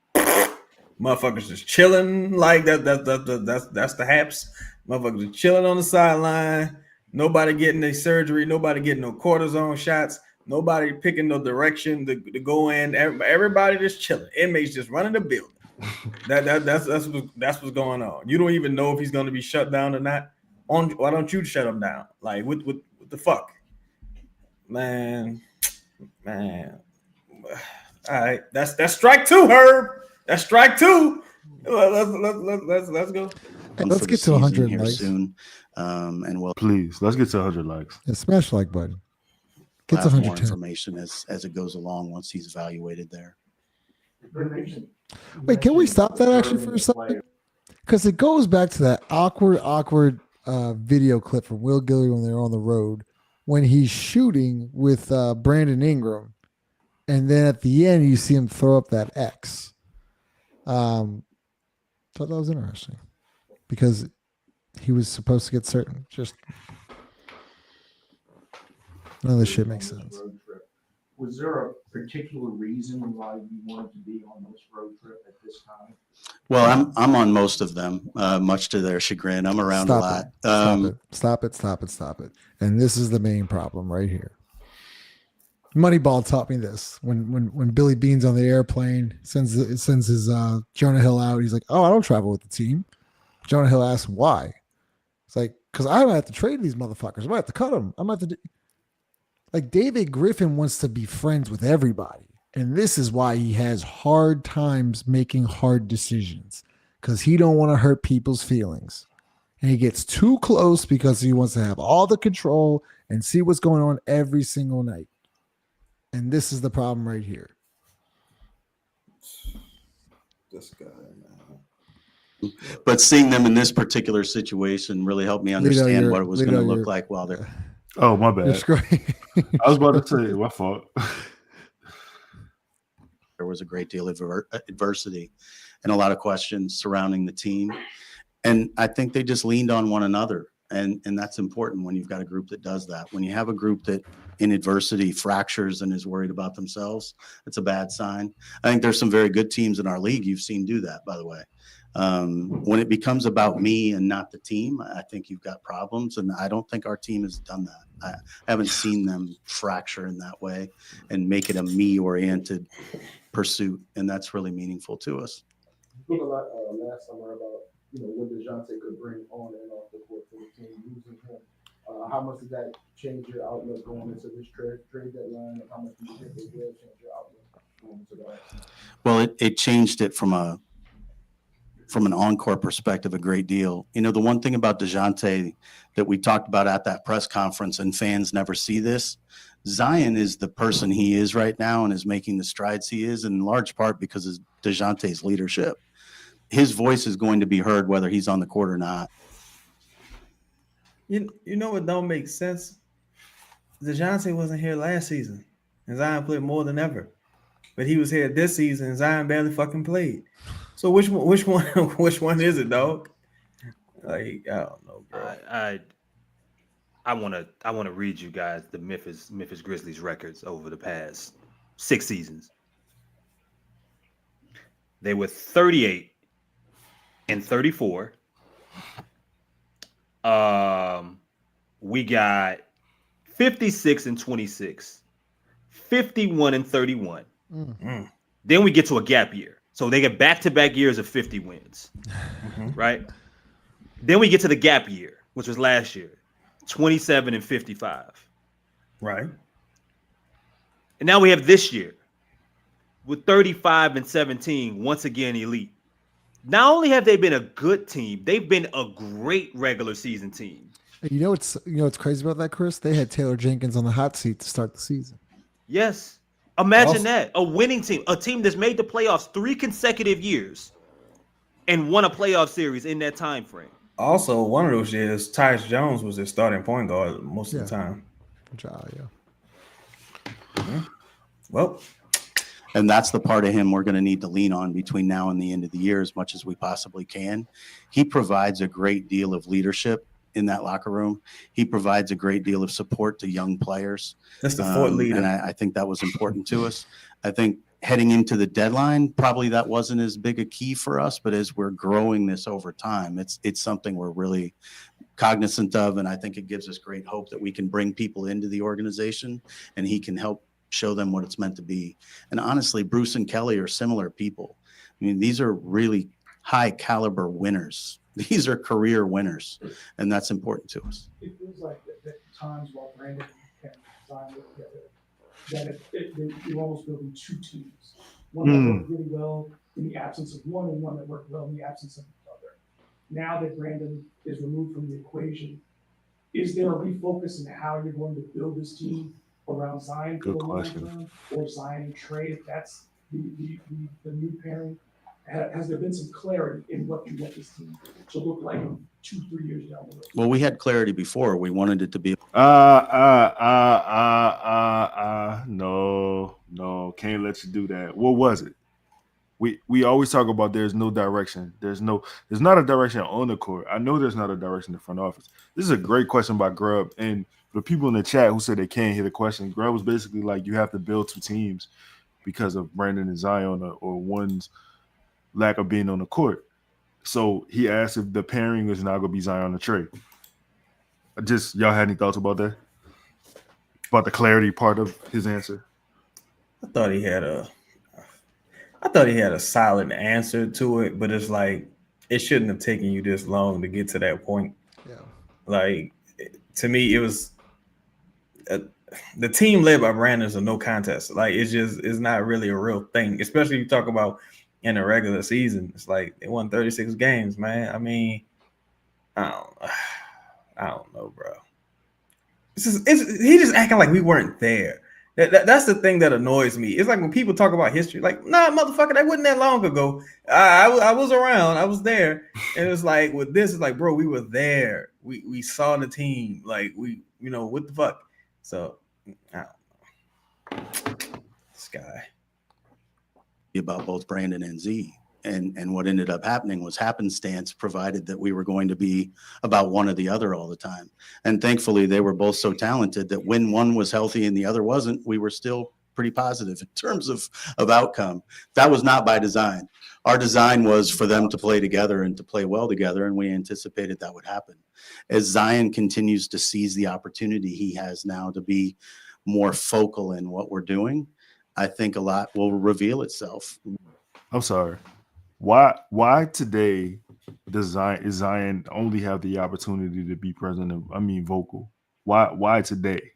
motherfuckers just chilling like that. That's the haps. Motherfuckers are chilling on the sideline. Nobody getting a surgery. Nobody getting no cortisone shots. Nobody picking no direction to go in. Everybody just chilling. Inmates just running the building. That's what's going on. You don't even know if he's going to be shut down or not. Why don't you shut him down? Like what the fuck, man. All right, that's strike 2, Herb. That's strike 2. Let's go. Let's get to 100 likes soon. And we'll Please, let's get to 100 likes. Yeah, smash the like button. Get to have more 110. information as it goes along once he's evaluated there. Wait, can we stop that actually for a second? Because it goes back to that awkward video clip from Will Guillory when they're on the road when he's shooting with Brandon Ingram. And then at the end, you see him throw up that X. Thought that was interesting because he was supposed to get certain. Just none of this shit makes sense. Was there a particular reason why you wanted to be on this road trip at this time? Well, I'm on most of them, much to their chagrin. I'm around a lot. Stop it. And this is the main problem right here. Moneyball taught me this when Billy Bean's on the airplane, sends his Jonah Hill out. He's like, "Oh, I don't travel with the team." Jonah Hill asks why. It's like, because I might have to trade these motherfuckers. I might have to cut them. I might have to like David Griffin wants to be friends with everybody, and this is why he has hard times making hard decisions because he don't want to hurt people's feelings, and he gets too close because he wants to have all the control and see what's going on every single night. And this is the problem right here. This guy, man. But seeing them in this particular situation really helped me understand what it was going to look like while they're. Oh, my bad. I was about to say, my fault. There was a great deal of adversity and a lot of questions surrounding the team. And I think they just leaned on one another. And that's important when you've got a group that does that. When you have a group that in adversity fractures and is worried about themselves, it's a bad sign. I think there's some very good teams in our league you've seen do that, by the way. When it becomes about me and not the team, I think you've got problems. And I don't think our team has done that. I haven't seen them fracture in that way and make it a me-oriented pursuit. And that's really meaningful to us. We spoke a lot last summer about what DeJounte could bring on and off the court for the team, losing him. How much did that change your outlook going into this trade deadline? And how much do you think it will change your outlook going into that? Well, it changed it from an encore perspective a great deal. The one thing about DeJounte that we talked about at that press conference, and fans never see this, Zion is the person he is right now and is making the strides he is in large part because of DeJounte's leadership. His voice is going to be heard whether he's on the court or not. You know what don't make sense? DeJounte wasn't here last season, and Zion played more than ever. But he was here this season, and Zion barely fucking played. So which one is it, dog? Like, I don't know, bro. I want to read you guys the Memphis Grizzlies records over the past 6 seasons. They were 38 and 34. We got 56 and 26, 51 and 31. Then we get to a gap year. So they get back-to-back years of 50 wins, right? Then we get to the gap year, which was last year, 27 and 55. Right. And now we have this year with 35 and 17, once again elite. Not only have they been a good team, they've been a great regular season team. You know what's crazy about that, Chris? They had Taylor Jenkins on the hot seat to start the season. Yes. Imagine that. A winning team, a team that's made the playoffs 3 consecutive years and won a playoff series in that time frame. Also, one of those years, Tyus Jones was their starting point guard most of the time. Yeah. Well, and that's the part of him we're going to need to lean on between now and the end of the year as much as we possibly can. He provides a great deal of leadership in that locker room. He provides a great deal of support to young players. That's the fourth leader. And I think that was important to us. I think heading into the deadline, probably that wasn't as big a key for us, but as we're growing this over time, it's something we're really cognizant of. And I think it gives us great hope that we can bring people into the organization and he can help show them what it's meant to be. And honestly, Bruce and Kelly are similar people. I mean, these are really high caliber winners. These are career winners, and that's important to us. It feels like that times while Brandon and Zion work together, that you're almost building 2 teams. One that worked really well in the absence of one, and one that worked well in the absence of the other. Now that Brandon is removed from the equation, is there a refocus in how you're going to build this team around Zion? Good question. Or Zion and Trey, if that's the new pairing? Has there been some clarity in what you want this team to look like 2-3 years down the road? Well, we had clarity before. We wanted it to be. No, can't let you do that. What was it? We always talk about there's no direction. There's not a direction on the court. I know there's not a direction in the front office. This is a great question by Grub. And the people in the chat who said they can't hear the question, Grub was basically like, you have to build 2 teams because of Brandon and Zion or one's lack of being on the court. So he asked if the pairing is now going to be Zion or Trey. Y'all had any thoughts about that? About the clarity part of his answer? I thought he had a solid answer to it, but it's like it shouldn't have taken you this long to get to that point. Yeah. Like, to me, it was the team led by Brandon is a no contest. Like, it's not really a real thing, especially you talk about in a regular season. It's like they won 36 games, man. I mean, I don't know, bro. He just acting like we weren't there. That's the thing that annoys me. It's like when people talk about history, like, nah, motherfucker, that wasn't that long ago. I was around, I was there, and it's like with this, it's like, bro, we were there. We saw the team, like what the fuck. So, I don't know. This guy. About both Brandon and Z. And what ended up happening was happenstance, provided that we were going to be about one or the other all the time. And thankfully, they were both so talented that when one was healthy and the other wasn't, we were still pretty positive in terms of outcome. That was not by design. Our design was for them to play together and to play well together, and we anticipated that would happen. As Zion continues to seize the opportunity he has now to be more focal in what we're doing, I think a lot will reveal itself. I'm sorry. Why today does Zion only have the opportunity to be vocal? Why today?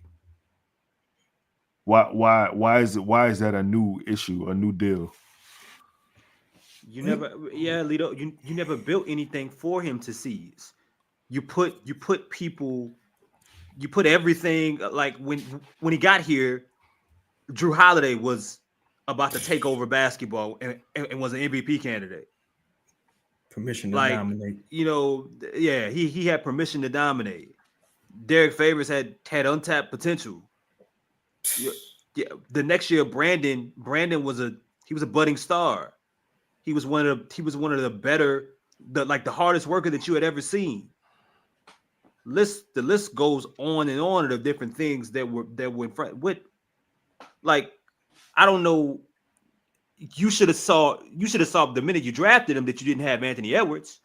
Why is that a new issue, a new deal? Lito, you never built anything for him to seize. You put everything, like when he got here, Drew Holiday was about to take over basketball and was an MVP candidate. Permission to dominate. He had permission to dominate. Derek Favors had untapped potential. Yeah, the next year, Brandon was a budding star. He was one of the better, the hardest worker that you had ever seen. The list goes on and on of different things that were in front with. Like, I don't know. You should have saw the minute you drafted him that you didn't have Anthony Edwards.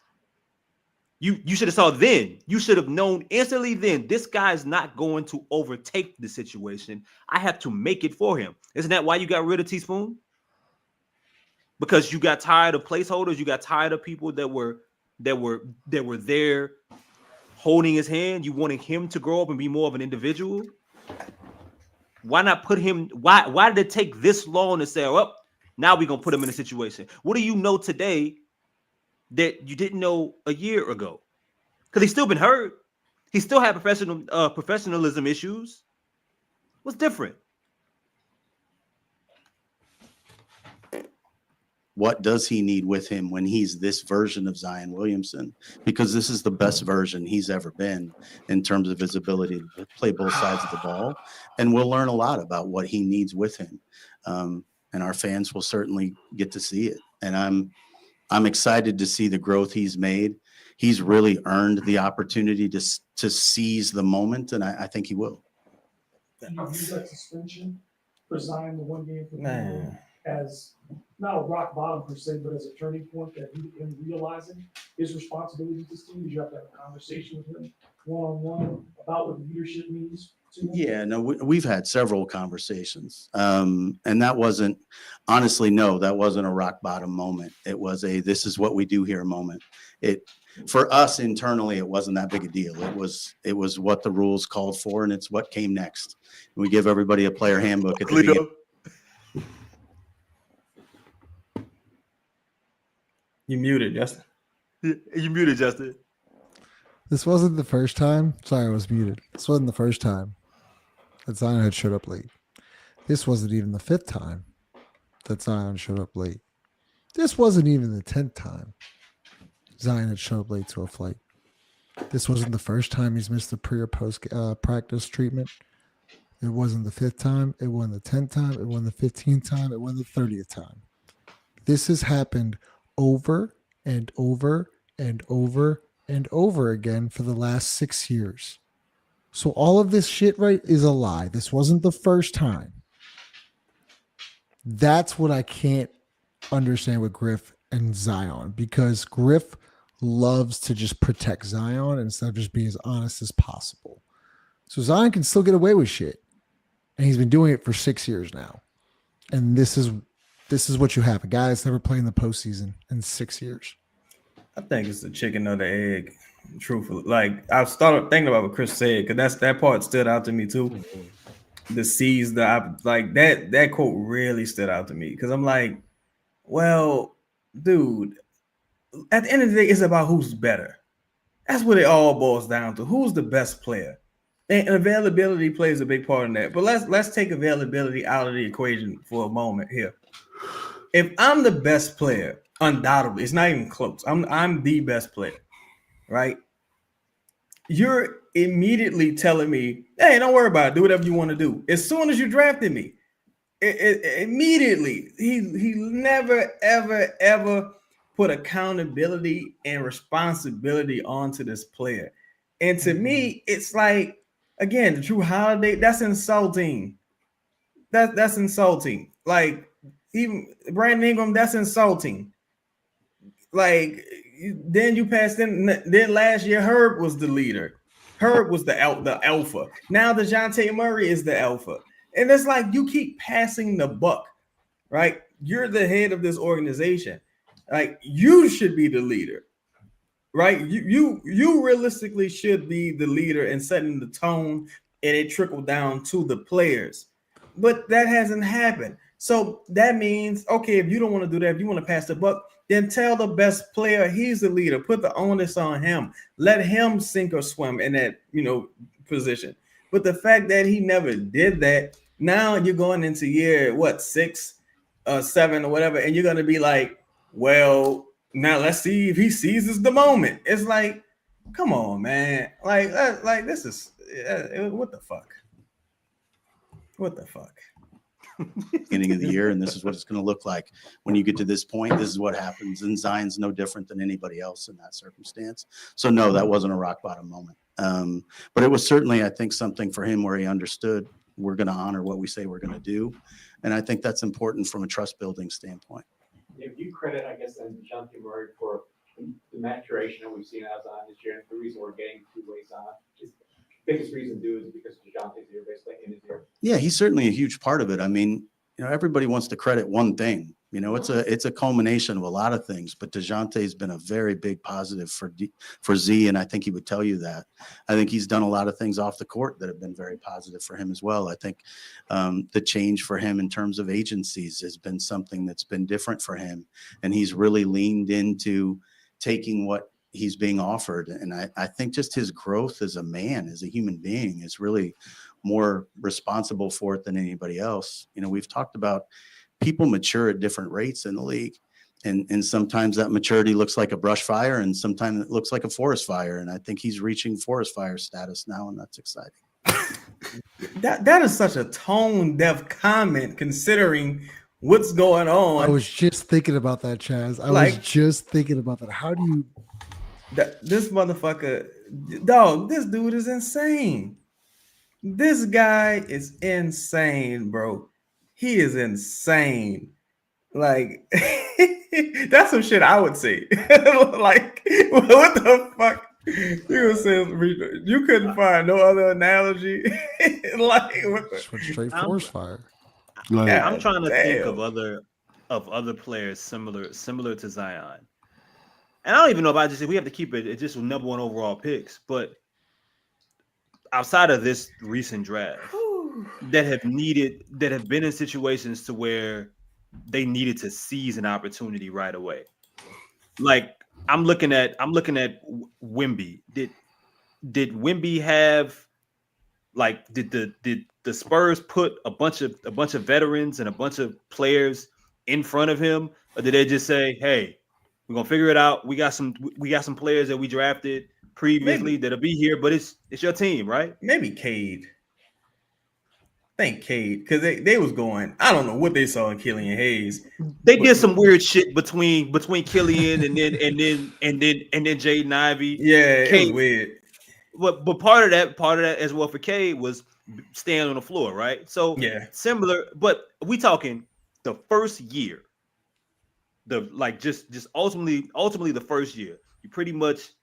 You should have saw then. You should have known instantly then this guy's not going to overtake the situation. I have to make it for him. Isn't that why you got rid of Teaspoon? Because you got tired of placeholders. You got tired of people that were there holding his hand. You wanted him to grow up and be more of an individual. Why not put him? Why did it take this long to say, "Oh, now we're gonna put him in a situation"? What do you know today that you didn't know a year ago? Because he's still been hurt. He still had professionalism issues. What's different? What does he need with him when he's this version of Zion Williamson? Because this is the best version he's ever been in terms of his ability to play both sides of the ball. And we'll learn a lot about what he needs with him. And our fans will certainly get to see it. And I'm excited to see the growth he's made. He's really earned the opportunity to seize the moment, and I think he will. Do you use that suspension for Zion, the one game for the as not a rock bottom per se, but as a turning point that him realizing his responsibility to this team? Did you have to have a conversation with him one-on-one about what leadership means to him? Yeah, no, we've had several conversations. And that wasn't, honestly, no, that wasn't a rock bottom moment. It was this is what we do here moment. For us internally, it wasn't that big a deal. It was what the rules called for, and it's what came next. We give everybody a player handbook at the beginning. You muted, Justin. You muted, Justin. This wasn't the first time. Sorry, I was muted. This wasn't the first time that Zion had showed up late. This wasn't even the 5th time that Zion showed up late. This wasn't even the 10th time Zion had showed up late to a flight. This wasn't the first time he's missed the pre or post practice treatment. It wasn't the 5th time. It wasn't the 10th time. It wasn't the 15th time. It wasn't the 30th time. This has happened over and over and over and over again for the last 6 years. So all of this shit, right, is a lie. This wasn't the first time. That's what I can't understand with Griff and Zion, because Griff loves to just protect Zion instead of just being as honest as possible. So Zion can still get away with shit. And he's been doing it for 6 years now. And this is what you have. A guy that's never played in the postseason in 6 years. I think it's the chicken or the egg, truthfully. Like, I started thinking about what Chris said, because that part stood out to me too. The C's, like that quote really stood out to me, because I'm like, well, dude, at the end of the day, it's about who's better. That's what it all boils down to. Who's the best player? And availability plays a big part in that. But let's take availability out of the equation for a moment here. If I'm the best player, undoubtedly, it's not even close. I'm the best player, right? You're immediately telling me, hey, don't worry about it. Do whatever you want to do. As soon as you drafted me, immediately, he never, ever, ever put accountability and responsibility onto this player. And to me, it's like, again, the True Holiday, that's insulting. That's insulting. Like, even Brandon Ingram, that's insulting. Like, then you passed in. Then last year, Herb was the leader. Herb was the alpha. Now DeJounte Murray is the alpha. And it's like, you keep passing the buck, right? You're the head of this organization. Like, you should be the leader, right? You realistically should be the leader and setting the tone, and it trickled down to the players. But that hasn't happened. So that means, okay, if you don't want to do that, if you want to pass the buck, then tell the best player he's the leader. Put the onus on him. Let him sink or swim in that, position. But the fact that he never did that, now you're going into year, 6, 7 or whatever, and you're going to be like, well, now let's see if he seizes the moment. It's like, come on, man. Like this is, what the fuck? What the fuck? Beginning of the year, and this is what it's going to look like when you get to this point. This is what happens, and Zion's no different than anybody else in that circumstance. So no, that wasn't a rock bottom moment, but it was certainly, I think, something for him where he understood we're going to honor what we say we're going to do, and I think that's important from a trust building standpoint. If you credit, I guess, then DeJounte Murray for the maturation that we've seen out of Zion this year, and the reason we're getting two-way Zion is biggest reason to do is because DeJounte's here, basically in his ear. Yeah, he's certainly a huge part of it. I mean, everybody wants to credit one thing. It's a culmination of a lot of things. But DeJounte's been a very big positive for Z, and I think he would tell you that. I think he's done a lot of things off the court that have been very positive for him as well. I think the change for him in terms of agencies has been something that's been different for him, and he's really leaned into taking what he's being offered. And I think just his growth as a man, as a human being, is really more responsible for it than anybody else. You know, we've talked about people mature at different rates in the league. And sometimes that maturity looks like a brush fire, and sometimes it looks like a forest fire. And I think he's reaching forest fire status now, and that's exciting. That is such a tone deaf comment considering what's going on. I was just thinking about that, Chaz. I was just thinking about that. How do you? This motherfucker, dog, this dude is insane. This guy is insane, bro. He is insane. Like, that's some shit I would say. Like, what the fuck? You were saying you couldn't find no other analogy. Like, Straight forest fire. Like, I'm trying to think of other players similar to Zion. And I don't even know if I just say we have to keep it just number one overall picks, but outside of this recent draft that have been in situations to where they needed to seize an opportunity right away. Like I'm looking at Wemby. Did Wemby have did the Spurs put a bunch of veterans and a bunch of players in front of him, or did they just say, "Hey, we're gonna figure it out. We got some players that we drafted previously that'll be here, but it's your team, right?" Maybe Cade. I think Cade, because they was going. I don't know what they saw in Killian Hayes. They did some weird shit between Killian and then Jaden Ivey. Yeah, Cade, it was weird. But part of that as well for Cade was staying on the floor, right? So yeah, similar. But we talking the first year. Just ultimately the first year, you pretty much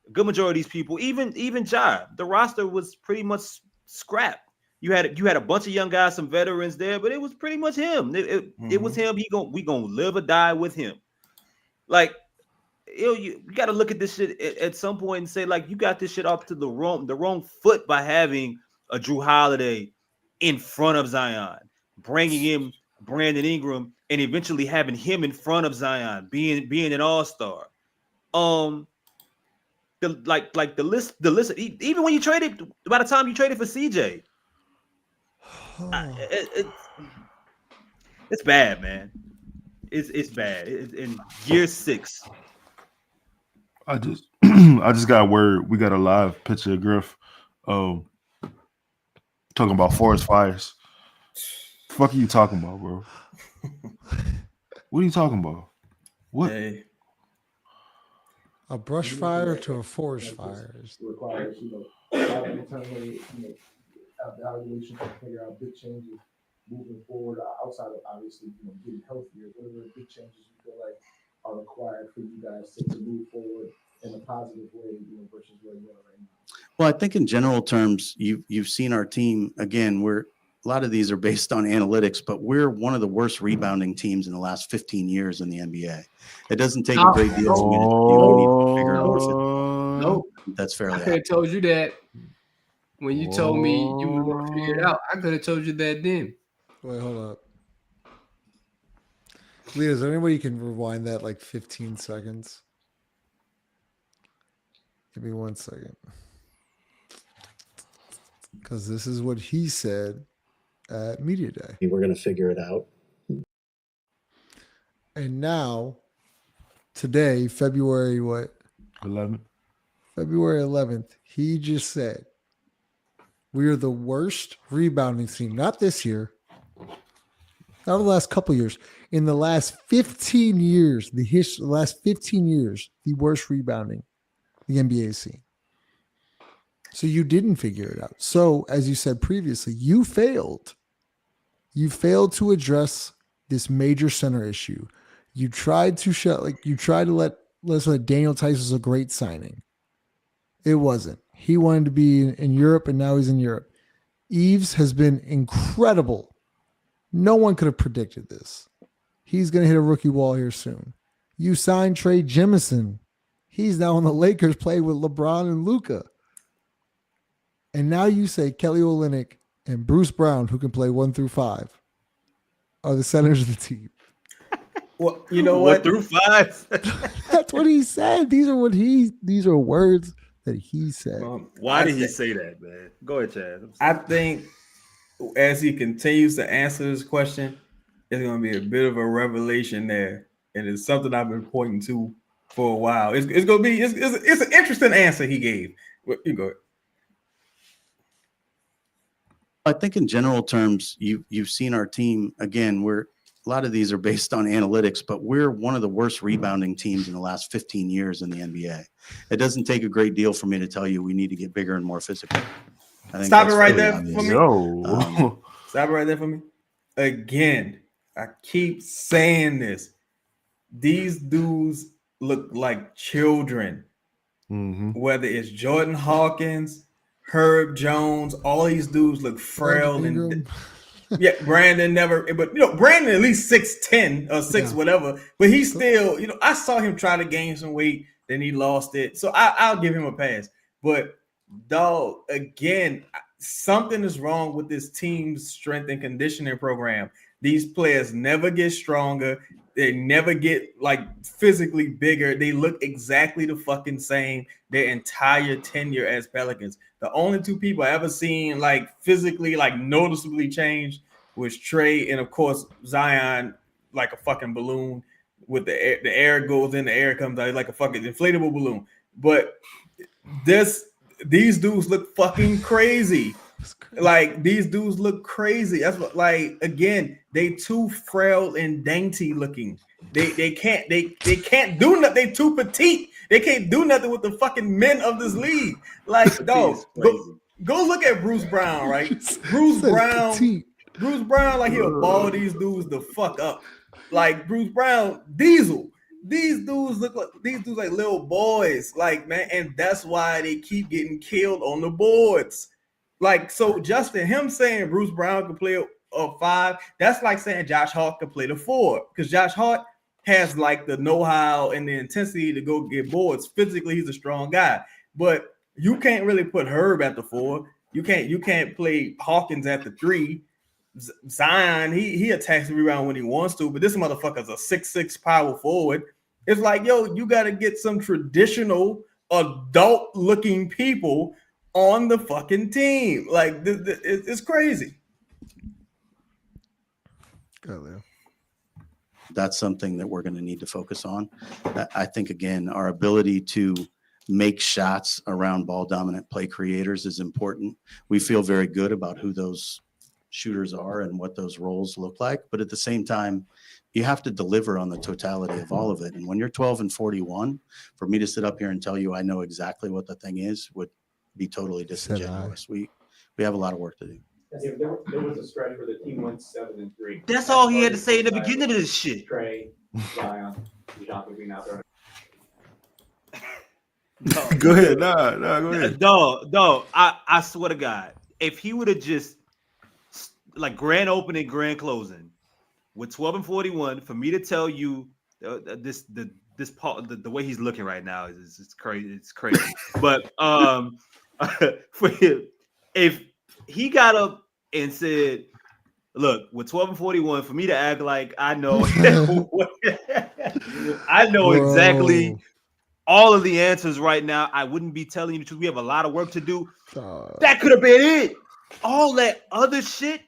a good majority of these people, even Ja, the roster was pretty much scrapped. You had a bunch of young guys, some veterans there, but it was pretty much him. It was him. We gonna live or die with him. Like you got to look at this shit at some point and say, like, you got this shit off to the wrong foot by having a Drew Holiday in front of Zion, bringing in Brandon Ingram, and eventually having him in front of Zion, being an all-star. The list, even when you traded, by the time you traded for CJ, it's bad, man. It's bad. In year 6. I just got word. We got a live picture of Griff talking about forest fires. The fuck are you talking about, bro? What are you talking about? What? Hey. A brush fire to a forest fire requires, internally, evaluation to figure out big changes moving forward outside of obviously, getting healthier. What are the big changes you feel like are required for you guys to move forward in a positive way, versus where you are right now? Well, I think in general terms, you've seen our team again. A lot of these are based on analytics, but we're one of the worst rebounding teams in the last 15 years in the NBA. It doesn't take a great deal to figure it out. Nope. That's fairly. I could have told you that when you told me you were going to figure it out. I could have told you that then. Wait, hold up. Leah, is there any way you can rewind that like 15 seconds? Give me 1 second. Because this is what he said at Media Day. We're going to figure it out. And now, today, February what? 11th. February 11th, he just said, we are the worst rebounding team. Not this year. Not the last couple years. In the last 15 years, the last 15 years, the worst rebounding the NBA has seen. So you didn't figure it out. So, as you said previously, you failed. You failed to address this major center issue. You tried to let Daniel Tice was a great signing. It wasn't. He wanted to be in Europe, and now he's in Europe. Eves has been incredible. No one could have predicted this. He's going to hit a rookie wall here soon. You signed Trey Jemison. He's now on the Lakers playing with LeBron and Luka. And now you say Kelly Olynyk and Bruce Brown, who can play 1 through 5, are the centers of the team. Well, you know What what? through 5? That's what he said. These are words that he said. Why did he say that, man? Go ahead, Chad. I think as he continues to answer this question, it's going to be a bit of a revelation there, and it's something I've been pointing to for a while. It's going to be it's an interesting answer he gave. You go ahead. I think in general terms, you've seen our team again. A lot of these are based on analytics, but we're one of the worst rebounding teams in the last 15 years in the NBA. It doesn't take a great deal for me to tell you we need to get bigger and more physical. I think Stop it right really there obvious. for me. Stop it right there for me. Again, I keep saying this. These dudes look like children. Whether it's Jordan Hawkins, Herb Jones, all these dudes look frail and yeah, Brandon never, but Brandon at least 6'10" or 6 whatever, but he's still, I saw him try to gain some weight, then he lost it. So I'll give him a pass. But dog, again, something is wrong with this team's strength and conditioning program. These players never get stronger. They never get physically bigger. They look exactly the fucking same their entire tenure as Pelicans. The only two people I ever seen physically noticeably changed was Trey and of course Zion, like a fucking balloon with the air goes in, the air comes out like a fucking inflatable balloon. But these dudes look fucking crazy. These dudes look crazy. That's what again, they too frail and dainty looking. They can't do nothing. They too petite. They can't do nothing with the fucking men of this league. Dog, go look at Bruce Brown, right? Bruce Brown, he'll ball these dudes the fuck up. Bruce Brown, Diesel. These dudes look like little boys, man, and that's why they keep getting killed on the boards. So Justin, him saying Bruce Brown could play a 5, that's like saying Josh Hart could play the 4, because Josh Hart has the know-how and the intensity to go get boards. Physically, he's a strong guy, but you can't really put Herb at the 4. You can't play Hawkins at the 3. Zion, he attacks the rebound when he wants to, but this motherfucker's a 6'6" power forward. It's you got to get some traditional adult-looking people on the fucking team. It's crazy. Go, Leo. That's something that we're going to need to focus on. I think, again, our ability to make shots around ball dominant play creators is important. We feel very good about who those shooters are and what those roles look like. But at the same time, you have to deliver on the totality of all of it. And when you're 12-41, for me to sit up here and tell you I know exactly what the thing is would be totally disingenuous. We have a lot of work to do. There was a stretch where the team went 7-3. That's all he had to say in the beginning of this shit. Trey, Zion, Dejounte being out there. Go ahead. Nah, go ahead. Dog, I swear to God, if he would have just grand opening, grand closing with 12-41, for me to tell you this part, the way he's looking right now is crazy. It's crazy. But for him, if he got up and said, "Look, with 12-41, for me to act like I know, I know exactly all of the answers right now, I wouldn't be telling you the truth. We have a lot of work to do." That could have been it. All that other shit,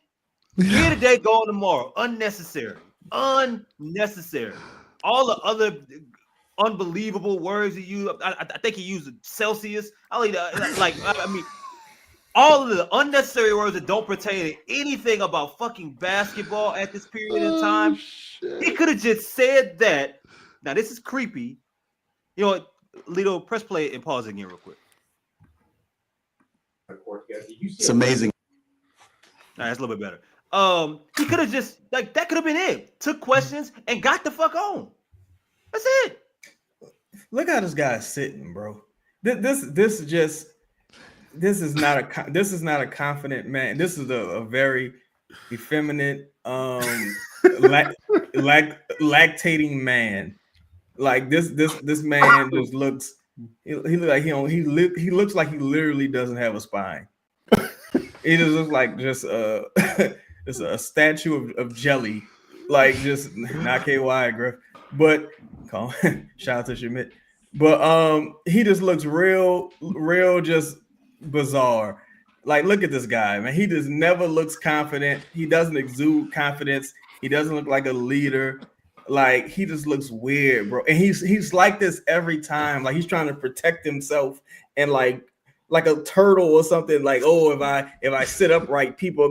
here today, going tomorrow, unnecessary. All the other unbelievable words he used. I think he used Celsius. All of the unnecessary words that don't pertain to anything about fucking basketball at this period in time. He could have just said that. Now this is creepy. You know what, Lito, press play and pause again real quick. It's amazing. All right, that's a little bit better. He could have just that could have been it. Took questions and got the fuck on. That's it. Look how this guy's sitting, bro. This is not a confident man. This is a very effeminate, lactating man. This man just looks. He looks like he literally doesn't have a spine. He just looks like just a statue of jelly Like just not KY Griff, but shout out to Schmidt. But he just looks real just bizarre. Like, look at this guy, man. He just never looks confident. He doesn't exude confidence. He doesn't look like a leader. Like, he just looks weird, bro. And he's like this every time. Like, he's trying to protect himself and like a turtle or something. Like, oh, if I sit upright, people are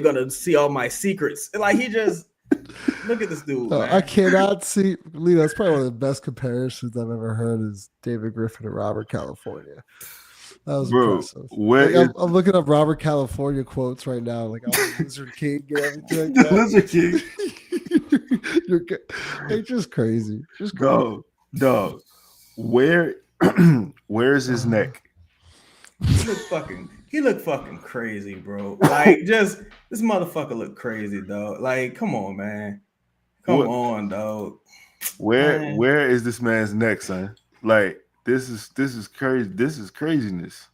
gonna see all my secrets. And like, he just look at this dude. No, man. I cannot see. Leo, that's probably one of the best comparisons I've ever heard. Is David Griffin and Robert California. That was impressive. Like, I'm looking up Robert California quotes right now. Like, I'm Lizard King and everything like that. Lizard King. It's just crazy. Just crazy. Dog. Where's his neck? He looked fucking crazy, bro. Like, just this motherfucker look crazy, dog. Like, come on, man. Come on, dog. Where is this man's neck, son? Like, this is crazy. This is craziness.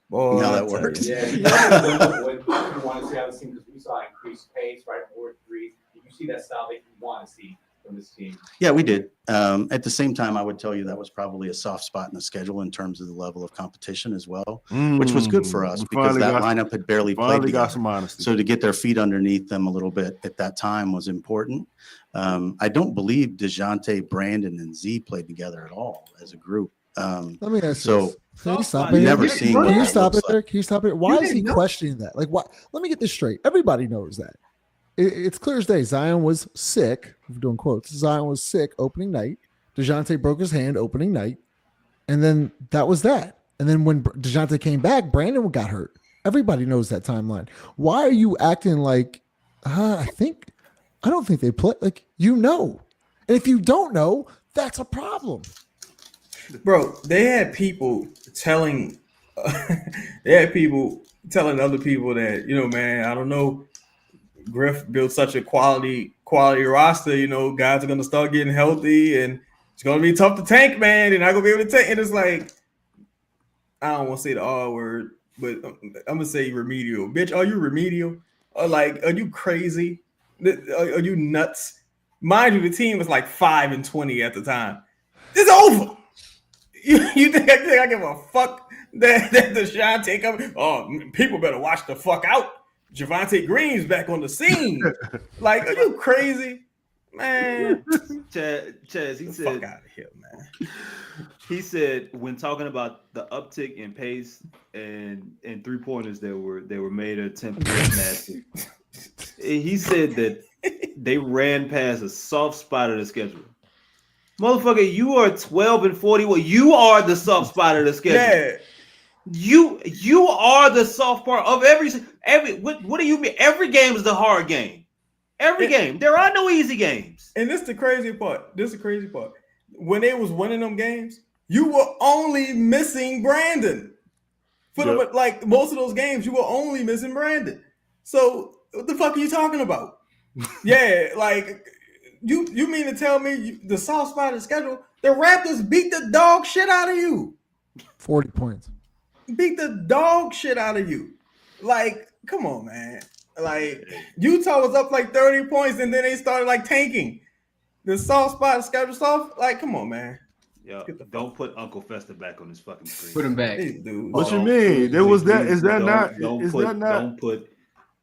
Boy, how that works. Yeah, you want to see how this team, because we saw increased pace right before three. Did you see that style that you want to see from this team? Yeah, we did. At the same time, I would tell you that was probably a soft spot in the schedule in terms of the level of competition as well, which was good for us because that lineup had barely played together. Got some honesty. So to get their feet underneath them a little bit at that time was important. I don't believe DeJounte, Brandon, and Z played together at all as a group. Let me ask you. So can you stop it? Never seen. Can you stop it there? Can you stop it? Why is he questioning that? Like, what? Let me get this straight. Everybody knows that. It's clear as day. Zion was sick. We're doing quotes. Zion was sick opening night. DeJounte broke his hand opening night. And then that was that. And then when DeJounte came back, Brandon got hurt. Everybody knows that timeline. Why are you acting like, I don't think they play. Like, you know. And if you don't know, that's a problem. Bro, they had people telling other people that, man, I don't know, Griff built such a quality roster, guys are going to start getting healthy and it's going to be tough to tank, man. They're not going to be able to tank. And it's like, I don't want to say the R word, but I'm going to say remedial. Bitch, are you remedial? Or like, are you crazy? Are you nuts? Mind you, the team was like 5-20 at the time. It's over. You think I give a fuck that DeJounte coming? Oh, people better watch the fuck out. Javonte Green's back on the scene. Like, are you crazy, man? Chaz, he said, fuck out of here, man. He said when talking about the uptick in pace and 3-pointers that were made attempt to massive. He said that they ran past a soft spot of the schedule. Motherfucker, you are 12-41. You are the soft spot of the schedule. Yeah. You are the soft part of every. What do you mean? Every game is the hard game. Every game. There are no easy games. And this is the crazy part. When they was winning them games, you were only missing Brandon. Like most of those games, you were only missing Brandon. So what the fuck are you talking about? Yeah, like. You mean to tell me the soft spot of the schedule, the Raptors beat the dog shit out of you? 40 points. Beat the dog shit out of you. Like, come on, man. Like, Utah was up like 30 points and then they started like tanking. The soft spot of the schedule soft, like, come on, man. Yo, don't put Uncle Fester back on this fucking screen. Put him back. What you mean? There was that. Is that not?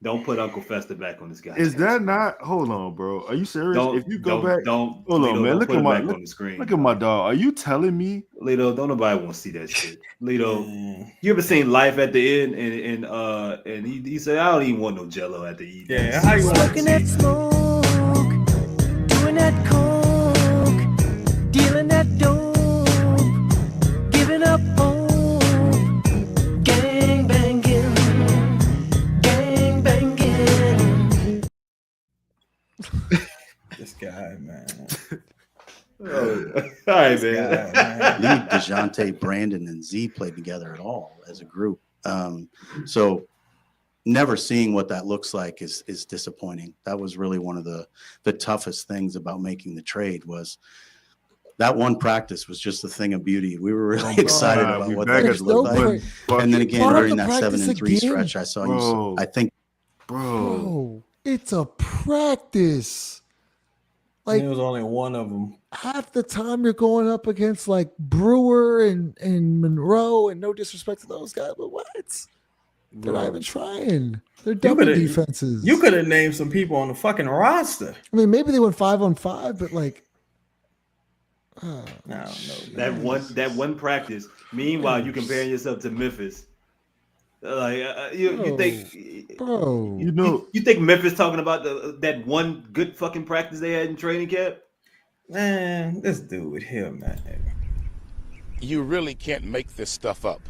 Don't put Uncle Fester back on this guy. Is that not? Hold on, bro. Are you serious? If you go back, hold on, man. Look at my dog. Are you telling me, Lito? Don't nobody want to see that shit. Lito, you ever seen Life at the End? And he said, I don't even want no Jello at the end. Yeah, how you smoking that smoke, doing that coke, dealing that dope, giving up hope, gang banging. This guy, man. All right, man. Leave DeJounte, Brandon, and Z played together at all as a group. So never seeing what that looks like is disappointing. That was really one of the toughest things about making the trade was that one practice was just a thing of beauty. We were really excited about what that could look like. And then again, during that 7-3 stretch, I saw you. I think Bro, it's a practice. Like, there was only one of them. Half the time you're going up against like Brewer and Monroe, and no disrespect to those guys, but what? They're not even trying. They're double defenses. You could have named some people on the fucking roster. I mean, maybe they went 5-on-5, but like, I don't know. That one practice. Meanwhile, you comparing yourself to Memphis. Like you think, bro, you think Memphis talking about that one good fucking practice they had in training camp? Man, this dude with him, man. You really can't make this stuff up.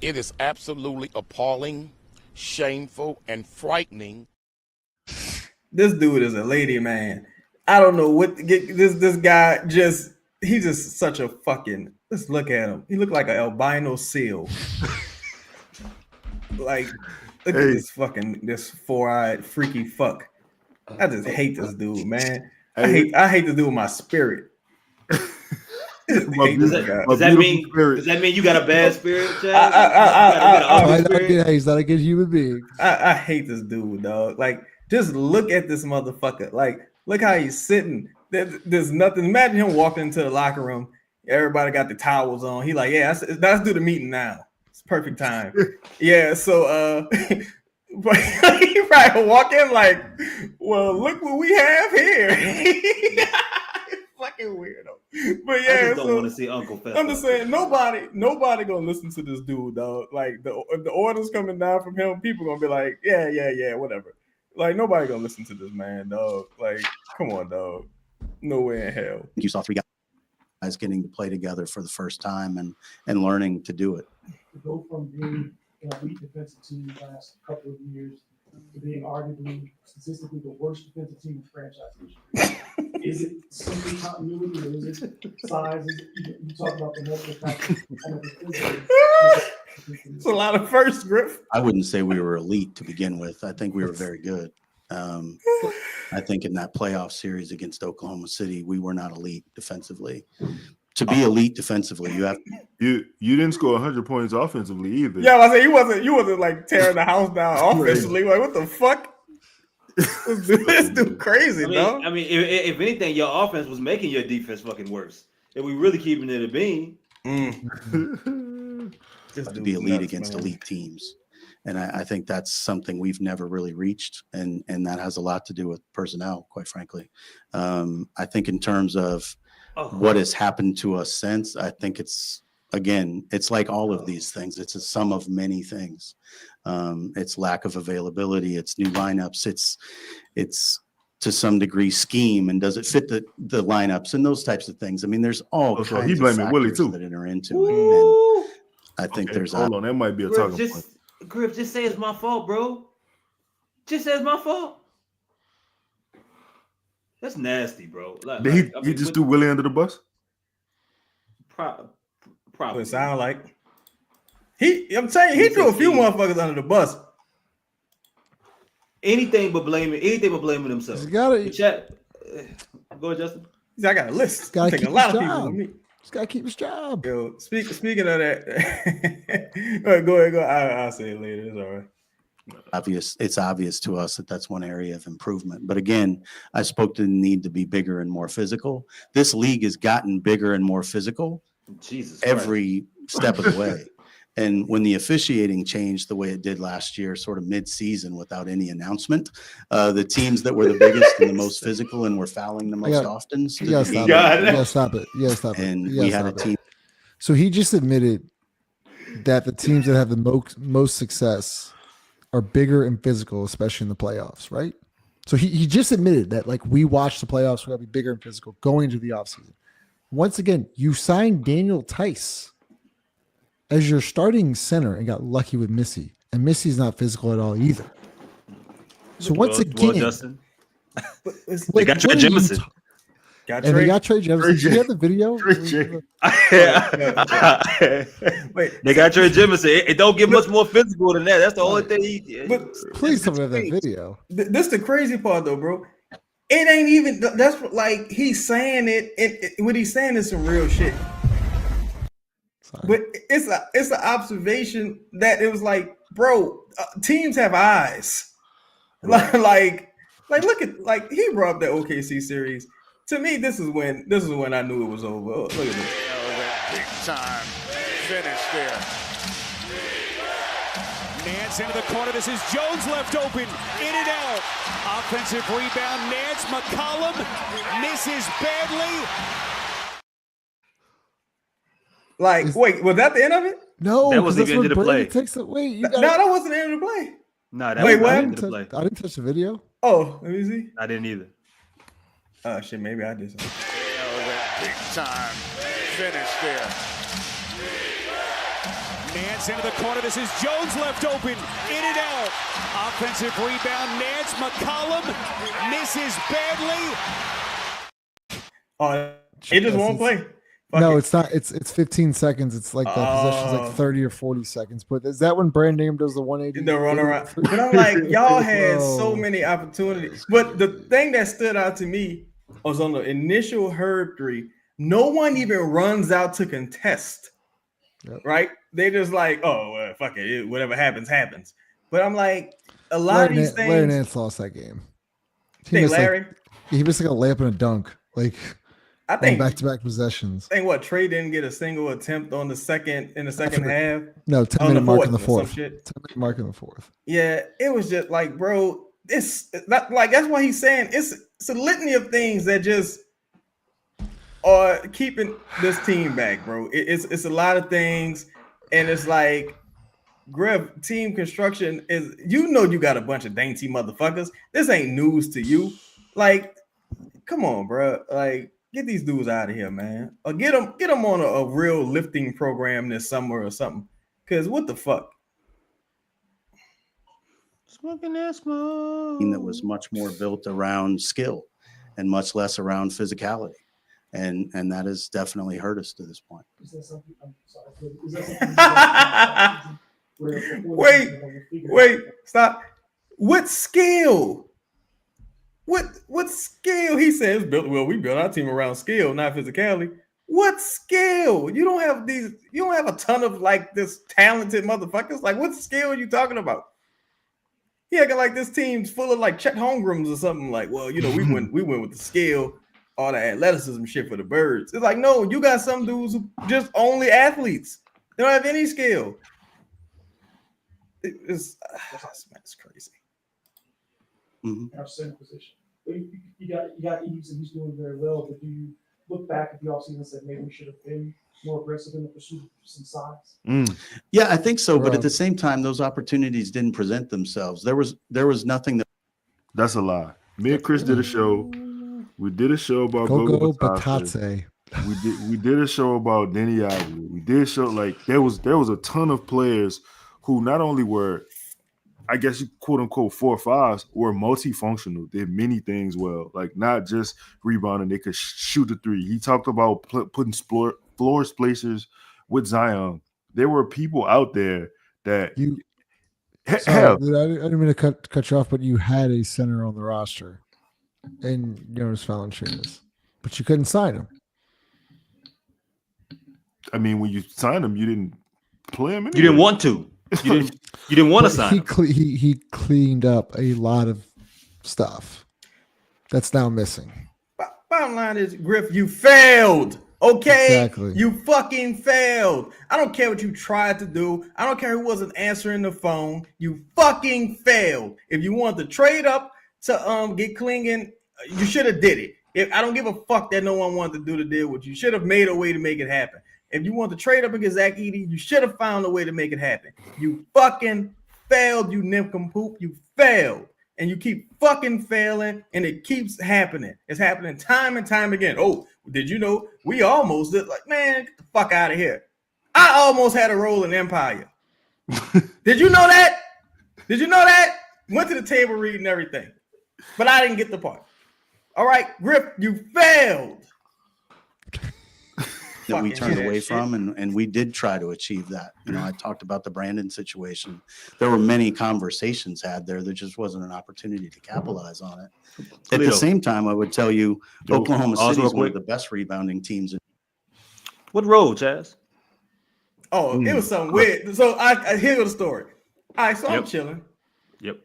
It is absolutely appalling, shameful, and frightening. This dude is a lady man. I don't know what this guy he's just such a fucking. Let's look at him. He looked like an albino seal. Like, look at this 4-eyed freaky fuck. I just hate this dude, man. I hate this dude with my spirit. Does that mean you got a bad spirit, Chad? He's not a good human being. I hate this dude, dog. Like, just look at this motherfucker. Like, look how he's sitting. There's nothing. Imagine him walking into the locker room. Everybody got the towels on. He like, yeah, let's do the meeting now. It's perfect time. Yeah, so but he probably walk in like, well, look what we have here. Fucking weirdo. But yeah, I just don't want to see Uncle Fester. I'm just saying, nobody gonna listen to this dude, dog. Like the orders coming down from him, people gonna be like, yeah, whatever. Like nobody gonna listen to this man, dog. Like, come on, dog. No way in hell. You saw 3 guys getting to play together for the first time and learning to do it. To go from being an elite defensive team the last couple of years to being arguably statistically the worst defensive team in franchise history. Is it simply continuity or is it size? You talk about the multiple factors. It's a lot of firsts, Griff. I wouldn't say we were elite to begin with. I think we were very good. I think in that playoff series against Oklahoma City, we were not elite defensively. To be elite defensively, you didn't score 100 points offensively either. Yeah, I say you wasn't like tearing the house down offensively. Like, what the fuck? This dude crazy, dog. I mean, if anything, your offense was making your defense fucking worse. If we really keeping it a bean. To be elite against elite teams. And I think that's something we've never really reached. And that has a lot to do with personnel, quite frankly. I think in terms of what has happened to us since, I think it's like all of these things. It's a sum of many things. It's lack of availability. It's new lineups. It's to some degree scheme, and does it fit the lineups and those types of things. I mean, there's all kinds he of blaming Willie factors too that enter into it. And I think there's hold on, that might be a talking point. Griff, just say it's my fault, bro. Just say it's my fault. That's nasty, bro. Did he just do Willie under the bus? Probably. It sound like I'm telling you, he threw a few motherfuckers under the bus. Anything but blaming himself. You got it. Go ahead, Justin. I got a list. Gotta taking keep a lot his of people job. with me. He's got to keep his job. Yo, speaking of that, go ahead. I'll say it later. It's all right. It's obvious to us that that's one area of improvement. But again, I spoke to the need to be bigger and more physical. This league has gotten bigger and more physical every step of the way. And when the officiating changed the way it did last year, sort of mid-season without any announcement, the teams that were the biggest and the most physical and were fouling the most often. You gotta stop it. And we had a team. So he just admitted that the teams that have the most success are bigger and physical, especially in the playoffs, right? So he just admitted that, like, we watched the playoffs, we're going to be bigger and physical going into the offseason. Once again, you signed Daniel Tice as your starting center and got lucky with Missy. And Missy's not physical at all either. So once again, Justin, they got Trey Jemison. They got Trey Jemison. Did you have the video? Wait, they got Trey Jemison. It don't get much more physical than that. That's the only thing. But please tell me that video. This the crazy part, though, bro. It ain't even. That's like he's saying it. What he's saying is some real shit. But it's an observation that it was like bro, teams have eyes. Like look at he brought up that OKC series. To me, this is when I knew it was over. Oh, look at this. Big time finish there. Nance into the corner. This is Jones left open. In and out. Offensive rebound. Nance. McCollum misses badly. Wait, was that the end of it? No, That was the end of the play. Takes it. Wait, you No, got that wasn't the end of the play. No, that Wait, was what? the end of the play. I didn't touch the video. Oh, let me see. I didn't either. Oh shit, maybe I did something. Big time finish there. Nance into the corner. This is Jones left open. In and out. Offensive rebound. Nance. McCollum misses badly. Oh, it just won't play. No, it's not. It's 15 seconds. It's like the possession's like 30 or 40 seconds. But is that when Brand Name does the 180? The run around. But I'm like, y'all had so many opportunities. But the thing that stood out to me was on the initial Herb three, no one even runs out to contest. Yep. Right? They just like, oh, well, fuck it. Whatever happens, happens. But I'm like, a lot of these things. Larry Nance lost that game. He missed like a layup and a dunk. Like, I think back-to-back possessions. I think what Trey didn't get a single attempt on the second half. No, 10-minute mark in the fourth. 10-minute mark in the fourth. Yeah, it was just like, bro, it's not like that's why he's saying it's a litany of things that just are keeping this team back, bro. It's a lot of things, and it's like Griff, team construction is you got a bunch of dainty motherfuckers. This ain't news to you. Like, come on, bro. Like, get these dudes out of here, man. Or get them on a real lifting program this summer or something. Cause what the fuck? Smoking that smoke. That was much more built around skill and much less around physicality. And that has definitely hurt us to this point. Is that something? I'm sorry. Is that something Wait, stop. What skill? What skill? He says, we built our team around skill, not physicality. What skill? You don't have a ton of like this talented motherfuckers. Like, what skill are you talking about? He acting like this team's full of like Chet Holmgrens or something. Like, well, we went with the skill, all the athleticism shit for the birds. It's like, no, you got some dudes who just only athletes. They don't have any skill. It's crazy. Mm-hmm. Our center position. You got Eves and he's doing very well, but do you look back at the offseason and say maybe we should have been more aggressive in the pursuit of some size? Yeah, I think so. But at the same time, those opportunities didn't present themselves. There was nothing that. That's a lie. Me and Chris did a show. We did a show about Gogo Batadze. We did a show about Denny Ivey. We did a show like there was a ton of players who not only were, I guess you quote unquote 4-5s, were multifunctional. Did many things well, like not just rebounding. They could shoot the three. He talked about putting floor spacers with Zion. There were people out there that you. Sorry, dude, I didn't mean to cut you off, but you had a center on the roster, and Jonas Valanciunas, but you couldn't sign him. I mean, when you signed him, you didn't play him anyway. You didn't want to. You didn't want to sign him. He cleaned up a lot of stuff that's now missing. Bottom line is, Griff, you failed. Okay, exactly. You fucking failed. I don't care what you tried to do. I don't care who wasn't answering the phone. You fucking failed. If you want to trade up to get Klingon, you should have did it. I don't give a fuck that no one wanted to do the deal with you. You should have made a way to make it happen. If you want to trade up against Zach Edey, you should have found a way to make it happen. You fucking failed, you nincompoop. You failed. And you keep fucking failing, and it keeps happening. It's happening time and time again. Oh, did you know we almost did? Like, man, get the fuck out of here. I almost had a role in Empire. Did you know that? Did you know that? Went to the table reading everything, but I didn't get the part. All right, Griff, you failed. That we turned away from, and we did try to achieve that. I talked about the Brandon situation. There were many conversations had there. There just wasn't an opportunity to capitalize on it. At the same time, I would tell you, Oklahoma City is one of the best rebounding teams. What role, Chaz? Oh, it was something weird. So I hear the story. All right, so I'm chilling. Yep.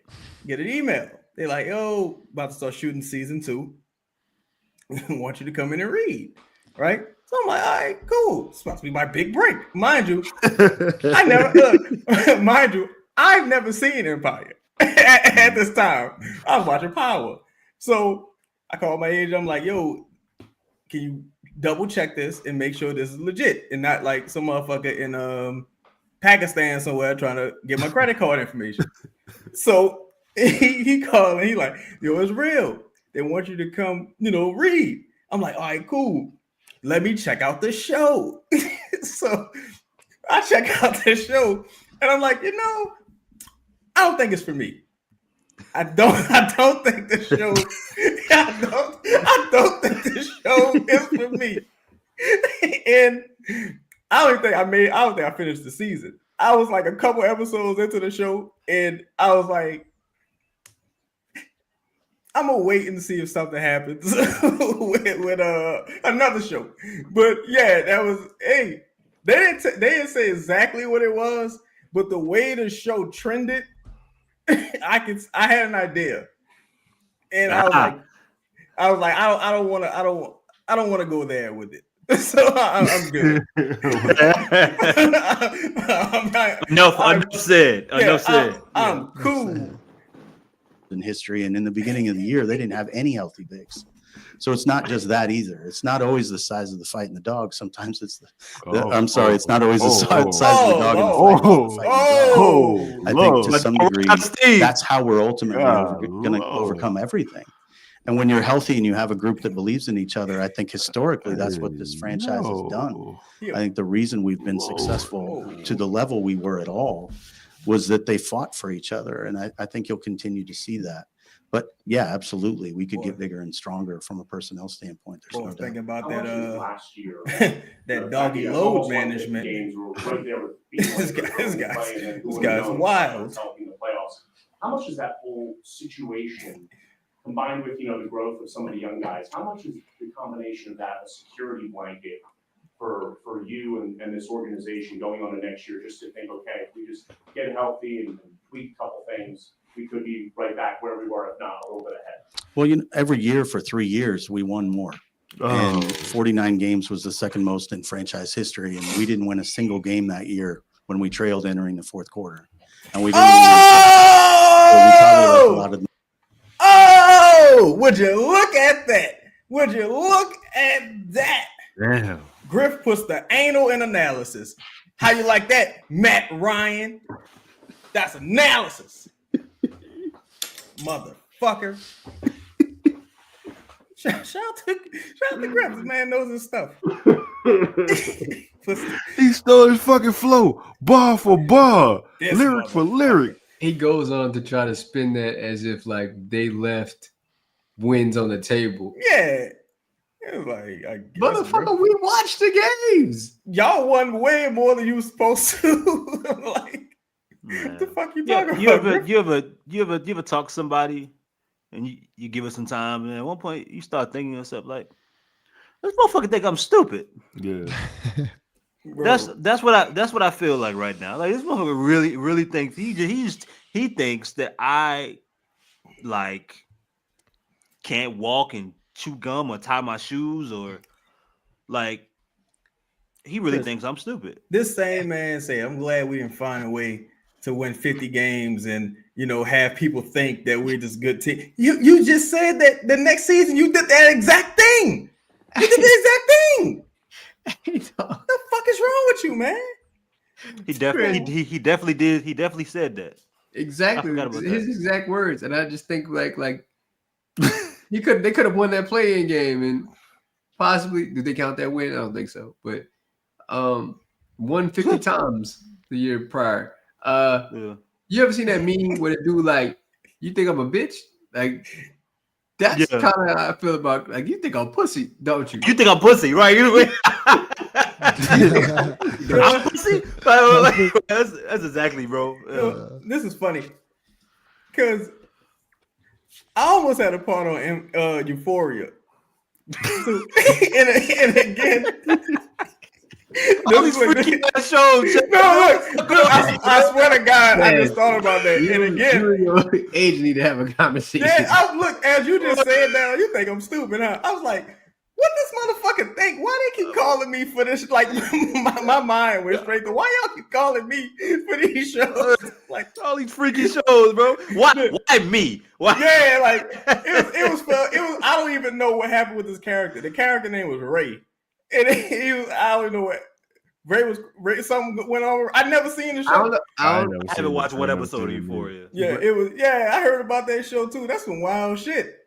Get an email. They're like, yo, about to start shooting season 2. Want you to come in and read. Right? So I'm like, all right, cool. It's supposed to be my big break. Mind you, I've never seen Empire at this time. I was watching Power. So I called my agent. I'm like, yo, can you double check this and make sure this is legit and not like some motherfucker in Pakistan somewhere trying to get my credit card information. So he called and he like, yo, it's real. They want you to come, read. I'm like, all right, cool. Let me check out the show. So I check out the show and I'm like, I don't think it's for me. I don't think the show. I don't think the show is for me. And I don't think I finished the season. I was like a couple episodes into the show, and I was like, I'm gonna wait and see if something happens with another show. But yeah, that was they didn't say exactly what it was, but the way the show trended, I had an idea, and I was like, I don't want to go there with it. So I'm good. Enough said. I'm cool. In history, and in the beginning of the year, they didn't have any healthy bigs. So it's not just that either. It's not always the size of the fight in the dog. Sometimes it's it's not always the size of the dog in the fight. I think to some degree, that's how we're ultimately going to overcome everything. And when you're healthy and you have a group that believes in each other, I think historically that's what this franchise has done. I think the reason we've been successful to the level we were at all was that they fought for each other. And I think you'll continue to see that. But yeah, absolutely. We could get bigger and stronger from a personnel standpoint. There's no doubt. Thinking about that last year, that doggy load management. This guy's wild. How much is that whole situation combined with the growth of some of the young guys? How much is the combination of that a security blanket for you and this organization going on to next year, just to think, okay, if we just get healthy and tweak a couple things, we could be right back where we were, if not a little bit ahead? Well, every year for 3 years, we won more. And 49 games was the second most in franchise history. And we didn't win a single game that year when we trailed entering the fourth quarter. And we didn't would you look at that? Would you look at that? Damn. Griff puts the anal in analysis. How you like that, Matt Ryan? That's analysis. Motherfucker. Shout out to Griff. This man knows his stuff. He stole his fucking flow, bar for bar, lyric for lyric. He goes on to try to spin that as if like they left wins on the table. Yeah. It was like, I guess, motherfucker, we watched the games. Y'all won way more than you were supposed to. Like, what the fuck you talking about? You ever talk to somebody and you give it some time, and at one point you start thinking to yourself like, this motherfucker think I'm stupid. Yeah. That's what I feel like right now. Like this motherfucker really thinks he thinks that I like can't walk and chew gum or tie my shoes, or like he really thinks I'm stupid. This same man said, I'm glad we didn't find a way to win 50 games and have people think that we're this good team. You just said that the next season you did that exact thing. You did the exact thing. What the fuck is wrong with you, man? He definitely did. He definitely said that. Exactly. His exact words. And I just think like they could have won that play-in game and possibly, did they count that win? I don't think so. But won 50 times the year prior. You ever seen that meme where the dude like, you think I'm a bitch? Like that's kind of how I feel about, like, you think I'm pussy, don't you? You think I'm pussy, right? I'm pussy? That's exactly, bro. This is funny because I almost had a part on Euphoria. and again, All these freaky ass shows. No, look, I swear to God, Man, I just thought about that. And again, you and your agent need to have a conversation. yeah, look, as you just said that, you think I'm stupid, huh? I was like, what this motherfucker think? Why they keep calling me for this? Like, my mind went straight to, why y'all keep calling me for these shows? Like, all these freaky shows, bro. Why me? Why? yeah, like, it was, I don't even know what happened with this character. The character name was Ray. And I don't know what. Ray, something went on. I never seen the show. I haven't watched one episode of Euphoria. Yeah, it was. Yeah, I heard about that show too. That's some wild shit.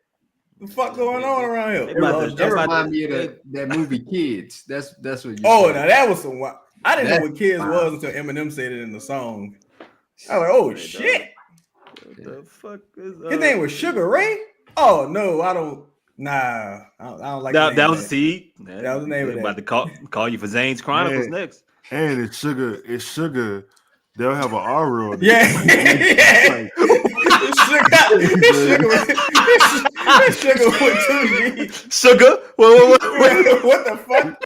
The fuck going on around here? That reminds me of that movie Kids. That's what you. Oh, now that was some wild. I didn't know what Kids was until Eminem said it in the song. I was like, oh shit. What the fuck is his name was Sugar Ray? Oh no, I don't. Nah, I don't like that. That was Seed. That was the name of that. About to call you for Zane's Chronicles next. And it's sugar. It's sugar. They'll have an R on it. Yeah. It's sugar with 2 G. Sugar? What the fuck?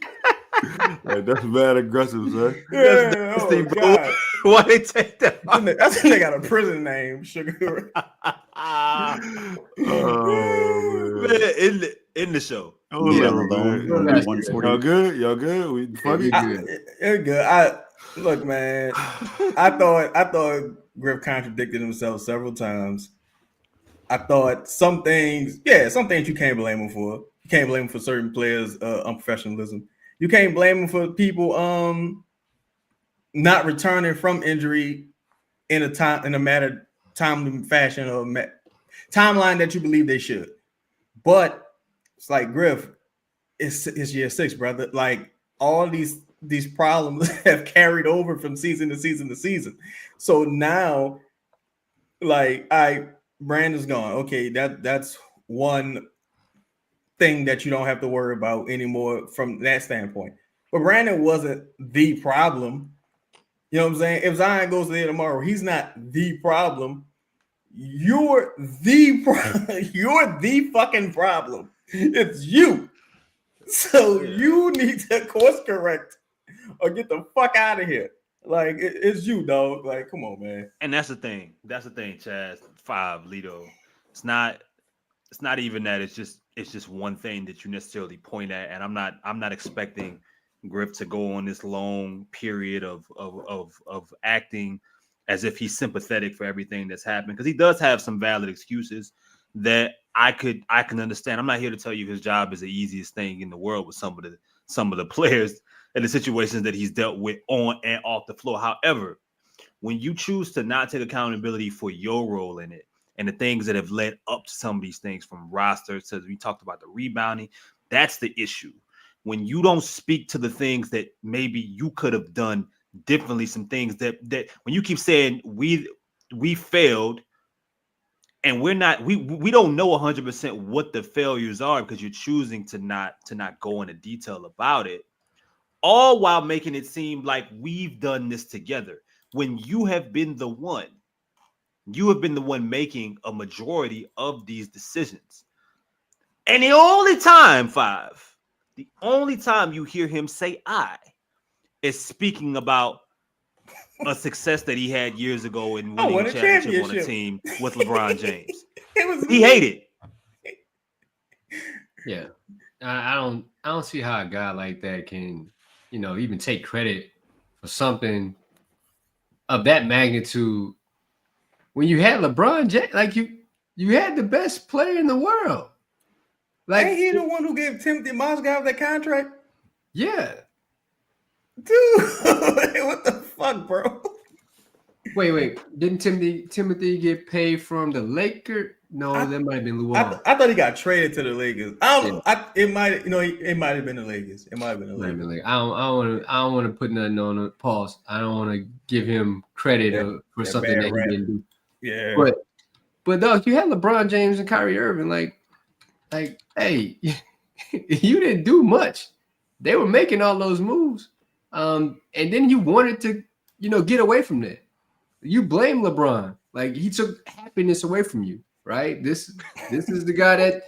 Like, that's bad aggressive, son. Yeah, oh, God. Why they take that? That's when they got a prison name, Sugar. Man, in the show. Oh, yeah, y'all good? Y'all good? We funny? It's good. Look, man. I thought Griff contradicted himself several times. I thought some things you can't blame him for. You can't blame him for certain players' unprofessionalism. You can't blame him for people not returning from injury in a timely fashion or timeline that you believe they should. But it's like, Griff, it's year 6, brother. Like, all these problems have carried over from season to season to season. So now, like, Brandon's gone. Okay, that's one thing that you don't have to worry about anymore from that standpoint. But Brandon wasn't the problem. You know what I'm saying? If Zion goes there tomorrow, he's not the problem. You're the fucking problem. It's you. So you need to course correct or get the fuck out of here. Like, it's you, dog. Like, come on, man. And that's the thing. Chaz. 5, Lito. It's not even that. It's just one thing that you necessarily point at. And I'm not expecting Griff to go on this long period of acting as if he's sympathetic for everything that's happened, because he does have some valid excuses that I can understand. I'm not here to tell you his job is the easiest thing in the world with some of the players and the situations that he's dealt with on and off the floor. However, when you choose to not take accountability for your role in it and the things that have led up to some of these things, from rosters to, we talked about the rebounding, that's the issue. When you don't speak to the things that maybe you could have done differently, some things that when you keep saying we failed, and we don't know 100% what the failures are because you're choosing to not go into detail about it, all while making it seem like we've done this together, when you have been the one making a majority of these decisions. And the only time you hear him say "I" is speaking about a success that he had years ago in winning a championship on a team with LeBron James. He hated. Yeah, I don't see how a guy like that can, even take credit for something of that magnitude when you had LeBron James. Like, you had the best player in the world. Like, ain't he the one who gave Timothy Mozgov that contract? Yeah. Dude, what the fuck, bro? Wait. Didn't Timothy get paid from the Lakers? No, that might have been Luau. I thought he got traded to the Lakers. It might have been the Lakers. It might have been the Lakers. I don't want to put nothing on a pause. I don't want to give him credit for something that he didn't do. Yeah. But dog, you had LeBron James and Kyrie Irving. Like, hey, you didn't do much. They were making all those moves. And then you wanted to, get away from that. You blame LeBron. Like, he took happiness away from you, right? This is the guy that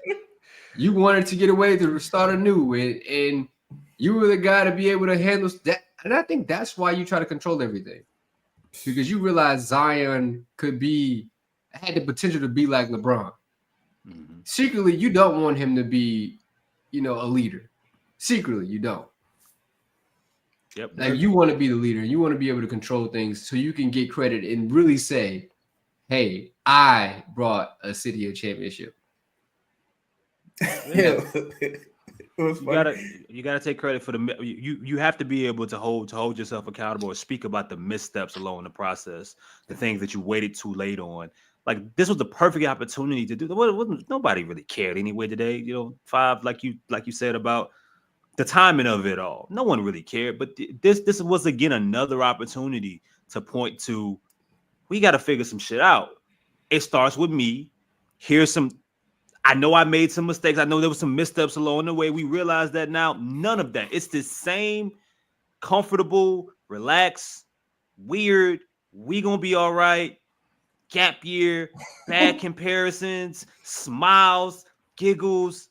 you wanted to get away to start anew. And You were the guy to be able to handle that. And I think that's why you try to control everything. Because you realize Zion had the potential to be like LeBron. Mm-hmm. Secretly, you don't want him to be, a leader. Secretly, you don't. Yep. Like you want to be the leader. You want to be able to control things so you can get credit and really say, hey, I brought a city a championship. Yeah. You gotta take credit for you have to be able to hold yourself accountable or speak about the missteps along the process, the things that you waited too late on. Like this was the perfect opportunity to do. Nobody really cared anyway today. Five, like you said about the timing of it all. No one really cared. But this was again another opportunity to point to we got to figure some shit out. It starts with me. I know I made some mistakes. I know there was some missteps along the way. We realize that now. None of that. It's the same comfortable, relaxed, weird. We gonna be all right. Gap year, bad comparisons, smiles, giggles.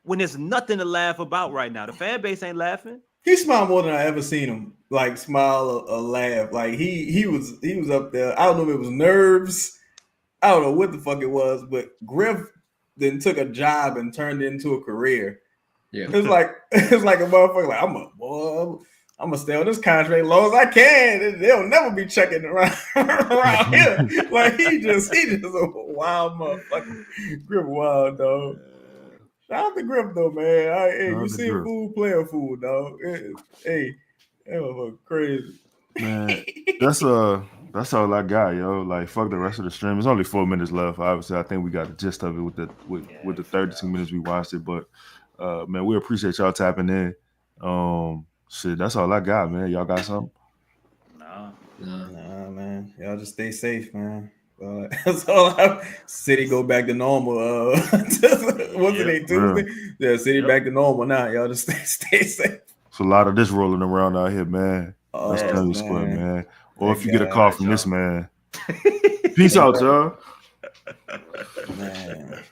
When there's nothing to laugh about right now, the fan base ain't laughing. He smiled more than I ever seen him like smile or laugh. Like he was up there. I don't know if it was nerves. I don't know what the fuck it was, but Griff then took a job and turned it into a career. Yeah, it's like a motherfucker. Like I'm gonna stay on this contract as long as I can. They'll never be checking around here. Like he just a wild motherfucker. Griff wild dog. Shout out to Griff though, man. You see a fool, play a fool, dog. Hey, that was crazy. Man, that's all I got, yo. Like, fuck the rest of the stream. There's only 4 minutes left. Obviously, I think we got the gist of it with the 32 minutes we watched it. But man, we appreciate y'all tapping in. Shit, that's all I got, man. Y'all got something? Nah, man. Y'all just stay safe, man. That's all. City go back to normal. Tuesday? Yeah, city back to normal now. Y'all just stay safe. It's a lot of this rolling around out here, man. That's Kelly Square, man. Or if you get a call from this man. Peace out, y'all. Man.